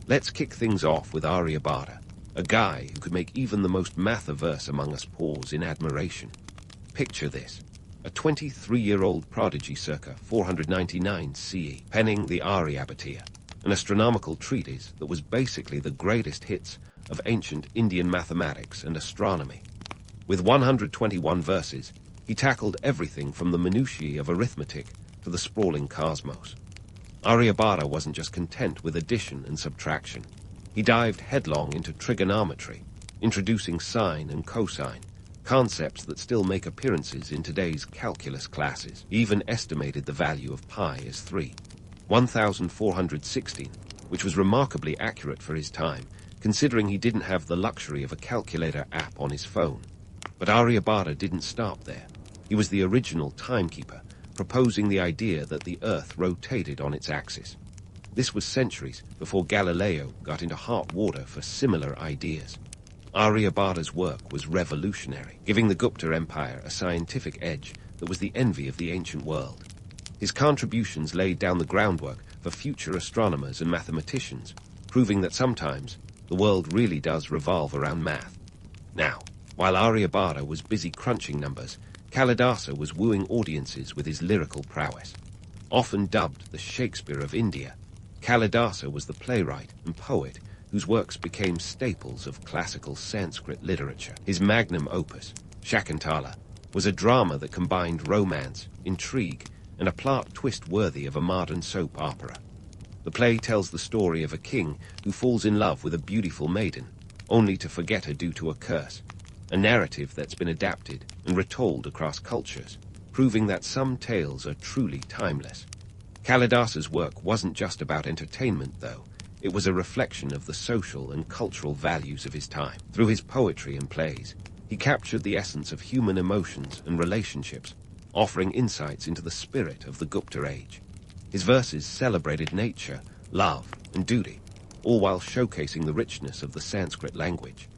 Let's kick things off with Aryabhata, a guy who could make even the most math-averse among us pause in admiration. Picture this: a 23-year-old prodigy circa 499 CE, penning the Aryabhatiya, an astronomical treatise that was basically the greatest hits of ancient Indian mathematics and astronomy. With 121 verses, he tackled everything from the minutiae of arithmetic to the sprawling cosmos. Aryabhata wasn't just content with addition and subtraction. He dived headlong into trigonometry, introducing sine and cosine, concepts that still make appearances in today's calculus classes. He even estimated the value of pi as 1,416, which was remarkably accurate for his time, considering he didn't have the luxury of a calculator app on his phone. But Aryabhata didn't stop there. He was the original timekeeper, proposing the idea that the Earth rotated on its axis. This was centuries before Galileo got into hot water for similar ideas. Aryabhata's work was revolutionary, giving the Gupta Empire a scientific edge that was the envy of the ancient world. His contributions laid down the groundwork for future astronomers and mathematicians, proving that sometimes the world really does revolve around math. Now, while Aryabhata was busy crunching numbers, Kalidasa was wooing audiences with his lyrical prowess. Often dubbed the Shakespeare of India, Kalidasa was the playwright and poet whose works became staples of classical Sanskrit literature. His magnum opus, Shakuntala, was a drama that combined romance, intrigue, and a plot twist worthy of a modern soap opera. The play tells the story of a king who falls in love with a beautiful maiden, only to forget her due to a curse, a narrative that's been adapted and retold across cultures, proving that some tales are truly timeless. Kalidasa's work wasn't just about entertainment, though. It was a reflection of the social and cultural values of his time. Through his poetry and plays, he captured the essence of human emotions and relationships, offering insights into the spirit of the Gupta age. His verses celebrated nature, love, and duty, all while showcasing the richness of the Sanskrit language.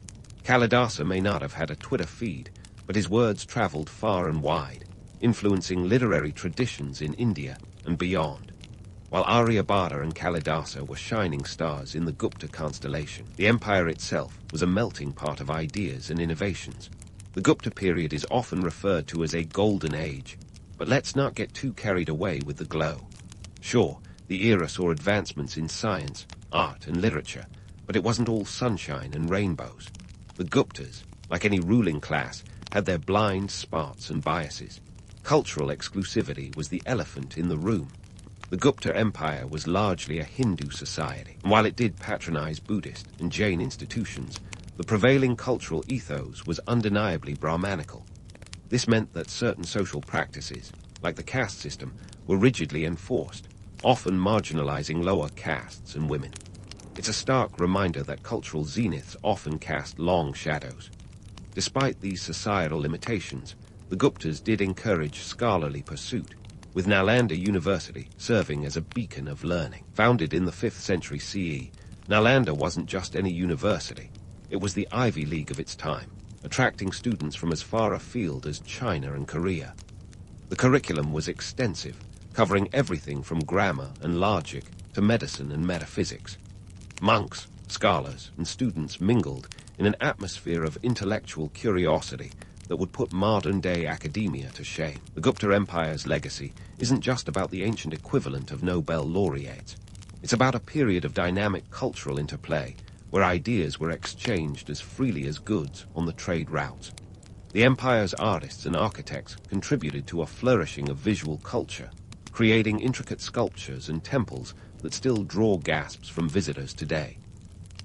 Kalidasa may not have had a Twitter feed, but his words traveled far and wide, influencing literary traditions in India and beyond. While Aryabhata and Kalidasa were shining stars in the Gupta constellation, the empire itself was a melting pot of ideas and innovations. The Gupta period is often referred to as a golden age, but let's not get too carried away with the glow. Sure, the era saw advancements in science, art, and literature, but it wasn't all sunshine and rainbows. The Guptas, like any ruling class, had their blind spots and biases. Cultural exclusivity was the elephant in the room. The Gupta Empire was largely a Hindu society, and while it did patronize Buddhist and Jain institutions, the prevailing cultural ethos was undeniably Brahmanical. This meant that certain social practices, like the caste system, were rigidly enforced, often marginalizing lower castes and women. It's a stark reminder that cultural zeniths often cast long shadows. Despite these societal limitations, the Guptas did encourage scholarly pursuit, with Nalanda University serving as a beacon of learning. Founded in the 5th century CE, Nalanda wasn't just any university. It was the Ivy League of its time, attracting students from as far afield as China and Korea. The curriculum was extensive, covering everything from grammar and logic to medicine and metaphysics. Monks, scholars, and students mingled in an atmosphere of intellectual curiosity that would put modern-day academia to shame. The Gupta Empire's legacy isn't just about the ancient equivalent of Nobel laureates. It's about a period of dynamic cultural interplay where ideas were exchanged as freely as goods on the trade routes. The empire's artists and architects contributed to a flourishing of visual culture, creating intricate sculptures and temples that still draw gasps from visitors today.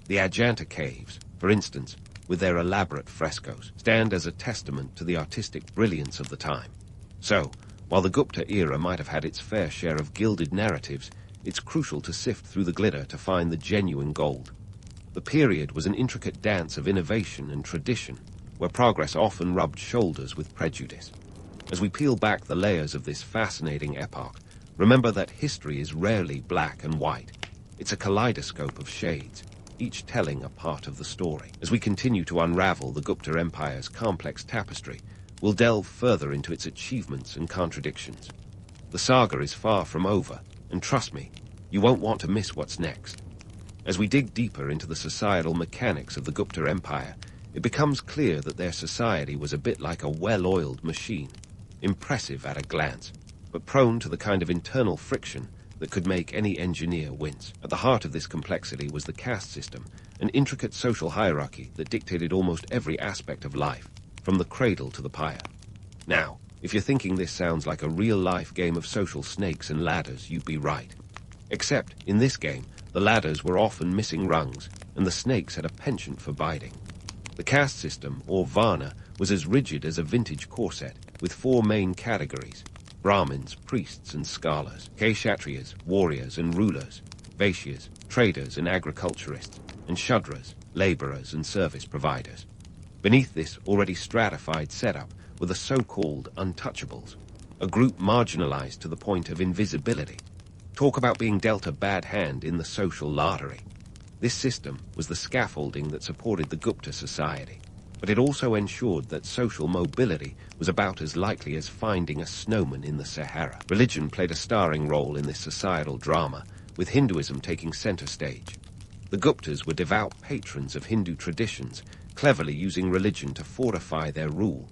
The Ajanta caves, for instance, with their elaborate frescoes, stand as a testament to the artistic brilliance of the time. So, while the Gupta era might have had its fair share of gilded narratives, it's crucial to sift through the glitter to find the genuine gold. The period was an intricate dance of innovation and tradition, where progress often rubbed shoulders with prejudice. As we peel back the layers of this fascinating epoch, remember that history is rarely black and white. It's a kaleidoscope of shades, each telling a part of the story. As we continue to unravel the Gupta Empire's complex tapestry, we'll delve further into its achievements and contradictions. The saga is far from over, and trust me, you won't want to miss what's next. As we dig deeper into the societal mechanics of the Gupta Empire, it becomes clear that their society was a bit like a well-oiled machine, impressive at a glance, but prone to the kind of internal friction that could make any engineer wince. At the heart of this complexity was the caste system, an intricate social hierarchy that dictated almost every aspect of life, from the cradle to the pyre. Now, if you're thinking this sounds like a real-life game of social snakes and ladders, you'd be right. Except, in this game, the ladders were often missing rungs, and the snakes had a penchant for biting. The caste system, or Varna, was as rigid as a vintage corset, with 4 main categories: Brahmins, priests, and scholars; Kshatriyas, warriors and rulers; Vaishyas, traders and agriculturists; and Shudras, laborers and service providers. Beneath this already stratified setup were the so-called untouchables, a group marginalized to the point of invisibility. Talk about being dealt a bad hand in the social lottery. This system was the scaffolding that supported the Gupta society, but it also ensured that social mobility was about as likely as finding a snowman in the Sahara. Religion played a starring role in this societal drama, with Hinduism taking center stage. The Guptas were devout patrons of Hindu traditions, cleverly using religion to fortify their rule.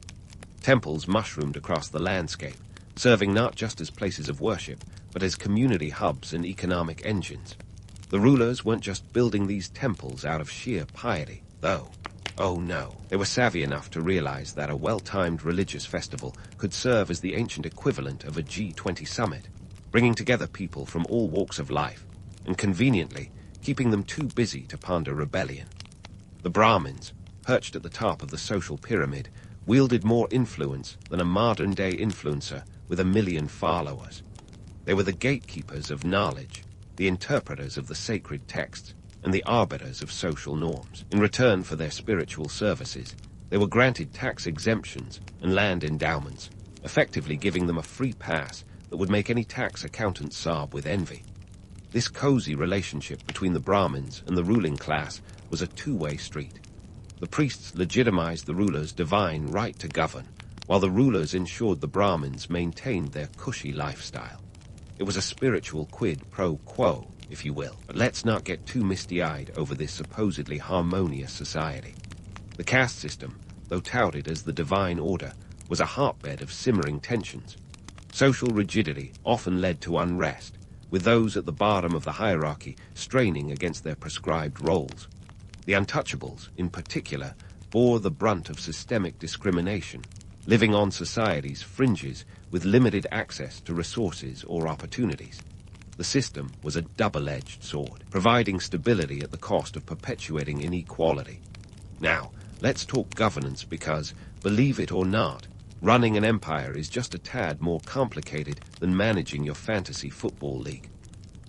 Temples mushroomed across the landscape, serving not just as places of worship, but as community hubs and economic engines. The rulers weren't just building these temples out of sheer piety, though. Oh no, they were savvy enough to realize that a well-timed religious festival could serve as the ancient equivalent of a G20 summit, bringing together people from all walks of life, and conveniently keeping them too busy to ponder rebellion. The Brahmins, perched at the top of the social pyramid, wielded more influence than a modern-day influencer with 1 million followers. They were the gatekeepers of knowledge, the interpreters of the sacred texts, and the arbiters of social norms. In return for their spiritual services, they were granted tax exemptions and land endowments, effectively giving them a free pass that would make any tax accountant sob with envy. This cozy relationship between the Brahmins and the ruling class was a two-way street. The priests legitimized the rulers' divine right to govern, while the rulers ensured the Brahmins maintained their cushy lifestyle. It was a spiritual quid pro quo, if you will, but let's not get too misty-eyed over this supposedly harmonious society. The caste system, though touted as the divine order, was a hotbed of simmering tensions. Social rigidity often led to unrest, with those at the bottom of the hierarchy straining against their prescribed roles. The untouchables, in particular, bore the brunt of systemic discrimination, living on society's fringes with limited access to resources or opportunities. The system was a double-edged sword, providing stability at the cost of perpetuating inequality. Now, let's talk governance because, believe it or not, running an empire is just a tad more complicated than managing your fantasy football league.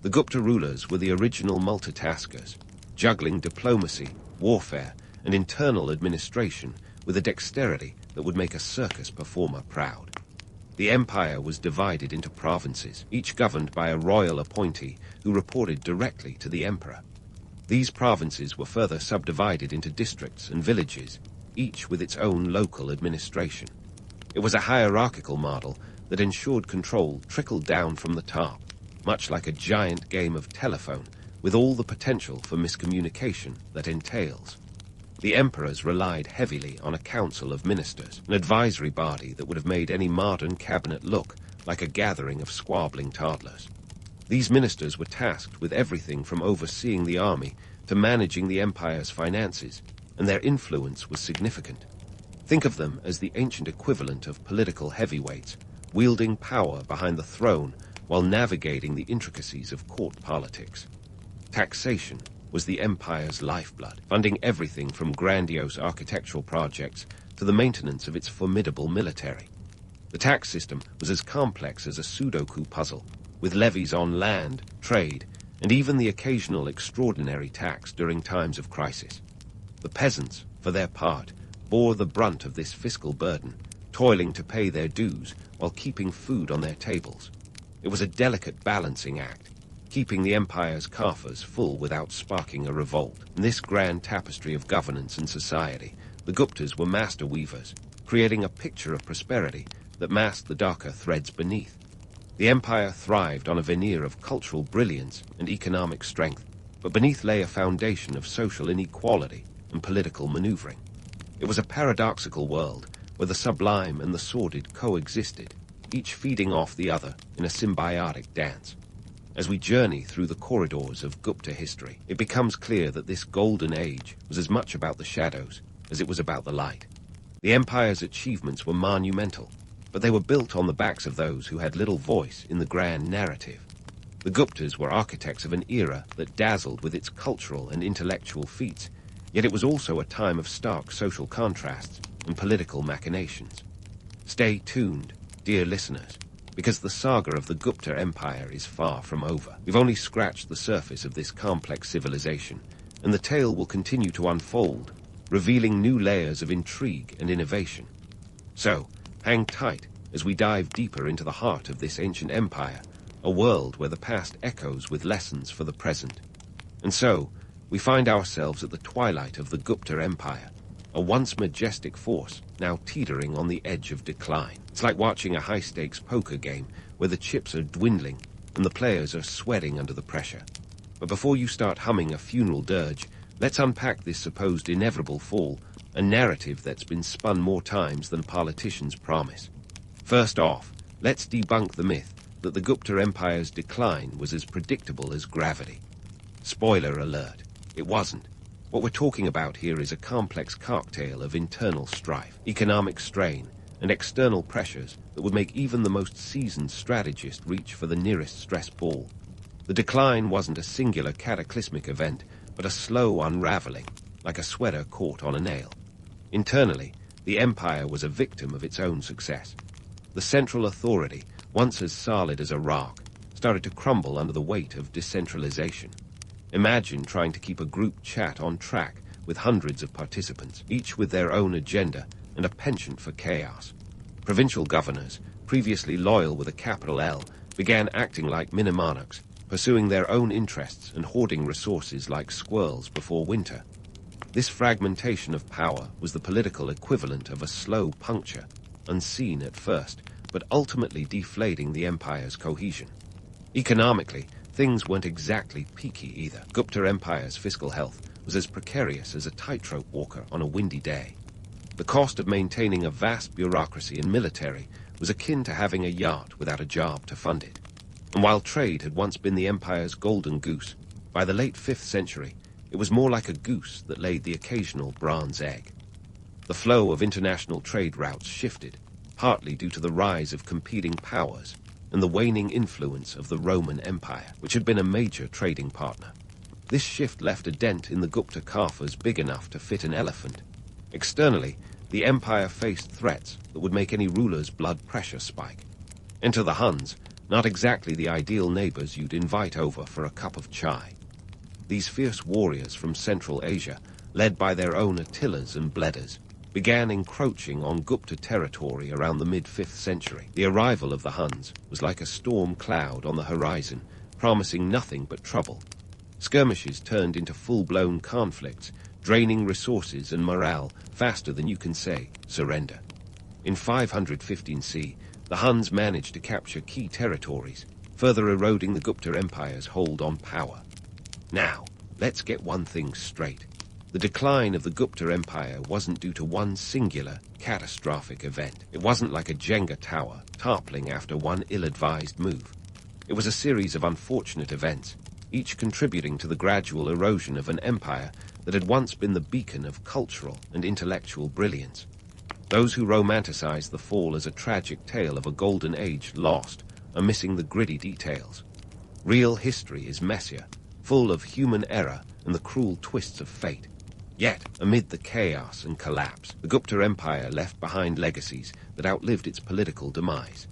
The Gupta rulers were the original multitaskers, juggling diplomacy, warfare, and internal administration with a dexterity that would make a circus performer proud. The empire was divided into provinces, each governed by a royal appointee who reported directly to the emperor. These provinces were further subdivided into districts and villages, each with its own local administration. It was a hierarchical model that ensured control trickled down from the top, much like a giant game of telephone, with all the potential for miscommunication that entails. The emperors relied heavily on a council of ministers, an advisory body that would have made any modern cabinet look like a gathering of squabbling toddlers. These ministers were tasked with everything from overseeing the army to managing the empire's finances, and their influence was significant. Think of them as the ancient equivalent of political heavyweights, wielding power behind the throne while navigating the intricacies of court politics. Taxation was the empire's lifeblood, funding everything from grandiose architectural projects to the maintenance of its formidable military. The tax system was as complex as a Sudoku puzzle, with levies on land, trade, and even the occasional extraordinary tax during times of crisis. The peasants, for their part, bore the brunt of this fiscal burden, toiling to pay their dues while keeping food on their tables. It was a delicate balancing act, keeping the empire's coffers full without sparking a revolt. In this grand tapestry of governance and society, the Guptas were master weavers, creating a picture of prosperity that masked the darker threads beneath. The empire thrived on a veneer of cultural brilliance and economic strength, but beneath lay a foundation of social inequality and political maneuvering. It was a paradoxical world where the sublime and the sordid coexisted, each feeding off the other in a symbiotic dance. As we journey through the corridors of Gupta history, it becomes clear that this golden age was as much about the shadows as it was about the light. The empire's achievements were monumental, but they were built on the backs of those who had little voice in the grand narrative. The Guptas were architects of an era that dazzled with its cultural and intellectual feats, yet it was also a time of stark social contrasts and political machinations. Stay tuned, dear listeners, because the saga of the Gupta Empire is far from over. We've only scratched the surface of this complex civilization, and the tale will continue to unfold, revealing new layers of intrigue and innovation. So, hang tight as we dive deeper into the heart of this ancient empire, a world where the past echoes with lessons for the present. And so, we find ourselves at the twilight of the Gupta Empire, a once majestic force now teetering on the edge of decline. It's like watching a high-stakes poker game where the chips are dwindling and the players are sweating under the pressure. But before you start humming a funeral dirge, let's unpack this supposed inevitable fall, a narrative that's been spun more times than politicians promise. First off, let's debunk the myth that the Gupta Empire's decline was as predictable as gravity. Spoiler alert, it wasn't. What we're talking about here is a complex cocktail of internal strife, economic strain, and external pressures that would make even the most seasoned strategist reach for the nearest stress ball. The decline wasn't a singular cataclysmic event, but a slow unraveling, like a sweater caught on a nail. Internally, the empire was a victim of its own success. The central authority, once as solid as a rock, started to crumble under the weight of decentralization. Imagine trying to keep a group chat on track with hundreds of participants, each with their own agenda and a penchant for chaos. Provincial governors, previously loyal with a capital L, began acting like mini-monarchs, pursuing their own interests and hoarding resources like squirrels before winter. This fragmentation of power was the political equivalent of a slow puncture, unseen at first, but ultimately deflating the empire's cohesion. Economically, things weren't exactly peaky either. Gupta Empire's fiscal health was as precarious as a tightrope walker on a windy day. The cost of maintaining a vast bureaucracy and military was akin to having a yacht without a job to fund it. And while trade had once been the empire's golden goose, by the late 5th century, it was more like a goose that laid the occasional bronze egg. The flow of international trade routes shifted, partly due to the rise of competing powers and the waning influence of the Roman Empire, which had been a major trading partner. This shift left a dent in the Gupta coffers big enough to fit an elephant. Externally, the empire faced threats that would make any ruler's blood pressure spike. Enter the Huns, not exactly the ideal neighbors you'd invite over for a cup of chai. These fierce warriors from Central Asia, led by their own Attilas and Bledders, began encroaching on Gupta territory around the mid-5th century. The arrival of the Huns was like a storm cloud on the horizon, promising nothing but trouble. Skirmishes turned into full-blown conflicts, draining resources and morale faster than you can say, surrender. In 515 C, the Huns managed to capture key territories, further eroding the Gupta Empire's hold on power. Now, let's get one thing straight. The decline of the Gupta Empire wasn't due to one singular, catastrophic event. It wasn't like a Jenga tower toppling after one ill-advised move. It was a series of unfortunate events, each contributing to the gradual erosion of an empire that had once been the beacon of cultural and intellectual brilliance. Those who romanticize the fall as a tragic tale of a golden age lost are missing the gritty details. Real history is messier, full of human error and the cruel twists of fate. Yet, amid the chaos and collapse, the Gupta Empire left behind legacies that outlived its political demise.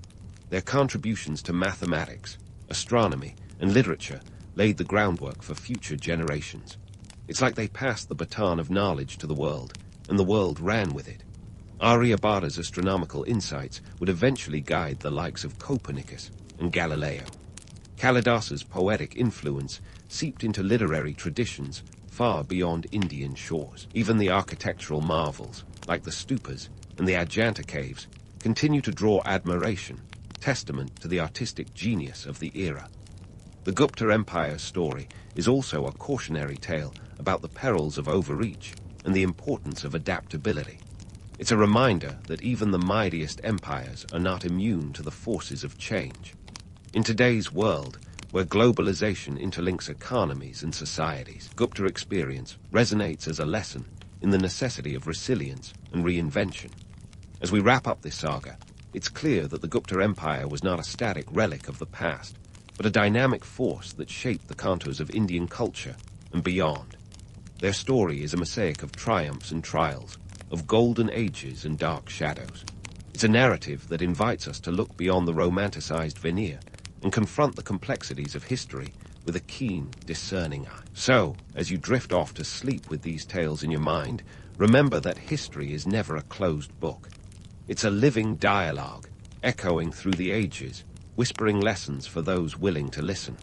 Their contributions to mathematics, astronomy, and literature laid the groundwork for future generations. It's like they passed the baton of knowledge to the world, and the world ran with it. Aryabhata's astronomical insights would eventually guide the likes of Copernicus and Galileo. Kalidasa's poetic influence seeped into literary traditions far beyond Indian shores. Even the architectural marvels, like the stupas and the Ajanta caves, continue to draw admiration, testament to the artistic genius of the era. The Gupta Empire's story is also a cautionary tale about the perils of overreach and the importance of adaptability. It's a reminder that even the mightiest empires are not immune to the forces of change. In today's world, where globalization interlinks economies and societies, Gupta experience resonates as a lesson in the necessity of resilience and reinvention. As we wrap up this saga, it's clear that the Gupta Empire was not a static relic of the past, but a dynamic force that shaped the contours of Indian culture and beyond. Their story is a mosaic of triumphs and trials, of golden ages and dark shadows. It's a narrative that invites us to look beyond the romanticized veneer and confront the complexities of history with a keen, discerning eye. So, as you drift off to sleep with these tales in your mind, remember that history is never a closed book. It's a living dialogue, echoing through the ages, whispering lessons for those willing to listen.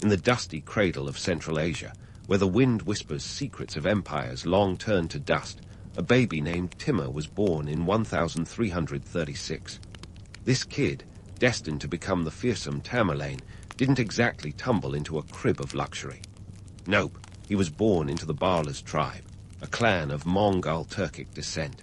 In the dusty cradle of Central Asia, where the wind whispers secrets of empires long turned to dust, a baby named Timur was born in 1336. This kid, destined to become the fearsome Tamerlane, didn't exactly tumble into a crib of luxury. Nope, he was born into the Barlas tribe, a clan of Mongol Turkic descent.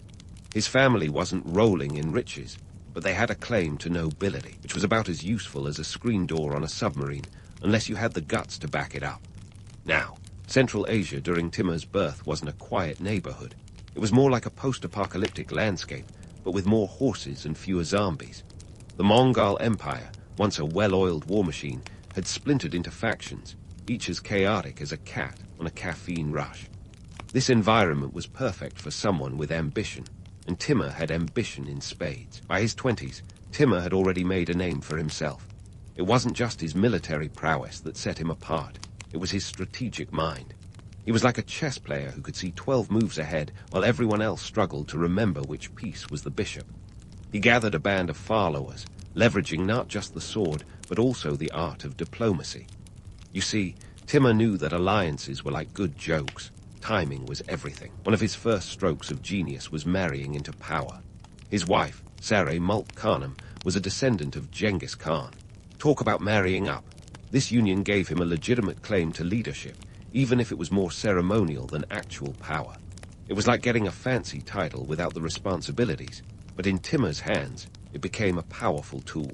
His family wasn't rolling in riches, but they had a claim to nobility, which was about as useful as a screen door on a submarine, unless you had the guts to back it up. Now, Central Asia during Timur's birth wasn't a quiet neighborhood. It was more like a post-apocalyptic landscape, but with more horses and fewer zombies. The Mongol Empire, once a well-oiled war machine, had splintered into factions, each as chaotic as a cat on a caffeine rush. This environment was perfect for someone with ambition, and Timur had ambition in spades. By his 20s, Timur had already made a name for himself. It wasn't just his military prowess that set him apart, it was his strategic mind. He was like a chess player who could see 12 moves ahead while everyone else struggled to remember which piece was the bishop. He gathered a band of followers, leveraging not just the sword, but also the art of diplomacy. You see, Timur knew that alliances were like good jokes. Timing was everything. One of his first strokes of genius was marrying into power. His wife, Saray Mulk Khanum, was a descendant of Genghis Khan. Talk about marrying up. This union gave him a legitimate claim to leadership, even if it was more ceremonial than actual power. It was like getting a fancy title without the responsibilities, but in Timur's hands, it became a powerful tool.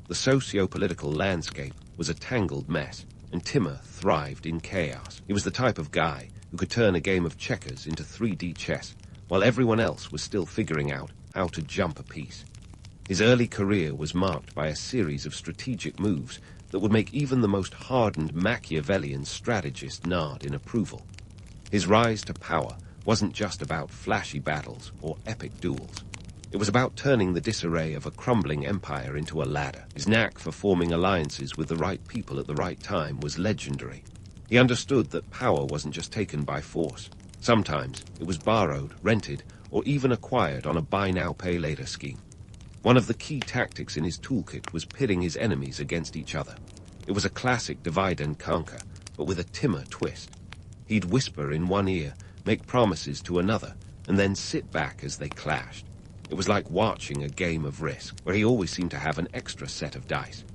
The socio-political landscape was a tangled mess, and Timur thrived in chaos. He was the type of guy who could turn a game of checkers into 3D chess, while everyone else was still figuring out how to jump a piece. His early career was marked by a series of strategic moves that would make even the most hardened Machiavellian strategist nod in approval. His rise to power wasn't just about flashy battles or epic duels. It was about turning the disarray of a crumbling empire into a ladder. His knack for forming alliances with the right people at the right time was legendary. He understood that power wasn't just taken by force. Sometimes it was borrowed, rented, or even acquired on a buy-now-pay-later scheme. One of the key tactics in his toolkit was pitting his enemies against each other. It was a classic divide and conquer, but with a Timur twist. He'd whisper in one ear, make promises to another, and then sit back as they clashed. It was like watching a game of Risk, where he always seemed to have an extra set of dice.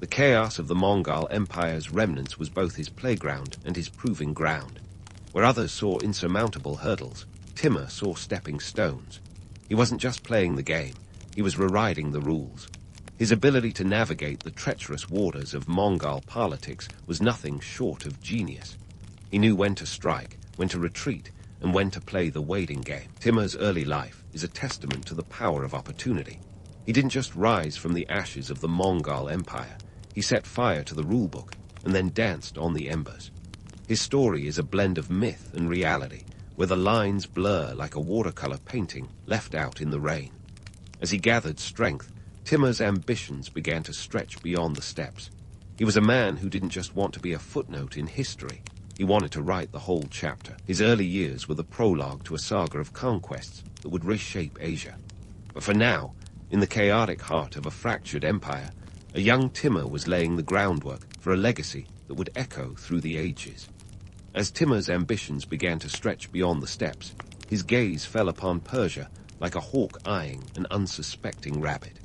The chaos of the Mongol Empire's remnants was both his playground and his proving ground. Where others saw insurmountable hurdles, Timur saw stepping stones. He wasn't just playing the game, he was rewriting the rules. His ability to navigate the treacherous waters of Mongol politics was nothing short of genius. He knew when to strike, when to retreat, and when to play the waiting game. Timur's early life is a testament to the power of opportunity. He didn't just rise from the ashes of the Mongol Empire. He set fire to the rulebook and then danced on the embers. His story is a blend of myth and reality, where the lines blur like a watercolor painting left out in the rain. As he gathered strength, Timur's ambitions began to stretch beyond the steppes. He was a man who didn't just want to be a footnote in history. He wanted to write the whole chapter. His early years were the prologue to a saga of conquests that would reshape Asia. But for now, in the chaotic heart of a fractured empire, a young Timur was laying the groundwork for a legacy that would echo through the ages. As Timur's ambitions began to stretch beyond the steppes, his gaze fell upon Persia like a hawk eyeing an unsuspecting rabbit.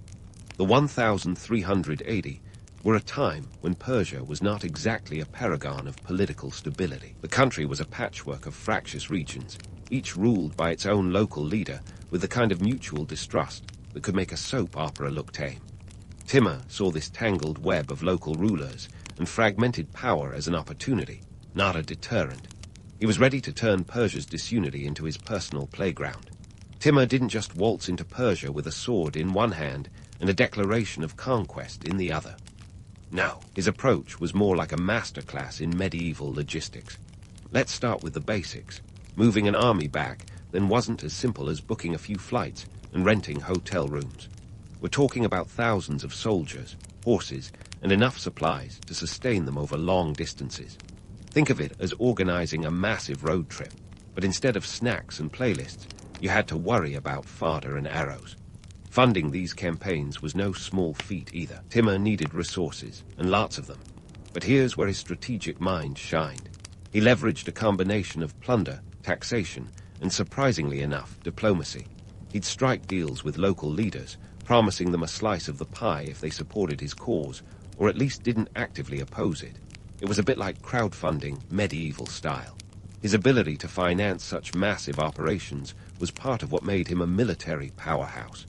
The 1380 were a time when Persia was not exactly a paragon of political stability. The country was a patchwork of fractious regions, each ruled by its own local leader with the kind of mutual distrust that could make a soap opera look tame. Timur saw this tangled web of local rulers and fragmented power as an opportunity, not a deterrent. He was ready to turn Persia's disunity into his personal playground. Timur didn't just waltz into Persia with a sword in one hand and a declaration of conquest in the other. No, his approach was more like a masterclass in medieval logistics. Let's start with the basics. Moving an army back then wasn't as simple as booking a few flights and renting hotel rooms. We're talking about thousands of soldiers, horses, and enough supplies to sustain them over long distances. Think of it as organizing a massive road trip, but instead of snacks and playlists, you had to worry about fodder and arrows. Funding these campaigns was no small feat either. Timur needed resources, and lots of them. But here's where his strategic mind shined. He leveraged a combination of plunder, taxation, and surprisingly enough, diplomacy. He'd strike deals with local leaders, promising them a slice of the pie if they supported his cause, or at least didn't actively oppose it. It was a bit like crowdfunding, medieval style. His ability to finance such massive operations was part of what made him a military powerhouse.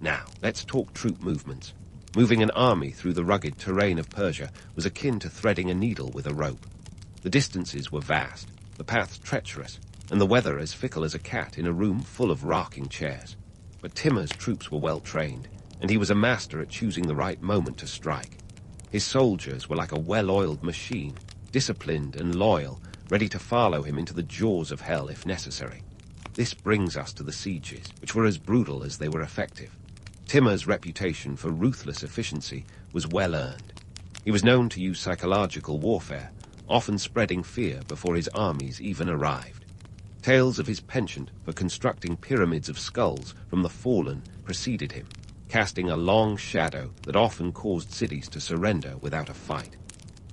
Now, let's talk troop movements. Moving an army through the rugged terrain of Persia was akin to threading a needle with a rope. The distances were vast, the paths treacherous, and the weather as fickle as a cat in a room full of rocking chairs. But Timur's troops were well trained, and he was a master at choosing the right moment to strike. His soldiers were like a well-oiled machine, disciplined and loyal, ready to follow him into the jaws of hell if necessary. This brings us to the sieges, which were as brutal as they were effective. Timur's reputation for ruthless efficiency was well earned. He was known to use psychological warfare, often spreading fear before his armies even arrived. Tales of his penchant for constructing pyramids of skulls from the fallen preceded him, casting a long shadow that often caused cities to surrender without a fight.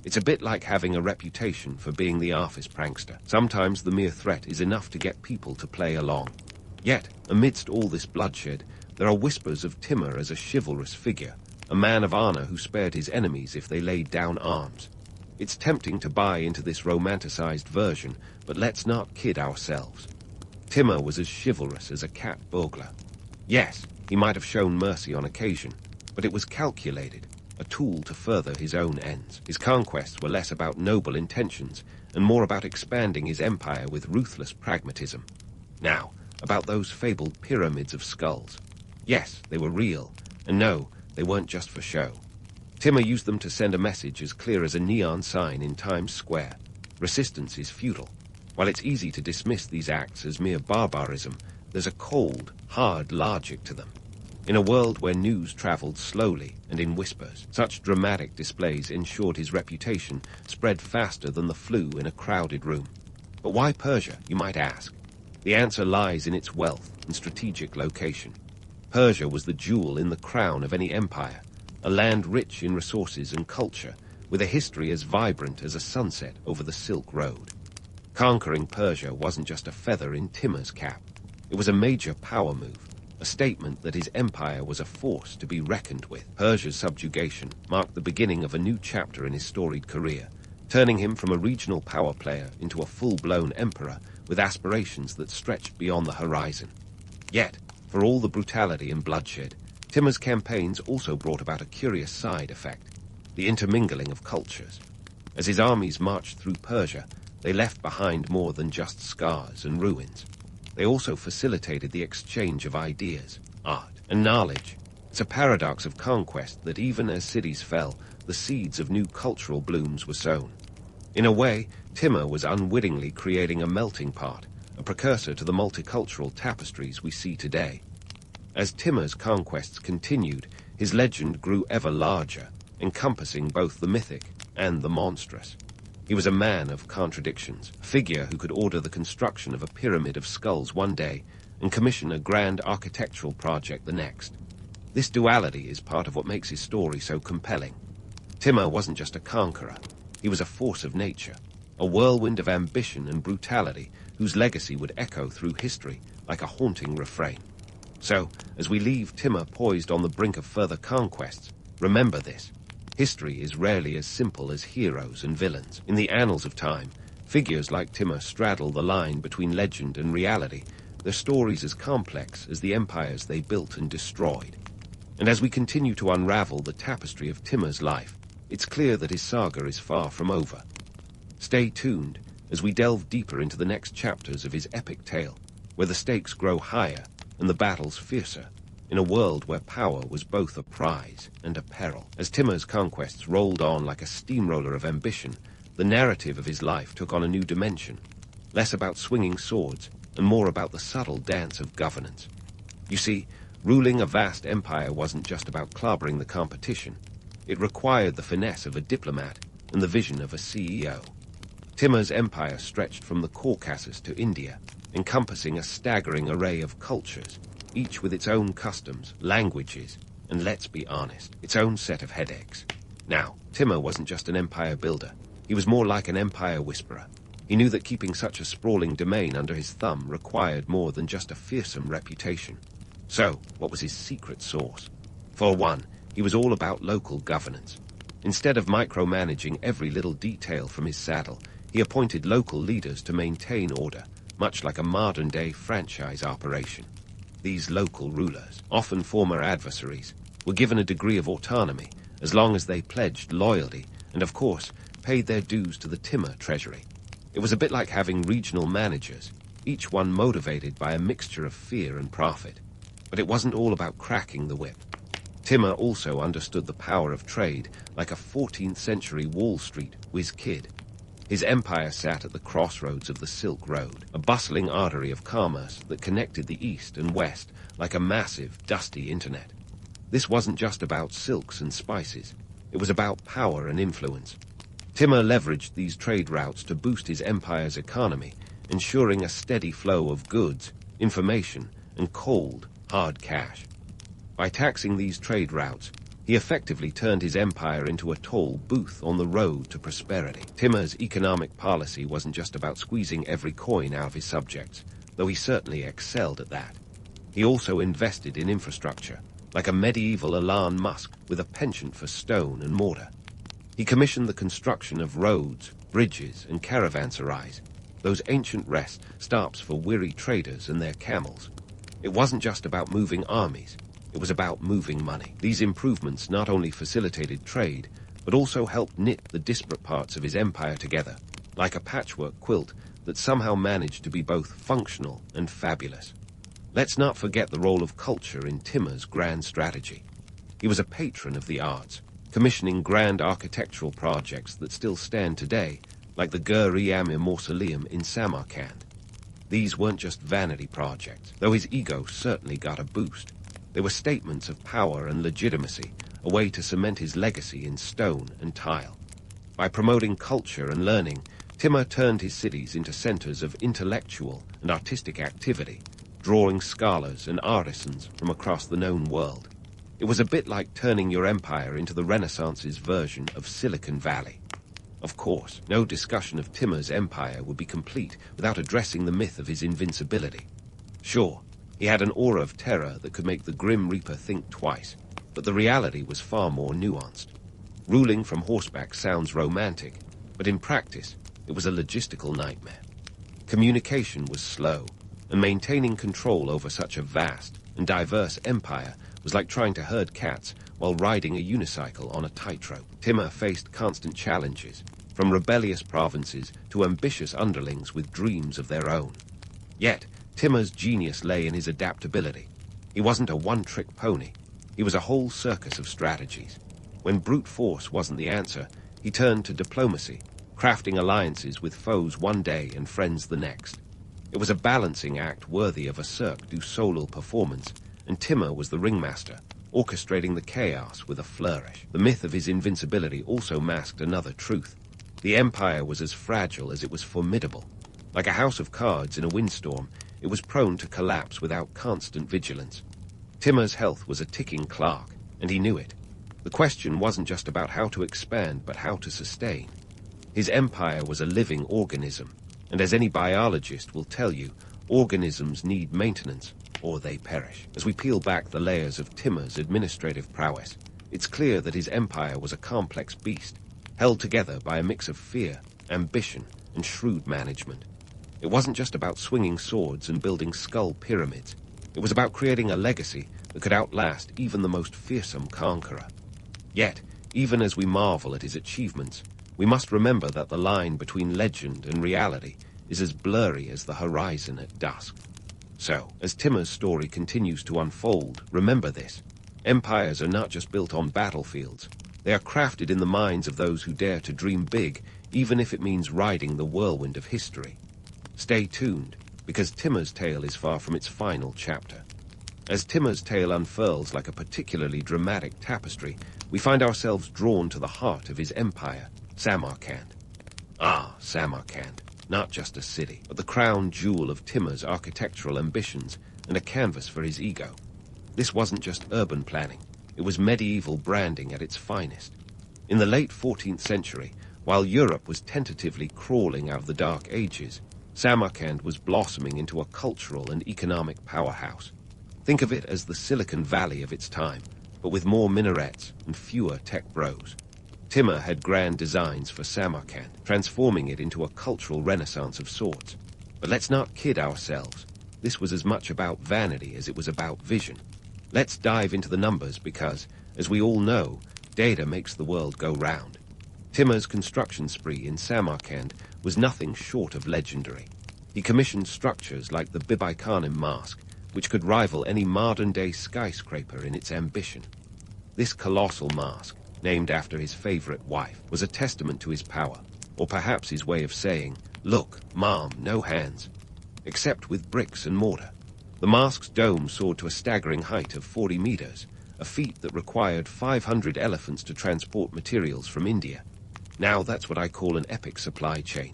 It's a bit like having a reputation for being the office prankster. Sometimes the mere threat is enough to get people to play along. Yet, amidst all this bloodshed, there are whispers of Timur as a chivalrous figure, a man of honor who spared his enemies if they laid down arms. It's tempting to buy into this romanticized version, but let's not kid ourselves. Timur was as chivalrous as a cat burglar. Yes, he might have shown mercy on occasion, but it was calculated, a tool to further his own ends. His conquests were less about noble intentions and more about expanding his empire with ruthless pragmatism. Now, about those fabled pyramids of skulls. Yes, they were real, and no, they weren't just for show. Timur used them to send a message as clear as a neon sign in Times Square. Resistance is futile. While it's easy to dismiss these acts as mere barbarism, there's a cold, hard logic to them. In a world where news traveled slowly and in whispers, such dramatic displays ensured his reputation spread faster than the flu in a crowded room. But why Persia, you might ask? The answer lies in its wealth and strategic location. Persia was the jewel in the crown of any empire, a land rich in resources and culture, with a history as vibrant as a sunset over the Silk Road. Conquering Persia wasn't just a feather in Timur's cap. It was a major power move, a statement that his empire was a force to be reckoned with. Persia's subjugation marked the beginning of a new chapter in his storied career, turning him from a regional power player into a full-blown emperor with aspirations that stretched beyond the horizon. Yet, for all the brutality and bloodshed, Timur's campaigns also brought about a curious side effect, the intermingling of cultures. As his armies marched through Persia, they left behind more than just scars and ruins. They also facilitated the exchange of ideas, art, and knowledge. It's a paradox of conquest that even as cities fell, the seeds of new cultural blooms were sown. In a way, Timur was unwittingly creating a melting pot, a precursor to the multicultural tapestries we see today. As Timur's conquests continued, his legend grew ever larger, encompassing both the mythic and the monstrous. He was a man of contradictions, a figure who could order the construction of a pyramid of skulls one day and commission a grand architectural project the next. This duality is part of what makes his story so compelling. Timur wasn't just a conqueror. He was a force of nature, a whirlwind of ambition and brutality whose legacy would echo through history like a haunting refrain. So, as we leave Timur poised on the brink of further conquests, remember this. History is rarely as simple as heroes and villains. In the annals of time, figures like Timur straddle the line between legend and reality, their stories as complex as the empires they built and destroyed. And as we continue to unravel the tapestry of Timur's life, it's clear that his saga is far from over. Stay tuned as we delve deeper into the next chapters of his epic tale, where the stakes grow higher and the battles fiercer, in a world where power was both a prize and a peril. As Timur's conquests rolled on like a steamroller of ambition, the narrative of his life took on a new dimension, less about swinging swords and more about the subtle dance of governance. You see, ruling a vast empire wasn't just about clobbering the competition. It required the finesse of a diplomat and the vision of a CEO. Timur's empire stretched from the Caucasus to India, encompassing a staggering array of cultures, each with its own customs, languages, and let's be honest, its own set of headaches. Now, Timur wasn't just an empire builder. He was more like an empire whisperer. He knew that keeping such a sprawling domain under his thumb required more than just a fearsome reputation. So, what was his secret sauce? For one, he was all about local governance. Instead of micromanaging every little detail from his saddle, he appointed local leaders to maintain order, much like a modern-day franchise operation. These local rulers, often former adversaries, were given a degree of autonomy as long as they pledged loyalty and, of course, paid their dues to the Timur treasury. It was a bit like having regional managers, each one motivated by a mixture of fear and profit. But it wasn't all about cracking the whip. Timur also understood the power of trade like a 14th century Wall Street whiz kid. His empire sat at the crossroads of the Silk Road, a bustling artery of commerce that connected the east and west like a massive, dusty internet. This wasn't just about silks and spices. It was about power and influence. Timur leveraged these trade routes to boost his empire's economy, ensuring a steady flow of goods, information, and cold, hard cash. By taxing these trade routes, he effectively turned his empire into a toll booth on the road to prosperity. Timur's economic policy wasn't just about squeezing every coin out of his subjects, though he certainly excelled at that. He also invested in infrastructure, like a medieval Elon Musk with a penchant for stone and mortar. He commissioned the construction of roads, bridges, and caravanserais, those ancient rest stops for weary traders and their camels. It wasn't just about moving armies, it was about moving money. These improvements not only facilitated trade, but also helped knit the disparate parts of his empire together, like a patchwork quilt that somehow managed to be both functional and fabulous. Let's not forget the role of culture in Timur's grand strategy. He was a patron of the arts, commissioning grand architectural projects that still stand today, like the Gur-e Amir Mausoleum in Samarkand. These weren't just vanity projects, though his ego certainly got a boost. They were statements of power and legitimacy, a way to cement his legacy in stone and tile. By promoting culture and learning, Timur turned his cities into centers of intellectual and artistic activity, drawing scholars and artisans from across the known world. It was a bit like turning your empire into the Renaissance's version of Silicon Valley. Of course, no discussion of Timur's empire would be complete without addressing the myth of his invincibility. Sure, he had an aura of terror that could make the Grim Reaper think twice, but the reality was far more nuanced. Ruling from horseback sounds romantic, but in practice, it was a logistical nightmare. Communication was slow, and maintaining control over such a vast and diverse empire was like trying to herd cats while riding a unicycle on a tightrope. Timur faced constant challenges, from rebellious provinces to ambitious underlings with dreams of their own. Yet, Timur's genius lay in his adaptability. He wasn't a one-trick pony. He was a whole circus of strategies. When brute force wasn't the answer, he turned to diplomacy, crafting alliances with foes one day and friends the next. It was a balancing act worthy of a Cirque du Soleil performance, and Timur was the ringmaster, orchestrating the chaos with a flourish. The myth of his invincibility also masked another truth. The empire was as fragile as it was formidable. Like a house of cards in a windstorm, it was prone to collapse without constant vigilance. Timur's health was a ticking clock, and he knew it. The question wasn't just about how to expand, but how to sustain. His empire was a living organism, and as any biologist will tell you, organisms need maintenance, or they perish. As we peel back the layers of Timur's administrative prowess, it's clear that his empire was a complex beast, held together by a mix of fear, ambition, and shrewd management. It wasn't just about swinging swords and building skull pyramids. It was about creating a legacy that could outlast even the most fearsome conqueror. Yet, even as we marvel at his achievements, we must remember that the line between legend and reality is as blurry as the horizon at dusk. So, as Timur's story continues to unfold, remember this. Empires are not just built on battlefields. They are crafted in the minds of those who dare to dream big, even if it means riding the whirlwind of history. Stay tuned, because Timur's tale is far from its final chapter. As Timur's tale unfurls like a particularly dramatic tapestry, we find ourselves drawn to the heart of his empire, Samarkand. Ah, Samarkand, not just a city, but the crown jewel of Timur's architectural ambitions and a canvas for his ego. This wasn't just urban planning, it was medieval branding at its finest. In the late 14th century, while Europe was tentatively crawling out of the Dark Ages, Samarkand was blossoming into a cultural and economic powerhouse. Think of it as the Silicon Valley of its time, but with more minarets and fewer tech bros. Timur had grand designs for Samarkand, transforming it into a cultural renaissance of sorts. But let's not kid ourselves. This was as much about vanity as it was about vision. Let's dive into the numbers because, as we all know, data makes the world go round. Timur's construction spree in Samarkand was nothing short of legendary. He commissioned structures like the Bibi-Khanum Mosque, which could rival any modern-day skyscraper in its ambition. This colossal mosque, named after his favorite wife, was a testament to his power. or perhaps his way of saying, "Look, Mom, no hands." Except with bricks and mortar. The mosque's dome soared to a staggering height of 40 meters, a feat that required 500 elephants to transport materials from India. Now that's what I call an epic supply chain.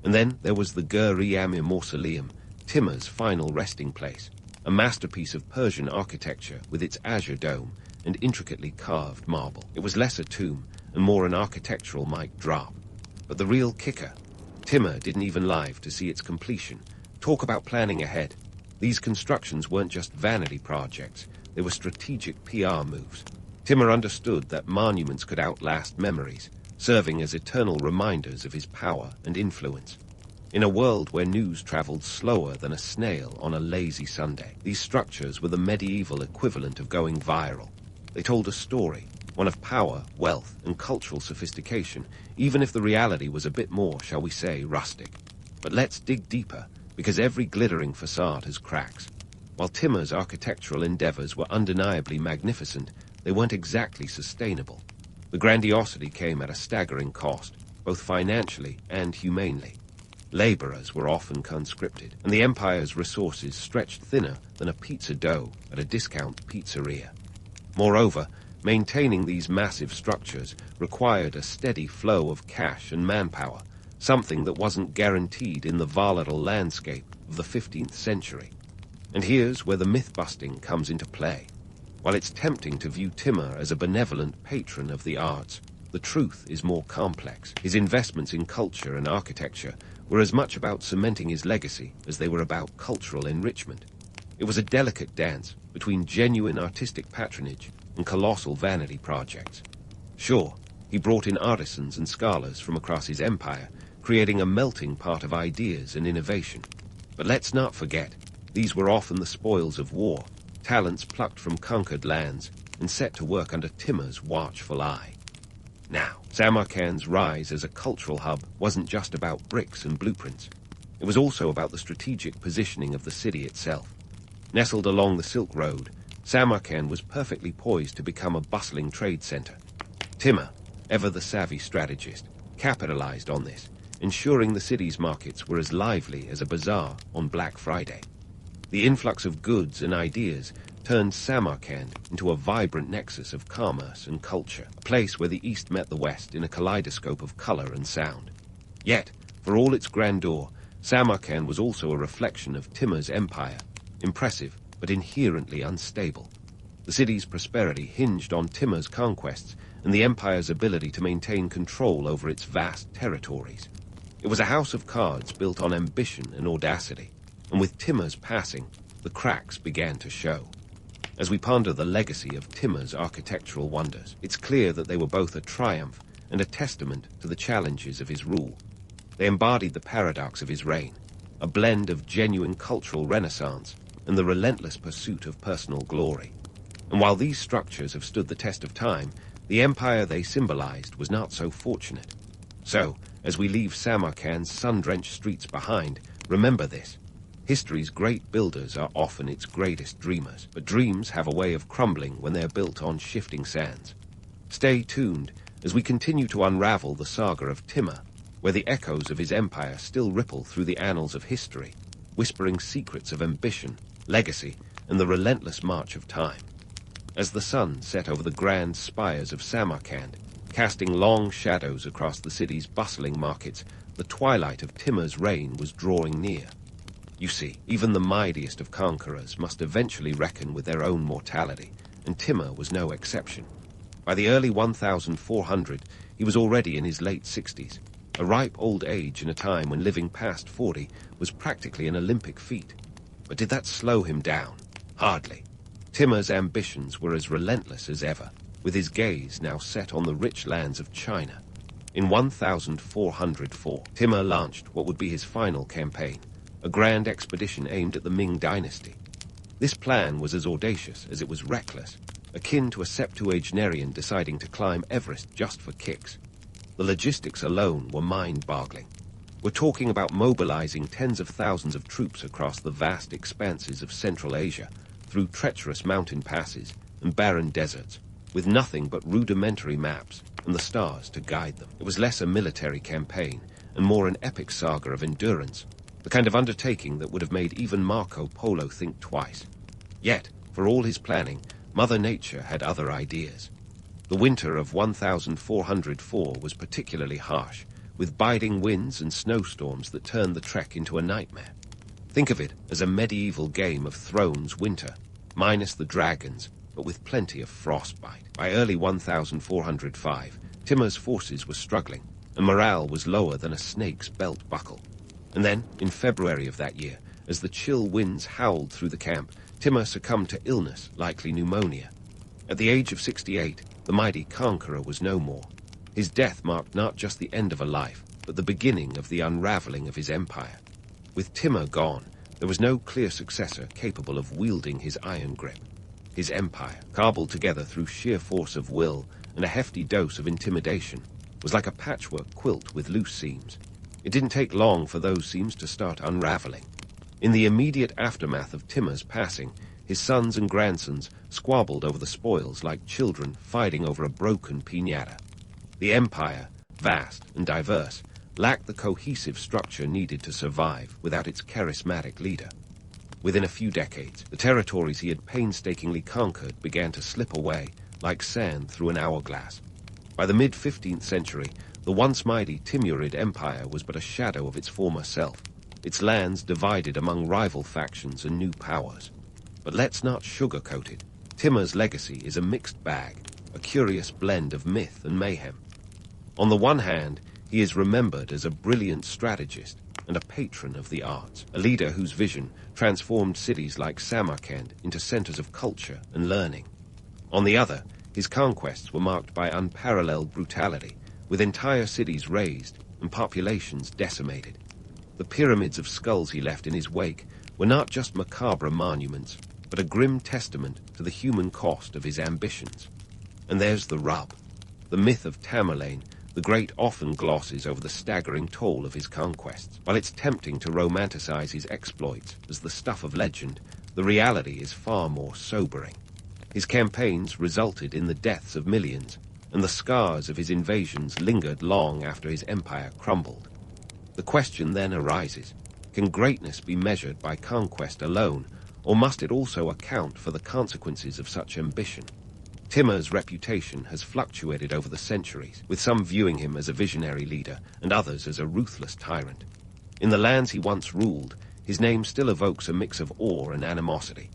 And then there was the Gur-e Mausoleum, Timur's final resting place, a masterpiece of Persian architecture with its azure dome and intricately carved marble. It was less a tomb and more an architectural mic drop. But the real kicker, Timur didn't even live to see its completion. Talk about planning ahead. These constructions weren't just vanity projects, they were strategic PR moves. Timur understood that monuments could outlast memories, serving as eternal reminders of his power and influence. In a world where news traveled slower than a snail on a lazy Sunday, these structures were the medieval equivalent of going viral. They told a story, one of power, wealth, and cultural sophistication, even if the reality was a bit more, shall we say, rustic. But let's dig deeper, because every glittering facade has cracks. While Timur's architectural endeavors were undeniably magnificent, they weren't exactly sustainable. The grandiosity came at a staggering cost, both financially and humanely. Laborers were often conscripted, and the empire's resources stretched thinner than a pizza dough at a discount pizzeria. Moreover, maintaining these massive structures required a steady flow of cash and manpower, something that wasn't guaranteed in the volatile landscape of the 15th century. And here's where the myth-busting comes into play. While it's tempting to view Timur as a benevolent patron of the arts, the truth is more complex. His investments in culture and architecture were as much about cementing his legacy as they were about cultural enrichment. It was a delicate dance between genuine artistic patronage and colossal vanity projects. Sure, he brought in artisans and scholars from across his empire, creating a melting pot of ideas and innovation. But let's not forget, these were often the spoils of war, talents plucked from conquered lands and set to work under Timur's watchful eye. Now, Samarkand's rise as a cultural hub wasn't just about bricks and blueprints. It was also about the strategic positioning of the city itself. Nestled along the Silk Road, Samarkand was perfectly poised to become a bustling trade center. Timur, ever the savvy strategist, capitalized on this, ensuring the city's markets were as lively as a bazaar on Black Friday. The influx of goods and ideas turned Samarkand into a vibrant nexus of commerce and culture, a place where the East met the West in a kaleidoscope of color and sound. Yet, for all its grandeur, Samarkand was also a reflection of Timur's empire, impressive but inherently unstable. The city's prosperity hinged on Timur's conquests and the empire's ability to maintain control over its vast territories. It was a house of cards built on ambition and audacity, and with Timur's passing, the cracks began to show. As we ponder the legacy of Timur's architectural wonders, it's clear that they were both a triumph and a testament to the challenges of his rule. They embodied the paradox of his reign, a blend of genuine cultural renaissance and the relentless pursuit of personal glory. And while these structures have stood the test of time, the empire they symbolized was not so fortunate. So, as we leave Samarkand's sun-drenched streets behind, remember this. History's great builders are often its greatest dreamers, but dreams have a way of crumbling when they are built on shifting sands. Stay tuned as we continue to unravel the saga of Timur, where the echoes of his empire still ripple through the annals of history, whispering secrets of ambition, legacy, and the relentless march of time. As the sun set over the grand spires of Samarkand, casting long shadows across the city's bustling markets, the twilight of Timur's reign was drawing near. You see, even the mightiest of conquerors must eventually reckon with their own mortality, and Timur was no exception. By the early 1400, he was already in his late 60s, a ripe old age in a time when living past 40 was practically an Olympic feat. But did that slow him down? Hardly. Timur's ambitions were as relentless as ever, with his gaze now set on the rich lands of China. In 1404, Timur launched what would be his final campaign, a grand expedition aimed at the Ming dynasty. This plan was as audacious as it was reckless, akin to a septuagenarian deciding to climb Everest just for kicks. The logistics alone were mind-boggling. We're talking about mobilizing tens of thousands of troops across the vast expanses of Central Asia, through treacherous mountain passes and barren deserts, with nothing but rudimentary maps, and the stars to guide them. It was less a military campaign and more an epic saga of endurance, the kind of undertaking that would have made even Marco Polo think twice. Yet, for all his planning, Mother Nature had other ideas. The winter of 1404 was particularly harsh, with biting winds and snowstorms that turned the trek into a nightmare. Think of it as a medieval Game of Thrones winter, minus the dragons, but with plenty of frostbite. By early 1405, Timur's forces were struggling, and morale was lower than a snake's belt buckle. And then, in February of that year, as the chill winds howled through the camp, Timur succumbed to illness, likely pneumonia. At the age of 68, the mighty Conqueror was no more. His death marked not just the end of a life, but the beginning of the unraveling of his empire. With Timur gone, there was no clear successor capable of wielding his iron grip. His empire, cobbled together through sheer force of will and a hefty dose of intimidation, was like a patchwork quilt with loose seams. It didn't take long for those seams to start unraveling. In the immediate aftermath of Timur's passing, his sons and grandsons squabbled over the spoils like children fighting over a broken piñata. The empire, vast and diverse, lacked the cohesive structure needed to survive without its charismatic leader. Within a few decades, the territories he had painstakingly conquered began to slip away like sand through an hourglass. By the mid-15th century, the once mighty Timurid Empire was but a shadow of its former self, its lands divided among rival factions and new powers. But let's not sugarcoat it. Timur's legacy is a mixed bag, a curious blend of myth and mayhem. On the one hand, he is remembered as a brilliant strategist and a patron of the arts, a leader whose vision transformed cities like Samarkand into centers of culture and learning. On the other, his conquests were marked by unparalleled brutality, with entire cities razed and populations decimated. The pyramids of skulls he left in his wake were not just macabre monuments, but a grim testament to the human cost of his ambitions. And there's the rub. The myth of Tamerlane, the great, often glosses over the staggering toll of his conquests. While it's tempting to romanticize his exploits as the stuff of legend, the reality is far more sobering. His campaigns resulted in the deaths of millions, and the scars of his invasions lingered long after his empire crumbled. The question then arises, can greatness be measured by conquest alone, or must it also account for the consequences of such ambition? Timur's reputation has fluctuated over the centuries, with some viewing him as a visionary leader and others as a ruthless tyrant. In the lands he once ruled, his name still evokes a mix of awe and animosity.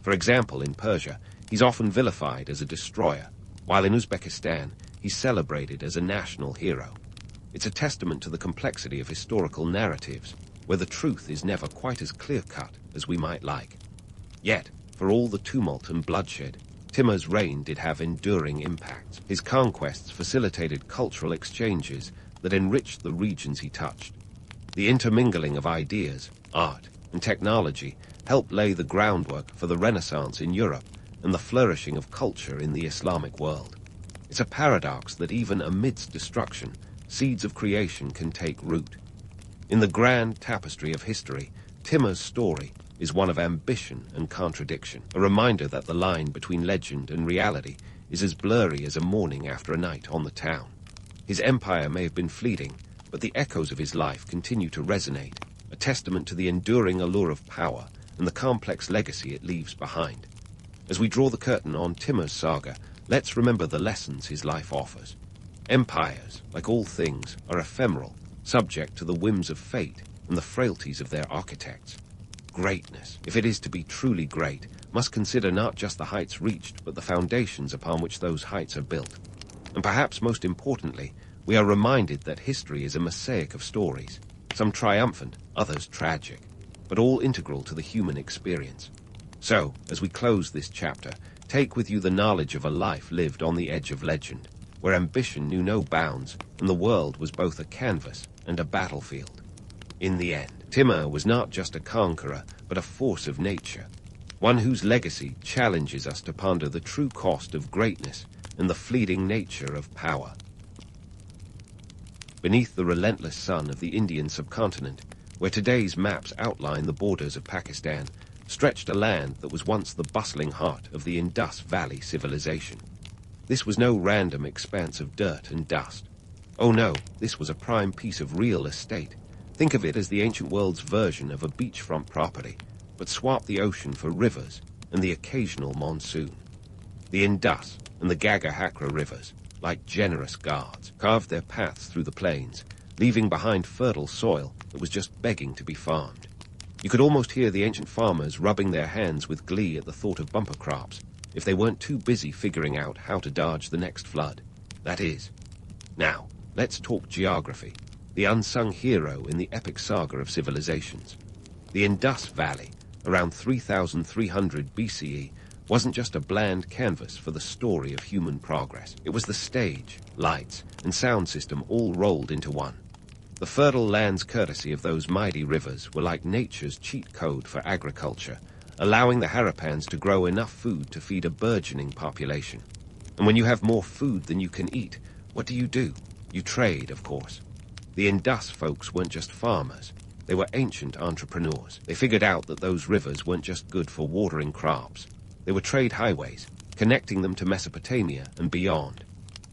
For example, in Persia, he's often vilified as a destroyer, while in Uzbekistan, he's celebrated as a national hero. It's a testament to the complexity of historical narratives, where the truth is never quite as clear-cut as we might like. Yet, for all the tumult and bloodshed, Timur's reign did have enduring impacts. His conquests facilitated cultural exchanges that enriched the regions he touched. The intermingling of ideas, art, and technology helped lay the groundwork for the Renaissance in Europe and the flourishing of culture in the Islamic world. It's a paradox that even amidst destruction, seeds of creation can take root. In the grand tapestry of history, Timur's story is one of ambition and contradiction, a reminder that the line between legend and reality is as blurry as a morning after a night on the town. His empire may have been fleeting, but the echoes of his life continue to resonate, a testament to the enduring allure of power and the complex legacy it leaves behind. As we draw the curtain on Timur's saga, let's remember the lessons his life offers. Empires, like all things, are ephemeral, subject to the whims of fate and the frailties of their architects. Greatness, if it is to be truly great, must consider not just the heights reached, but the foundations upon which those heights are built. And perhaps most importantly, we are reminded that history is a mosaic of stories, some triumphant, others tragic, but all integral to the human experience. So, as we close this chapter, take with you the knowledge of a life lived on the edge of legend, where ambition knew no bounds, and the world was both a canvas and a battlefield. In the end, Timur was not just a conqueror, but a force of nature, one whose legacy challenges us to ponder the true cost of greatness and the fleeting nature of power. Beneath the relentless sun of the Indian subcontinent, where today's maps outline the borders of Pakistan, stretched a land that was once the bustling heart of the Indus Valley civilization. This was no random expanse of dirt and dust. Oh no, this was a prime piece of real estate. Think of it as the ancient world's version of a beachfront property, but swap the ocean for rivers and the occasional monsoon. The Indus and the Gagahakra rivers, like generous guards, carved their paths through the plains, leaving behind fertile soil that was just begging to be farmed. You could almost hear the ancient farmers rubbing their hands with glee at the thought of bumper crops, if they weren't too busy figuring out how to dodge the next flood. That is. Now, let's talk geography, the unsung hero in the epic saga of civilizations. The Indus Valley, around 3,300 BCE, wasn't just a bland canvas for the story of human progress. It was the stage, lights, and sound system all rolled into one. The fertile land's courtesy of those mighty rivers were like nature's cheat code for agriculture, allowing the Harappans to grow enough food to feed a burgeoning population. And when you have more food than you can eat, what do? You trade, of course. The Indus folks weren't just farmers. They were ancient entrepreneurs. They figured out that those rivers weren't just good for watering crops. They were trade highways, connecting them to Mesopotamia and beyond.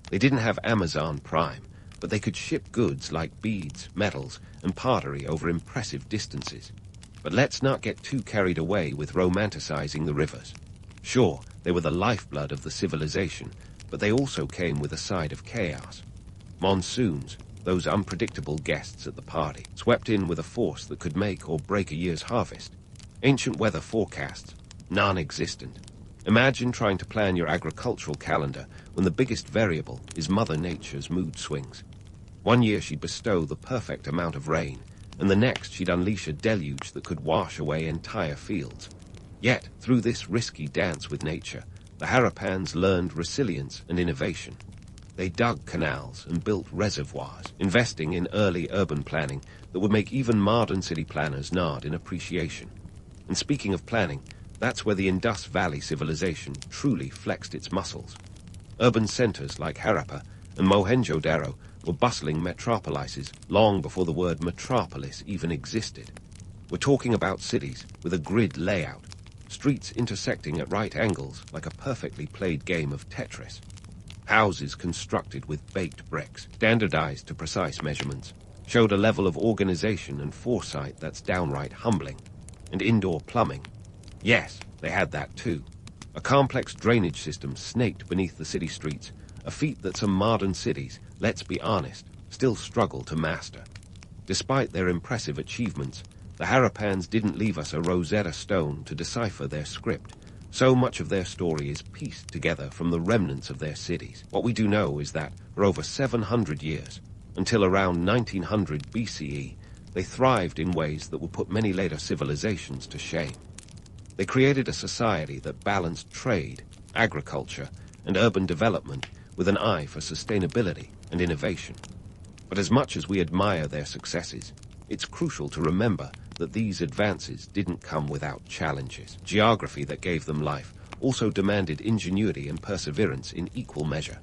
They didn't have Amazon Prime, but they could ship goods like beads, metals, and pottery over impressive distances. But let's not get too carried away with romanticizing the rivers. Sure, they were the lifeblood of the civilization, but they also came with a side of chaos. Monsoons, those unpredictable guests at the party, swept in with a force that could make or break a year's harvest. Ancient weather forecasts, non-existent. Imagine trying to plan your agricultural calendar when the biggest variable is Mother Nature's mood swings. One year she'd bestow the perfect amount of rain, and the next she'd unleash a deluge that could wash away entire fields. Yet, through this risky dance with nature, the Harappans learned resilience and innovation. They dug canals and built reservoirs, investing in early urban planning that would make even modern city planners nod in appreciation. And speaking of planning, that's where the Indus Valley civilization truly flexed its muscles. Urban centers like Harappa and Mohenjo-Daro were bustling metropolises long before the word metropolis even existed. We're talking about cities with a grid layout, streets intersecting at right angles like a perfectly played game of Tetris. Houses constructed with baked bricks, standardized to precise measurements, showed a level of organization and foresight that's downright humbling. And indoor plumbing. Yes, they had that too. A complex drainage system snaked beneath the city streets, a feat that some modern cities, let's be honest, still struggle to master. Despite their impressive achievements, the Harappans didn't leave us a Rosetta Stone to decipher their script. So much of their story is pieced together from the remnants of their cities. What we do know is that, for over 700 years, until around 1900 BCE, they thrived in ways that would put many later civilizations to shame. They created a society that balanced trade, agriculture, and urban development with an eye for sustainability and innovation. But as much as we admire their successes, it's crucial to remember that these advances didn't come without challenges. Geography that gave them life also demanded ingenuity and perseverance in equal measure.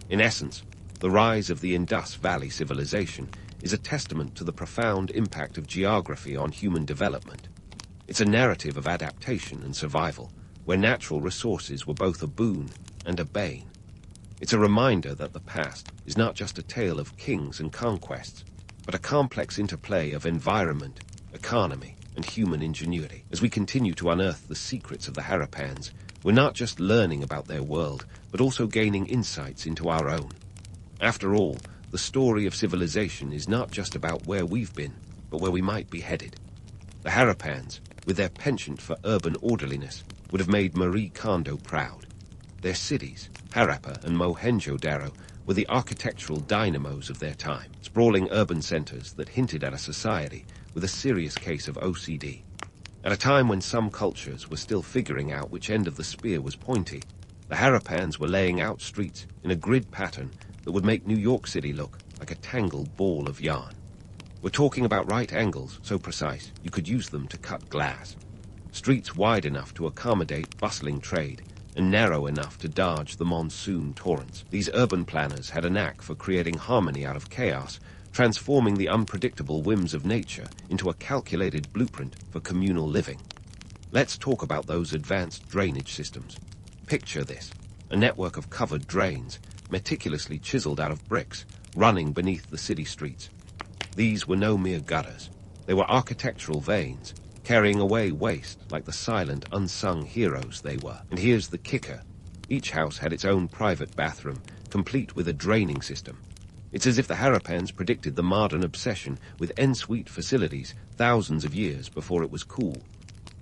In essence, the rise of the Indus Valley civilization is a testament to the profound impact of geography on human development. It's a narrative of adaptation and survival, where natural resources were both a boon and a bane. It's a reminder that the past is not just a tale of kings and conquests, but a complex interplay of environment, economy, and human ingenuity. As we continue to unearth the secrets of the Harappans, we're not just learning about their world, but also gaining insights into our own. After all, the story of civilization is not just about where we've been, but where we might be headed. The Harappans, with their penchant for urban orderliness, would have made Marie Kondo proud. Their cities, Harappa and Mohenjo-Daro, were the architectural dynamos of their time, sprawling urban centers that hinted at a society with a serious case of OCD. At a time when some cultures were still figuring out which end of the spear was pointy, the Harappans were laying out streets in a grid pattern that would make New York City look like a tangled ball of yarn. We're talking about right angles so precise you could use them to cut glass. Streets wide enough to accommodate bustling trade and narrow enough to dodge the monsoon torrents. These urban planners had a knack for creating harmony out of chaos, transforming the unpredictable whims of nature into a calculated blueprint for communal living. Let's talk about those advanced drainage systems. Picture this. a network of covered drains, meticulously chiseled out of bricks, running beneath the city streets. These were no mere gutters. They were architectural veins, carrying away waste like the silent, unsung heroes they were. And here's the kicker. Each house had its own private bathroom, complete with a draining system. It's as if the Harappans predicted the modern obsession with en-suite facilities thousands of years before it was cool.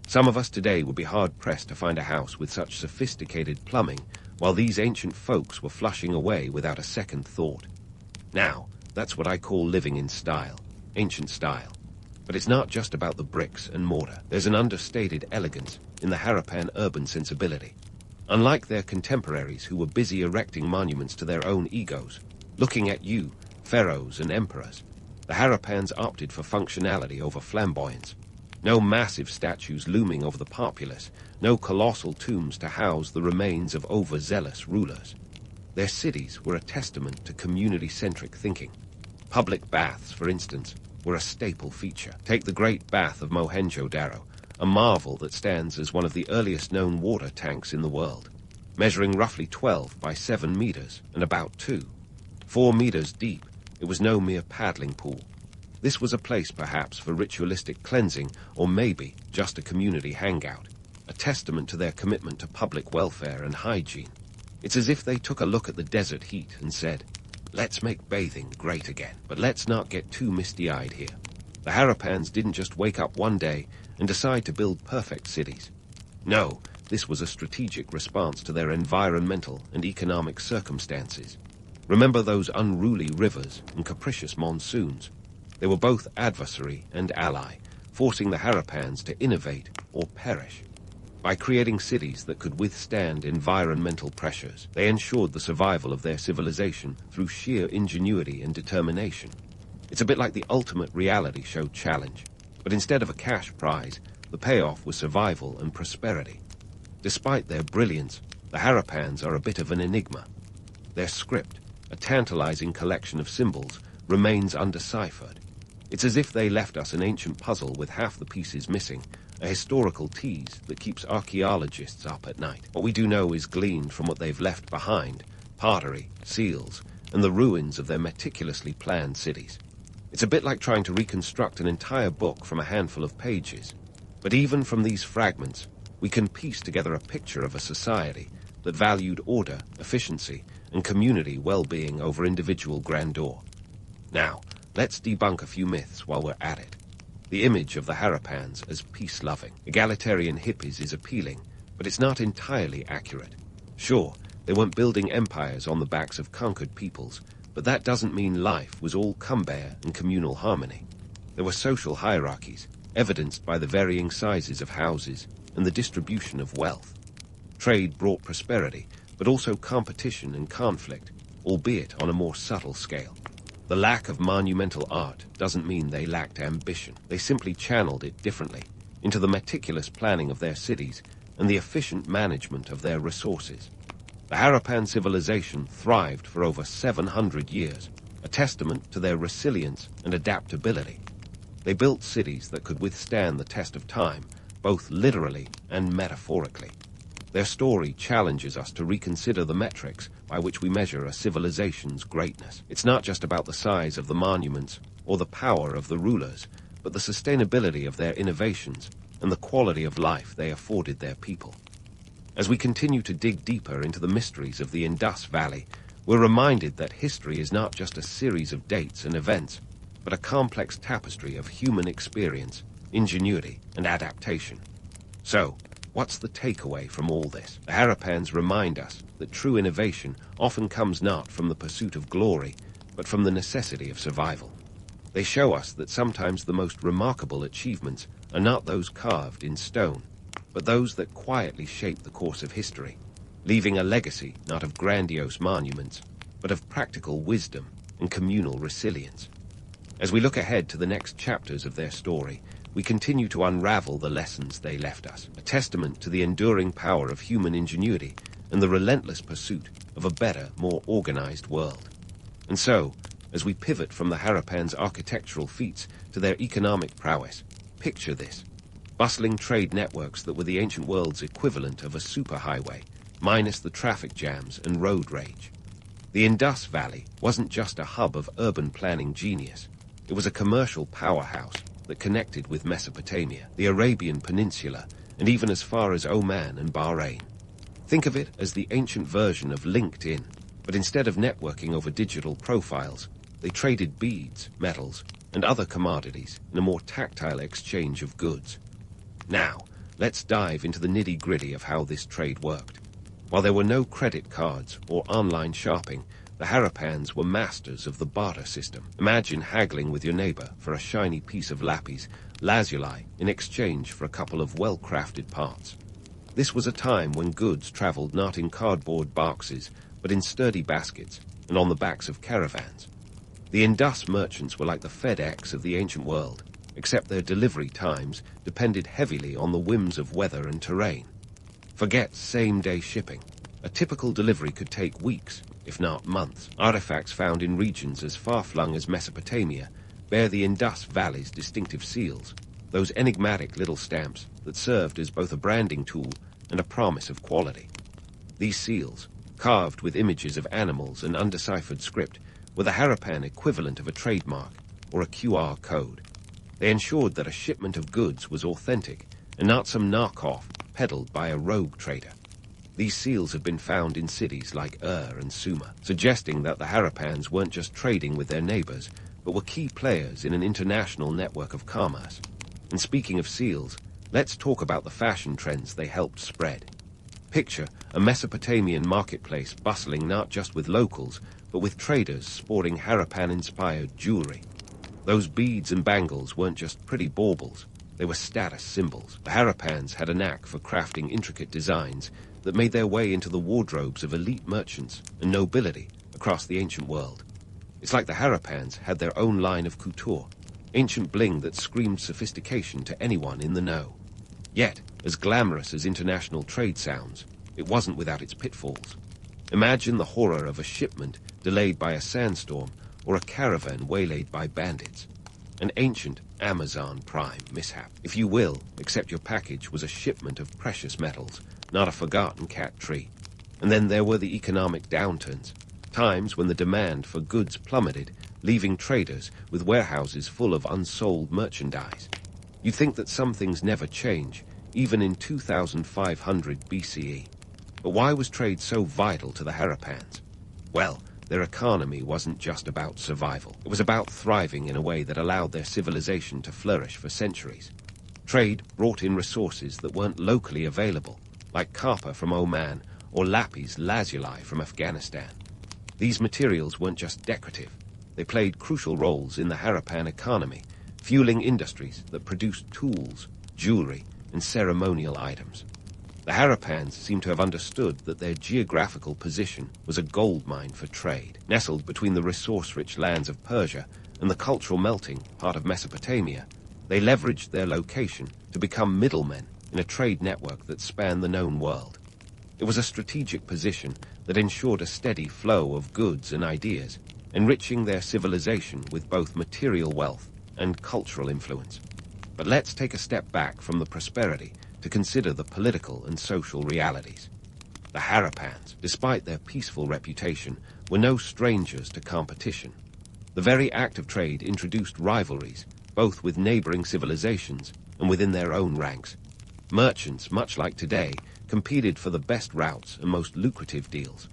Some of us today would be hard-pressed to find a house with such sophisticated plumbing, while these ancient folks were flushing away without a second thought. Now, that's what I call living in style, ancient style. But it's not just about the bricks and mortar. There's an understated elegance in the Harappan urban sensibility. Unlike their contemporaries who were busy erecting monuments to their own egos, looking at you, pharaohs and emperors, the Harappans opted for functionality over flamboyance. No massive statues looming over the populace, no colossal tombs to house the remains of overzealous rulers. Their cities were a testament to community-centric thinking. Public baths, for instance, were a staple feature. Take the Great Bath of Mohenjo-Daro, a marvel that stands as one of the earliest known water tanks in the world, measuring roughly 12 by 7 meters and about 4 meters deep. It was no mere paddling pool. This was a place perhaps for ritualistic cleansing, or maybe just a community hangout, a testament to their commitment to public welfare and hygiene. It's as if they took a look at the desert heat and said, let's make bathing great again, but let's not get too misty-eyed here. The Harappans didn't just wake up one day and decide to build perfect cities. No, this was a strategic response to their environmental and economic circumstances. Remember those unruly rivers and capricious monsoons? They were both adversary and ally, forcing the Harappans to innovate or perish. By creating cities that could withstand environmental pressures, they ensured the survival of their civilization through sheer ingenuity and determination. It's a bit like the ultimate reality show challenge, but instead of a cash prize, the payoff was survival and prosperity. Despite their brilliance, the Harappans are a bit of an enigma. Their script, a tantalizing collection of symbols, remains undeciphered. It's as if they left us an ancient puzzle with half the pieces missing, a historical tease that keeps archaeologists up at night. What we do know is gleaned from what they've left behind: pottery, seals, and the ruins of their meticulously planned cities. It's a bit like trying to reconstruct an entire book from a handful of pages. But even from these fragments, we can piece together a picture of a society that valued order, efficiency, and community well-being over individual grandeur. Now, let's debunk a few myths while we're at it. The image of the Harappans as peace-loving, egalitarian hippies is appealing, but it's not entirely accurate. Sure, they weren't building empires on the backs of conquered peoples, but that doesn't mean life was all cumbare and communal harmony. There were social hierarchies, evidenced by the varying sizes of houses and the distribution of wealth. Trade brought prosperity, but also competition and conflict, albeit on a more subtle scale. The lack of monumental art doesn't mean they lacked ambition. They simply channeled it differently, into the meticulous planning of their cities and the efficient management of their resources. The Harappan civilization thrived for over 700 years, a testament to their resilience and adaptability. They built cities that could withstand the test of time, both literally and metaphorically. Their story challenges us to reconsider the metrics by which we measure a civilization's greatness. It's not just about the size of the monuments or the power of the rulers, but the sustainability of their innovations and the quality of life they afforded their people. As we continue to dig deeper into the mysteries of the Indus Valley, we're reminded that history is not just a series of dates and events, but a complex tapestry of human experience, ingenuity, and adaptation. So, what's the takeaway from all this? The Harappans remind us that true innovation often comes not from the pursuit of glory, but from the necessity of survival. They show us that sometimes the most remarkable achievements are not those carved in stone, but those that quietly shape the course of history, leaving a legacy not of grandiose monuments, but of practical wisdom and communal resilience. As we look ahead to the next chapters of their story, we continue to unravel the lessons they left us, a testament to the enduring power of human ingenuity and the relentless pursuit of a better, more organized world. And so, as we pivot from the Harappans' architectural feats to their economic prowess, picture this: bustling trade networks that were the ancient world's equivalent of a superhighway, minus the traffic jams and road rage. The Indus Valley wasn't just a hub of urban planning genius. It was a commercial powerhouse that connected with Mesopotamia, the Arabian Peninsula, and even as far as Oman and Bahrain. Think of it as the ancient version of LinkedIn, but instead of networking over digital profiles, they traded beads, metals, and other commodities in a more tactile exchange of goods. Now, let's dive into the nitty-gritty of how this trade worked. While there were no credit cards or online shopping, the Harappans were masters of the barter system. Imagine haggling with your neighbor for a shiny piece of lapis lazuli in exchange for a couple of well-crafted parts. This was a time when goods traveled not in cardboard boxes, but in sturdy baskets and on the backs of caravans. The Indus merchants were like the FedEx of the ancient world, except their delivery times depended heavily on the whims of weather and terrain. Forget same-day shipping. A typical delivery could take weeks, if not months. Artifacts found in regions as far-flung as Mesopotamia bear the Indus Valley's distinctive seals, those enigmatic little stamps that served as both a branding tool and a promise of quality. These seals, carved with images of animals and undeciphered script, were the Harappan equivalent of a trademark or a QR code. They ensured that a shipment of goods was authentic and not some knockoff peddled by a rogue trader. These seals have been found in cities like and Suma, suggesting that the Harappans weren't just trading with their neighbors, but were key players in an international network of commerce. And speaking of seals, let's talk about the fashion trends they helped spread. Picture a Mesopotamian marketplace bustling not just with locals, but with traders sporting Harappan-inspired jewelry. Those beads and bangles weren't just pretty baubles, they were status symbols. The Harappans had a knack for crafting intricate designs that made their way into the wardrobes of elite merchants and nobility across the ancient world. It's like the Harappans had their own line of couture, ancient bling that screamed sophistication to anyone in the know. Yet, as glamorous as international trade sounds, it wasn't without its pitfalls. Imagine the horror of a shipment delayed by a sandstorm or a caravan waylaid by bandits. An ancient Amazon Prime mishap, if you will, except your package was a shipment of precious metals, not a forgotten cat tree. And then there were the economic downturns, times when the demand for goods plummeted, leaving traders with warehouses full of unsold merchandise. You'd think that some things never change, even in 2500 BCE. But why was trade so vital to the Harappans? Well, their economy wasn't just about survival. It was about thriving in a way that allowed their civilization to flourish for centuries. Trade brought in resources that weren't locally available, like copper from Oman or lapis lazuli from Afghanistan. These materials weren't just decorative. They played crucial roles in the Harappan economy, fueling industries that produced tools, jewelry, and ceremonial items. The Harappans seem to have understood that their geographical position was a goldmine for trade. Nestled between the resource-rich lands of Persia and the cultural melting part of Mesopotamia, they leveraged their location to become middlemen in a trade network that spanned the known world. It was a strategic position that ensured a steady flow of goods and ideas, enriching their civilization with both material wealth and cultural influence. But let's take a step back from the prosperity to consider the political and social realities. The Harappans, despite their peaceful reputation, were no strangers to competition. The very act of trade introduced rivalries, both with neighboring civilizations and within their own ranks. Merchants, much like today, competed for the best routes and most lucrative deals.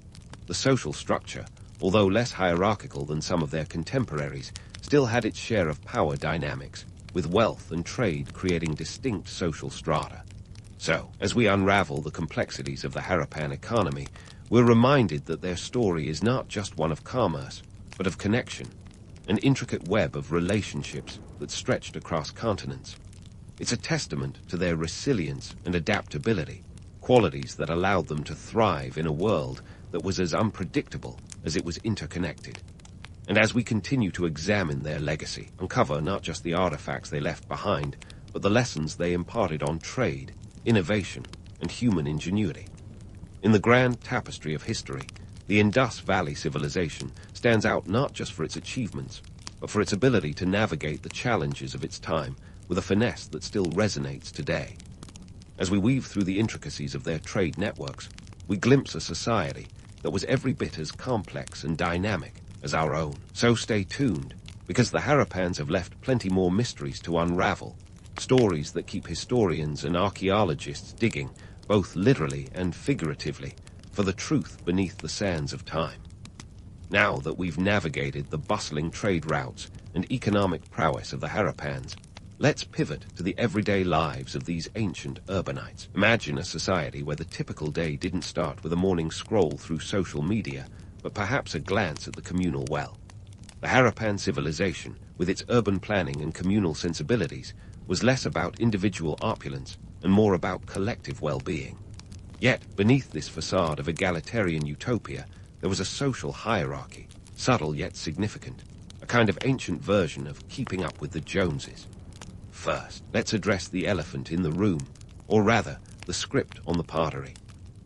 The social structure, although less hierarchical than some of their contemporaries, still had its share of power dynamics, with wealth and trade creating distinct social strata. So, as we unravel the complexities of the Harappan economy, we're reminded that their story is not just one of commerce, but of connection, an intricate web of relationships that stretched across continents. It's a testament to their resilience and adaptability, qualities that allowed them to thrive in a world that was as unpredictable as it was interconnected. And as we continue to examine their legacy, uncover not just the artifacts they left behind, but the lessons they imparted on trade, innovation, and human ingenuity. In the grand tapestry of history, the Indus Valley civilization stands out not just for its achievements, but for its ability to navigate the challenges of its time with a finesse that still resonates today. As we weave through the intricacies of their trade networks, we glimpse a society that was every bit as complex and dynamic as our own. So stay tuned, because the Harappans have left plenty more mysteries to unravel, stories that keep historians and archaeologists digging, both literally and figuratively, for the truth beneath the sands of time. Now that we've navigated the bustling trade routes and economic prowess of the Harappans, let's pivot to the everyday lives of these ancient urbanites. Imagine a society where the typical day didn't start with a morning scroll through social media, but perhaps a glance at the communal well. The Harappan civilization, with its urban planning and communal sensibilities, was less about individual opulence and more about collective well-being. Yet, beneath this facade of egalitarian utopia, there was a social hierarchy, subtle yet significant, a kind of ancient version of keeping up with the Joneses. First, let's address the elephant in the room, or rather, the script on the pottery.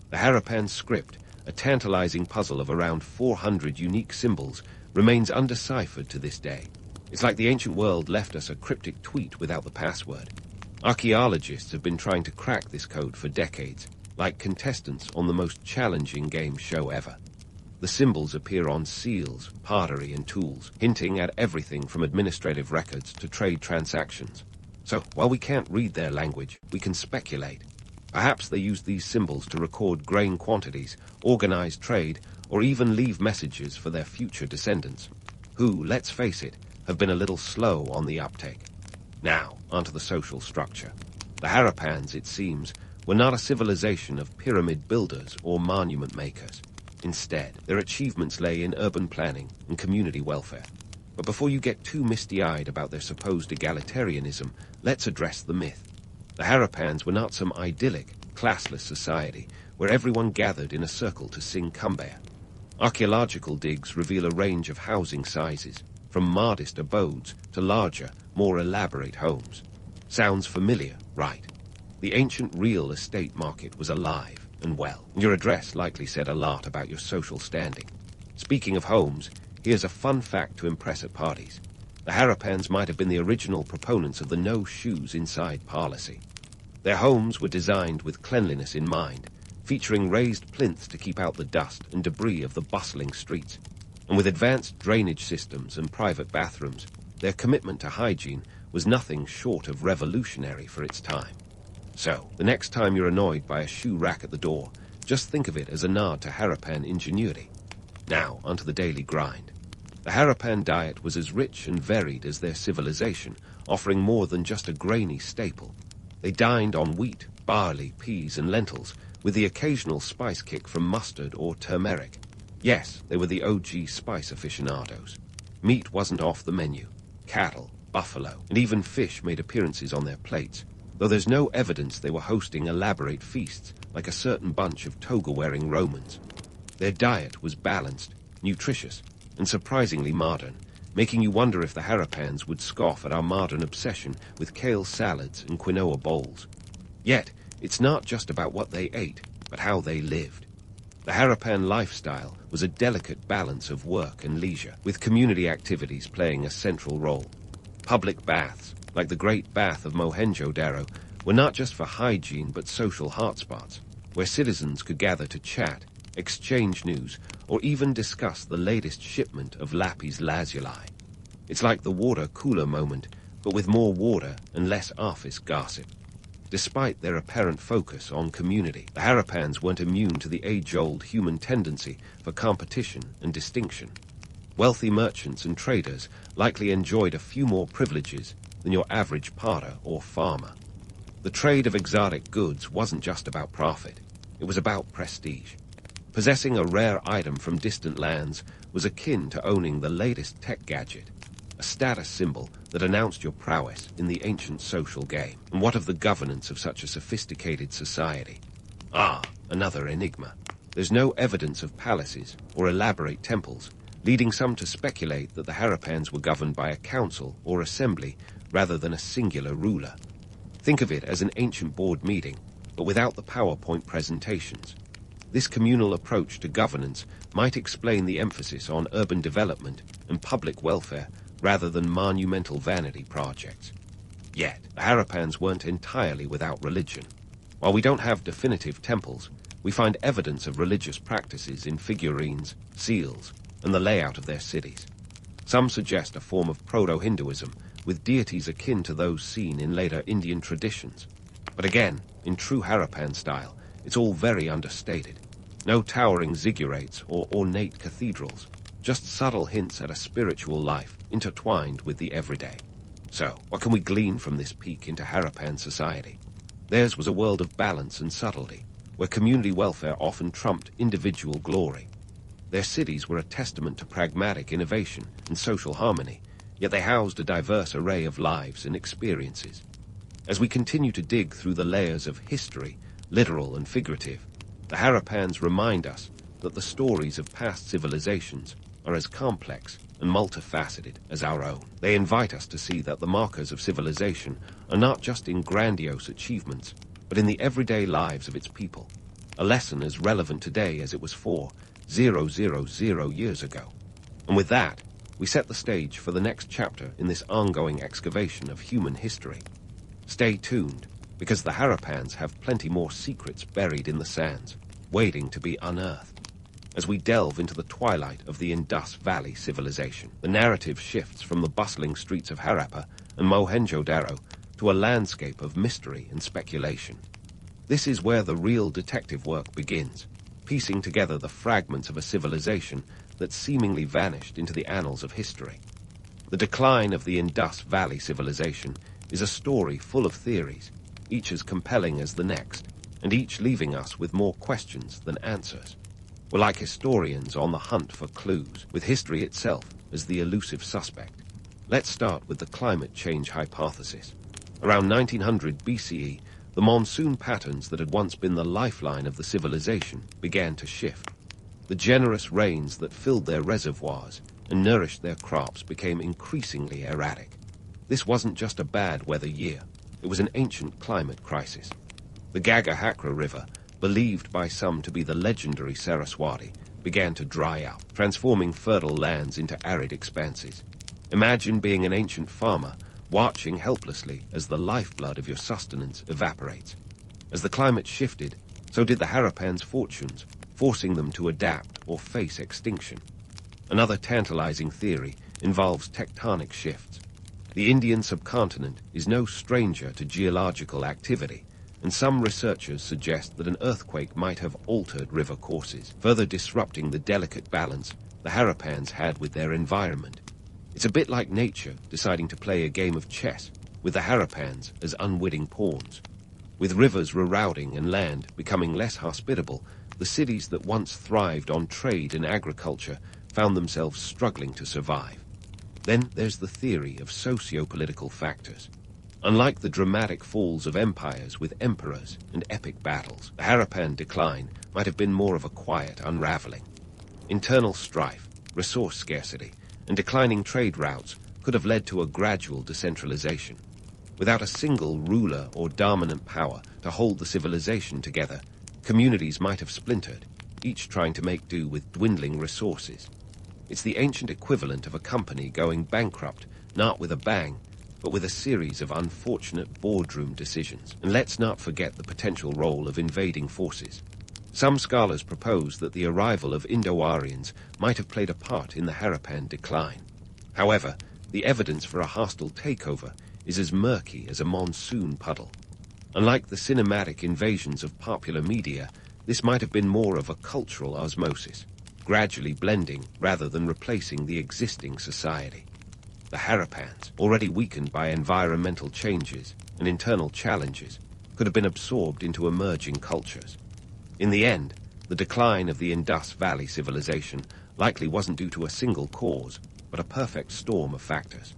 The Harappan script, a tantalizing puzzle of around 400 unique symbols, remains undeciphered to this day. It's like the ancient world left us a cryptic tweet without the password. Archaeologists have been trying to crack this code for decades, like contestants on the most challenging game show ever. The symbols appear on seals, pottery, and tools, hinting at everything from administrative records to trade transactions. So, while we can't read their language, we can speculate. Perhaps they used these symbols to record grain quantities, organize trade, or even leave messages for their future descendants, who, let's face it, have been a little slow on the uptake. Now, onto the social structure. The Harappans, it seems, were not a civilization of pyramid builders or monument makers. Instead, their achievements lay in urban planning and community welfare. But before you get too misty-eyed about their supposed egalitarianism, let's address the myth. The Harappans were not some idyllic, classless society where everyone gathered in a circle to sing Cumbaya. Archaeological digs reveal a range of housing sizes, from modest abodes to larger, more elaborate homes. Sounds familiar, right? The ancient real estate market was alive and well. Your address likely said a lot about your social standing. Speaking of homes, here's a fun fact to impress at parties. The Harappans might have been the original proponents of the no shoes inside policy. Their homes were designed with cleanliness in mind, featuring raised plinths to keep out the dust and debris of the bustling streets. And with advanced drainage systems and private bathrooms, their commitment to hygiene was nothing short of revolutionary for its time. So, the next time you're annoyed by a shoe rack at the door, just think of it as a nod to Harappan ingenuity. Now, onto the daily grind. The Harappan diet was as rich and varied as their civilization, offering more than just a grainy staple. They dined on wheat, barley, peas, and lentils, with the occasional spice kick from mustard or turmeric. Yes, they were the OG spice aficionados. Meat wasn't off the menu. Cattle, buffalo, and even fish made appearances on their plates, though there's no evidence they were hosting elaborate feasts like a certain bunch of toga-wearing Romans. Their diet was balanced, nutritious, and surprisingly modern, making you wonder if the Harappans would scoff at our modern obsession with kale salads and quinoa bowls. Yet, it's not just about what they ate, but how they lived. The Harappan lifestyle was a delicate balance of work and leisure, with community activities playing a central role. Public baths, like the Great Bath of Mohenjo-Daro, were not just for hygiene but social hotspots, where citizens could gather to chat, exchange news, or even discuss the latest shipment of lapis lazuli. It's like the water cooler moment, but with more water and less office gossip. Despite their apparent focus on community, the Harappans weren't immune to the age-old human tendency for competition and distinction. Wealthy merchants and traders likely enjoyed a few more privileges than your average potter or farmer. The trade of exotic goods wasn't just about profit, it was about prestige. Possessing a rare item from distant lands was akin to owning the latest tech gadget, a status symbol that announced your prowess in the ancient social game. And what of the governance of such a sophisticated society? Ah, another enigma. There's no evidence of palaces or elaborate temples, leading some to speculate that the Harappans were governed by a council or assembly rather than a singular ruler. Think of it as an ancient board meeting, but without the PowerPoint presentations. This communal approach to governance might explain the emphasis on urban development and public welfare rather than monumental vanity projects. Yet, the Harappans weren't entirely without religion. While we don't have definitive temples, we find evidence of religious practices in figurines, seals, and the layout of their cities. Some suggest a form of proto-Hinduism, with deities akin to those seen in later Indian traditions. But again, in true Harappan style, it's all very understated. No towering ziggurats or ornate cathedrals, just subtle hints at a spiritual life intertwined with the everyday. So, what can we glean from this peek into Harappan society? Theirs was a world of balance and subtlety, where community welfare often trumped individual glory. Their cities were a testament to pragmatic innovation and social harmony, yet they housed a diverse array of lives and experiences. As we continue to dig through the layers of history, literal and figurative, the Harappans remind us that the stories of past civilizations are as complex and multifaceted as our own. They invite us to see that the markers of civilization are not just in grandiose achievements, but in the everyday lives of its people, a lesson as relevant today as it was 4,000 years ago. And with that, we set the stage for the next chapter in this ongoing excavation of human history. Stay tuned, because the Harappans have plenty more secrets buried in the sands, waiting to be unearthed. As we delve into the twilight of the Indus Valley civilization, the narrative shifts from the bustling streets of Harappa and Mohenjo-Daro to a landscape of mystery and speculation. This is where the real detective work begins, piecing together the fragments of a civilization that seemingly vanished into the annals of history. The decline of the Indus Valley civilization is a story full of theories, each as compelling as the next, and each leaving us with more questions than answers. We're like historians on the hunt for clues, with history itself as the elusive suspect. Let's start with the climate change hypothesis. Around 1900 BCE, the monsoon patterns that had once been the lifeline of the civilization began to shift. The generous rains that filled their reservoirs and nourished their crops became increasingly erratic. This wasn't just a bad weather year, it was an ancient climate crisis. The Gagahakra River, believed by some to be the legendary Saraswati, began to dry up, transforming fertile lands into arid expanses. Imagine being an ancient farmer, watching helplessly as the lifeblood of your sustenance evaporates. As the climate shifted, so did the Harappans' fortunes, forcing them to adapt or face extinction. Another tantalizing theory involves tectonic shifts. The Indian subcontinent is no stranger to geological activity, and some researchers suggest that an earthquake might have altered river courses, further disrupting the delicate balance the Harappans had with their environment. It's a bit like nature deciding to play a game of chess, with the Harappans as unwitting pawns. With rivers rerouting and land becoming less hospitable, the cities that once thrived on trade and agriculture found themselves struggling to survive. Then there's the theory of socio-political factors. Unlike the dramatic falls of empires with emperors and epic battles, the Harappan decline might have been more of a quiet unraveling. Internal strife, resource scarcity, and declining trade routes could have led to a gradual decentralization. Without a single ruler or dominant power to hold the civilization together, communities might have splintered, each trying to make do with dwindling resources. It's the ancient equivalent of a company going bankrupt, not with a bang, but with a series of unfortunate boardroom decisions. And let's not forget the potential role of invading forces. Some scholars propose that the arrival of Indo-Aryans might have played a part in the Harappan decline. However, the evidence for a hostile takeover is as murky as a monsoon puddle. Unlike the cinematic invasions of popular media, this might have been more of a cultural osmosis, gradually blending rather than replacing the existing society. The Harappans, already weakened by environmental changes and internal challenges, could have been absorbed into emerging cultures. In the end, the decline of the Indus Valley civilization likely wasn't due to a single cause, but a perfect storm of factors.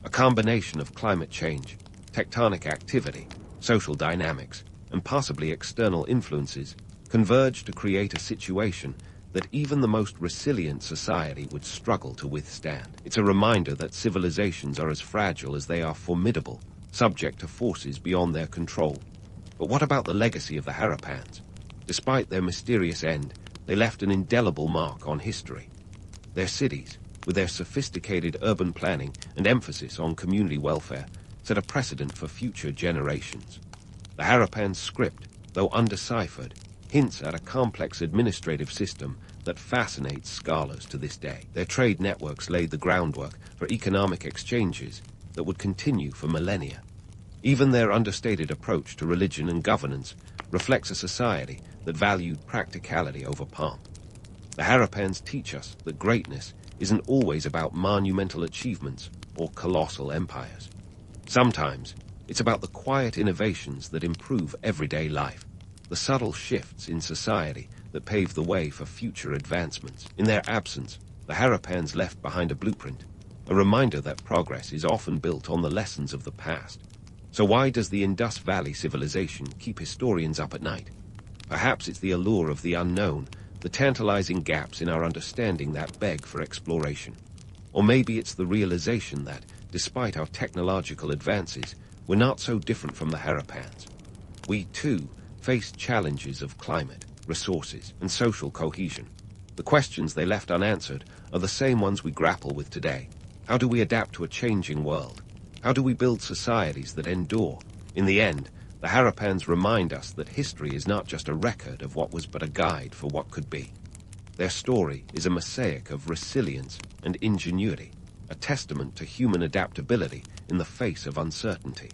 A combination of climate change, tectonic activity, social dynamics, and possibly external influences converged to create a situation that even the most resilient society would struggle to withstand. It's a reminder that civilizations are as fragile as they are formidable, subject to forces beyond their control. But what about the legacy of the Harappans? Despite their mysterious end, they left an indelible mark on history. Their cities, with their sophisticated urban planning and emphasis on community welfare, set a precedent for future generations. The Harappan script, though undeciphered, hints at a complex administrative system that fascinates scholars to this day. Their trade networks laid the groundwork for economic exchanges that would continue for millennia. Even their understated approach to religion and governance reflects a society that valued practicality over pomp. The Harappans teach us that greatness isn't always about monumental achievements or colossal empires. Sometimes it's about the quiet innovations that improve everyday life, the subtle shifts in society that pave the way for future advancements. In their absence, the Harappans left behind a blueprint, a reminder that progress is often built on the lessons of the past. So why does the Indus Valley civilization keep historians up at night? Perhaps it's the allure of the unknown, the tantalizing gaps in our understanding that beg for exploration. Or maybe it's the realization that, despite our technological advances, we're not so different from the Harappans. We, too, face challenges of climate, resources, and social cohesion. The questions they left unanswered are the same ones we grapple with today. How do we adapt to a changing world? How do we build societies that endure? In the end, the Harappans remind us that history is not just a record of what was but a guide for what could be. Their story is a mosaic of resilience and ingenuity, a testament to human adaptability in the face of uncertainty.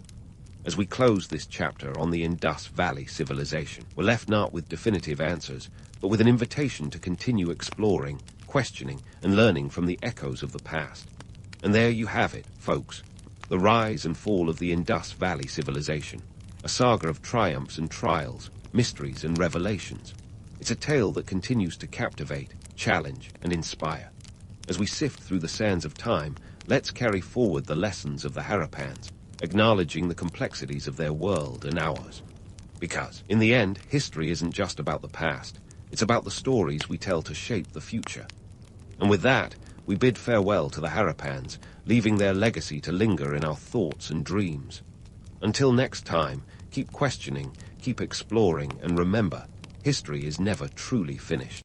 As we close this chapter on the Indus Valley civilization, we're left not with definitive answers, but with an invitation to continue exploring, questioning, and learning from the echoes of the past. And there you have it, folks. The rise and fall of the Indus Valley civilization, a saga of triumphs and trials, mysteries and revelations. It's a tale that continues to captivate, challenge, and inspire. As we sift through the sands of time, let's carry forward the lessons of the Harappans, acknowledging the complexities of their world and ours. Because, in the end, history isn't just about the past, it's about the stories we tell to shape the future. And with that, we bid farewell to the Harappans, leaving their legacy to linger in our thoughts and dreams. Until next time, keep questioning, keep exploring, and remember, history is never truly finished.